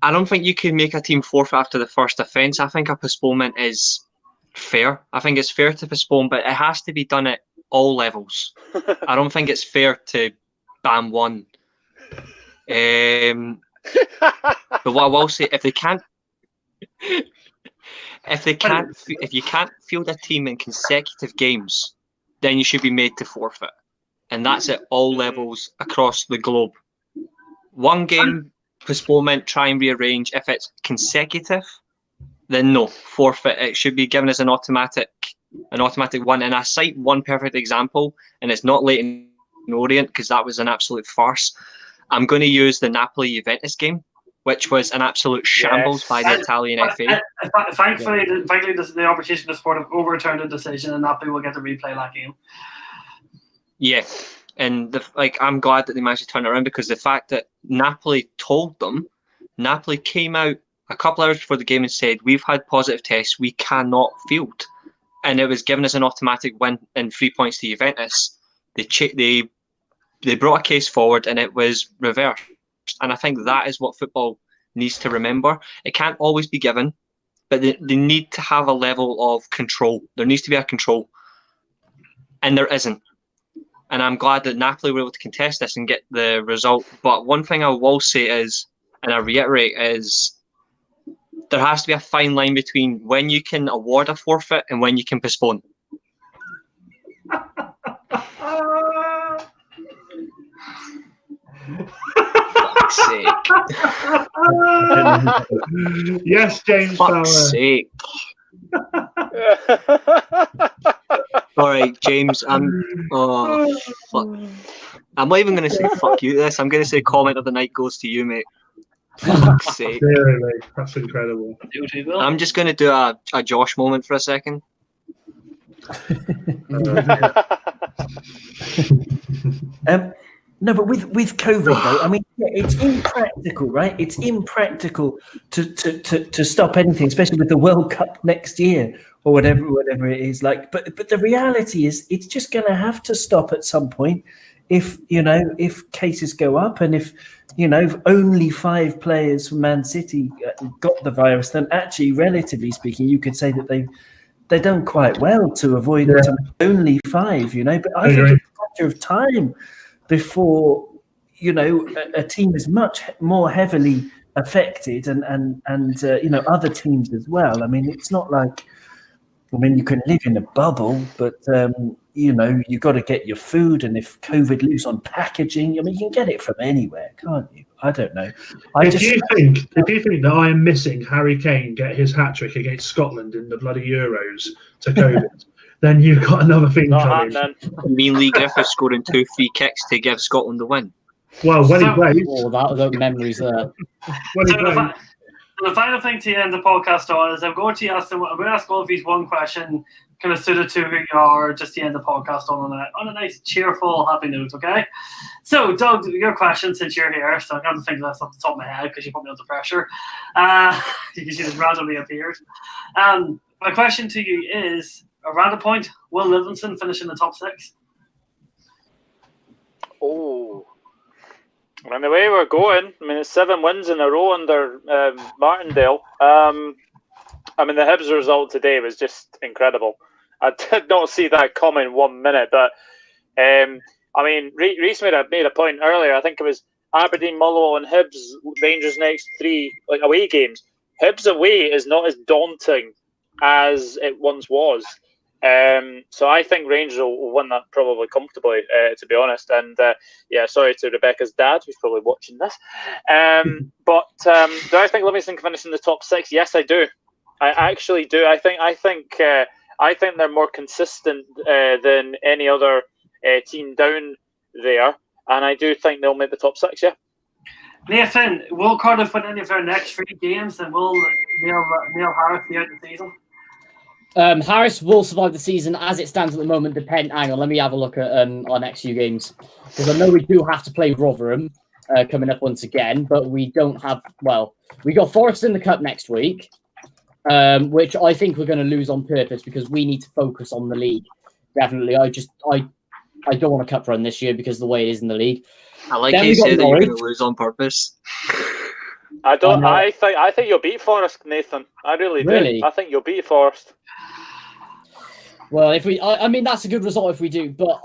I don't think you can make a team forfeit after the first offence. I think a postponement is fair. I think it's fair to postpone, but it has to be done at all levels. I don't think it's fair to ban one. But what I will say, if you can't field a team in consecutive games, then you should be made to forfeit, and that's at all levels across the globe. One game postponement, try and rearrange. If it's consecutive, then no, forfeit. It should be given as an automatic one. And I cite one perfect example, and it's not Leyton Orient because that was an absolute farce. I'm going to use the Napoli-Juventus game, which was an absolute shambles by the Italian FA. Thankfully, the arbitration of sport have overturned the decision, and Napoli will get to replay that game. Yeah. And I'm glad that they managed to turn it around, because the fact that Napoli came out a couple hours before the game and said, we've had positive tests, we cannot field. And it was given as an automatic win and 3 points to Juventus. They brought a case forward and it was reversed. And I think that is what football needs to remember. It can't always be given, but they need to have a level of control. There needs to be a control. And there isn't. And I'm glad that Napoli were able to contest this and get the result. But one thing I will say is, and I reiterate, is there has to be a fine line between when you can award a forfeit and when you can postpone. Fuck's sake. Yes, James. Fuck's sake. All right, James. Fuck. I'm not even going to say fuck you to this. I'm going to say comment of the night goes to you, mate. Fuck's sake. Really, that's incredible. I'm just going to do a Josh moment for a second. No, but with COVID though, I mean, it's impractical, right? It's impractical to stop anything, especially with the World Cup next year or whatever it is. Like, but the reality is, it's just going to have to stop at some point. If cases go up, and if only 5 players from Man City got the virus, then actually, relatively speaking, you could say that they've done quite well to avoid only 5. But I think it's a matter of time before a team is much more heavily affected, and other teams as well. I mean, it's not like, you can live in a bubble, but you got to get your food, and if COVID lives on packaging, you can get it from anywhere, can't you? I don't know. If you think that I am missing Harry Kane get his hat-trick against Scotland in the bloody Euros to COVID, then you've got another thing coming. Me and Lee Griffiths scoring 2 free kicks to give Scotland the win. Well, when he plays. Oh, that was memories there. When he plays. The final thing to end the podcast on is I'm going to ask all of you one question, kind of suited to who you are, just to end the podcast on a nice, cheerful, happy note, okay? So, Doug, your question, since you're here, so I can't think of this off the top of my head because you put me under pressure. You just randomly appeared. My question to you is, around a point, will Livingston finish in the top 6? Oh. And the way we're going, it's 7 wins in a row under Martindale. The Hibs result today was just incredible. I did not see that coming 1 minute, but Reece made a point earlier. I think it was Aberdeen, Motherwell, and Hibs, Rangers' next 3 away games. Hibs away is not as daunting as it once was. So I think Rangers will win that probably comfortably, to be honest. And sorry to Rebecca's dad, who's probably watching this. But do I think Livingston can finish in the top 6? Yes, I do. I actually do. I think they're more consistent than any other team down there, and I do think they'll make the top 6. Yeah. Nathan, will Cardiff win any of their next 3 games, and will Neil Harris be out the season? Harris will survive the season as it stands at the moment. Hang on, let me have a look at our next few games, because I know we do have to play Rotherham coming up once again, but we don't have. Well, we got Forest in the cup next week, which I think we're going to lose on purpose because we need to focus on the league. Definitely, I don't want a cup run this year because of the way it is in the league. I like how you say that you're going to lose on purpose. I don't. I think you'll beat Forest, Nathan. I really do. I think you'll beat Forest. Well, if we, that's a good result if we do. But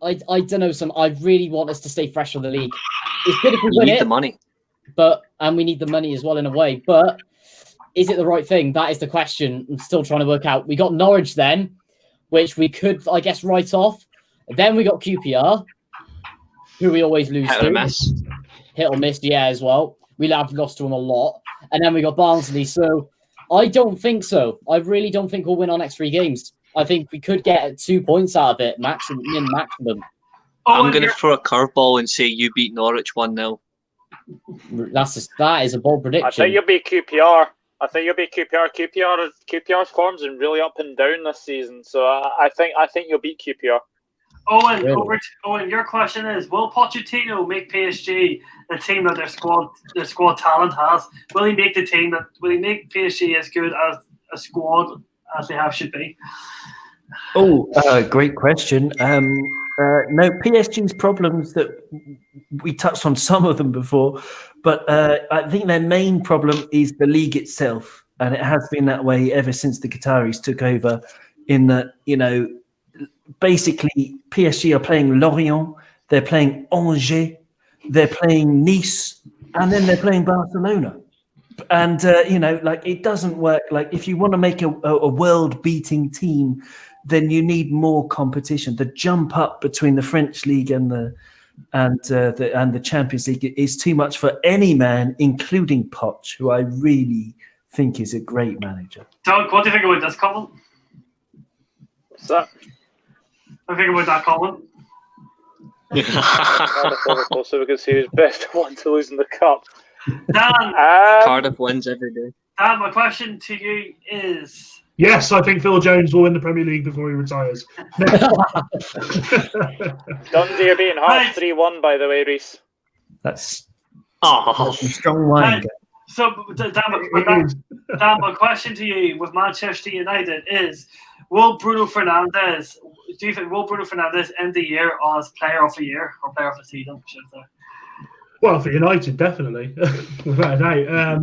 I don't know. I really want us to stay fresh for the league. It's good if we win it. We need the money, and we need the money as well in a way. But is it the right thing? That is the question. I'm still trying to work out. We got Norwich then, which we could, I guess, write off. Then we got QPR, who we always lose Hit or miss. Hit or miss, yeah, as well. We have lost to them a lot. And then we got Barnsley. So I don't think so. I really don't think we'll win our next 3 games. I think we could get 2 points out of it, maximum. I'm going to throw a curveball and say you beat Norwich 1-0. That is a bold prediction. I think you'll beat QPR. QPR's form's been really up and down this season. So I think you'll beat QPR. Owen, Owen, your question is: will Pochettino make PSG the team that their squad talent has? Will he make the team that? Will he make PSG as good as a squad as they have should be? Great question. No, PSG's problems that we touched on some of them before, but I think their main problem is the league itself, and it has been that way ever since the Qataris took over. In that, basically, PSG are playing Lorient, they're playing Angers, they're playing Nice, and then they're playing Barcelona. And, it doesn't work. Like, if you want to make a world-beating team, then you need more competition. The jump up between the French league and the Champions League is too much for any man, including Poch, who I really think is a great manager. Doug, what do you think about this, Colin? What's that? I think about that, Colin. So we can see who's best one to lose in the cup. Dan, Cardiff wins every day. Dan, my question to you is: Yes, I think Phil Jones will win the Premier League before he retires. Dundee are beating Hearts 3-1, by the way, Reece. That's Oh, some strong wine. So, Dan, my question to you with Manchester United is: will Bruno Fernandes end the year as Player of the Year or Player of the Season? Should I say? Well, for United, definitely, without a doubt.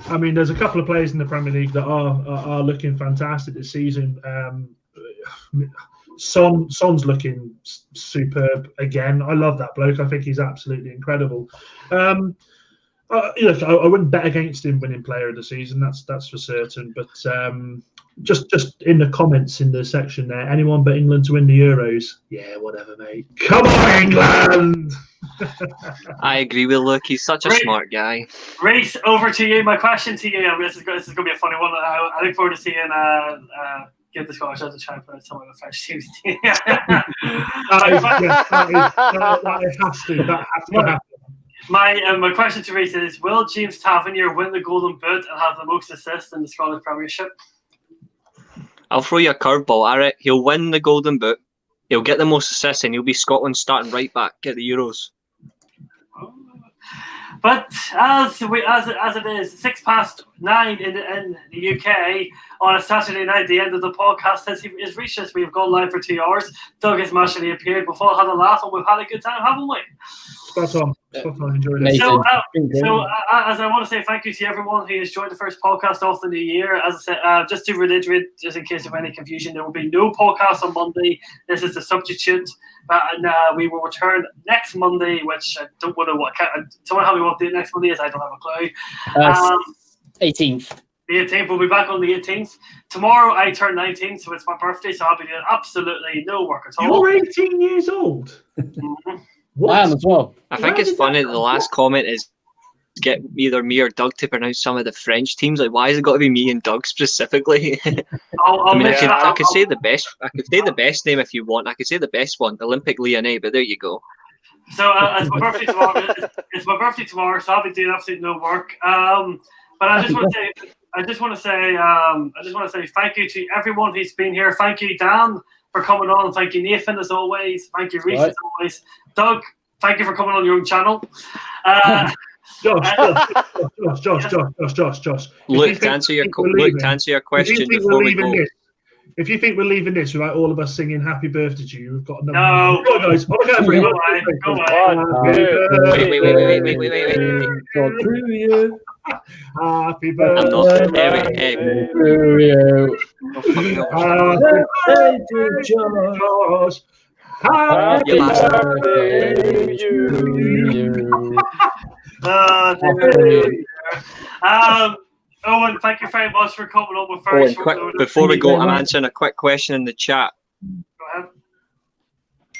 I mean, there's a couple of players in the Premier League that are looking fantastic this season. Son's looking superb again. I love that bloke. I think he's absolutely incredible. Look, I wouldn't bet against him winning Player of the Season. That's for certain. But just in the comments in the section there, anyone but England to win the Euros? Yeah, whatever, mate. Come on, England! I agree with Luke. He's such a smart guy. Reece, over to you. My question to you. This is going to be a funny one. I look forward to seeing give the Scottish as a try and put some of the French teams. That has to happen. My question to Reece is: will James Tavernier win the Golden Boot and have the most assists in the Scottish Premiership? I'll throw you a curveball. All right, he'll win the Golden Boot. He'll get the most assists, and he'll be Scotland's starting right back at the Euros. But as it is 9:06 in the UK on a Saturday night, the end of the podcast has reached us. We've gone live for 2 hours. Doug has magically appeared. We've all had a laugh and we've had a good time, haven't we? Spot on. Enjoyed it. So as I want to say thank you to everyone who has joined the first podcast of the new year. As I said, just to reiterate, just in case of any confusion, there will be no podcast on Monday. This is the substitute. And we will return next Monday, which I don't know what. Someone help me what the next Monday is. I don't have a clue. 18th. The 18th. We'll be back on the 18th. Tomorrow I turn 19, so it's my birthday, so I'll be doing absolutely no work at all. You're 18 years old. Mm-hmm. I am as well. I think it's funny that the last comment is get either me or Doug to pronounce some of the French teams. Like, why has it got to be me and Doug specifically? I could say the best. I could say the best name if you want. I could say the best one, Olympique Lyonnais. But there you go. So it's my birthday tomorrow. It's my birthday tomorrow, so I'll be doing absolutely no work. But I just want to say thank you to everyone who's been here. Thank you, Dan, for coming on. Thank you, Nathan, as always. Thank you, Reece, as always. Doug, thank you for coming on your own channel. Josh. Look, to answer your question before we go. If you think we're leaving this without all of us singing "Happy Birthday" to you, we've got another. No, go on, guys. Go Wait. Happy birthday to you. Josh. Happy birthday to you. Owen, thank you very much for coming on with very short. Before we go, I'm answering a quick question in the chat. Go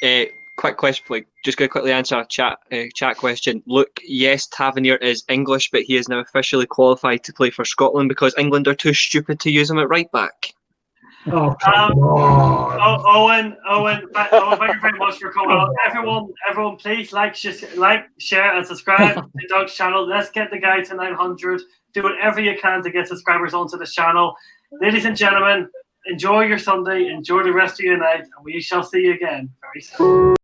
ahead. Quick question, just going to quickly answer a chat question. Look, yes, Tavernier is English, but he is now officially qualified to play for Scotland because England are too stupid to use him at right back. Oh, come on. Owen, thank you very much for coming on. Everyone, please like, share, and subscribe to Doug's channel. Let's get the guy to 900. Do whatever you can to get subscribers onto this channel. Ladies and gentlemen, enjoy your Sunday, enjoy the rest of your night, and we shall see you again very soon.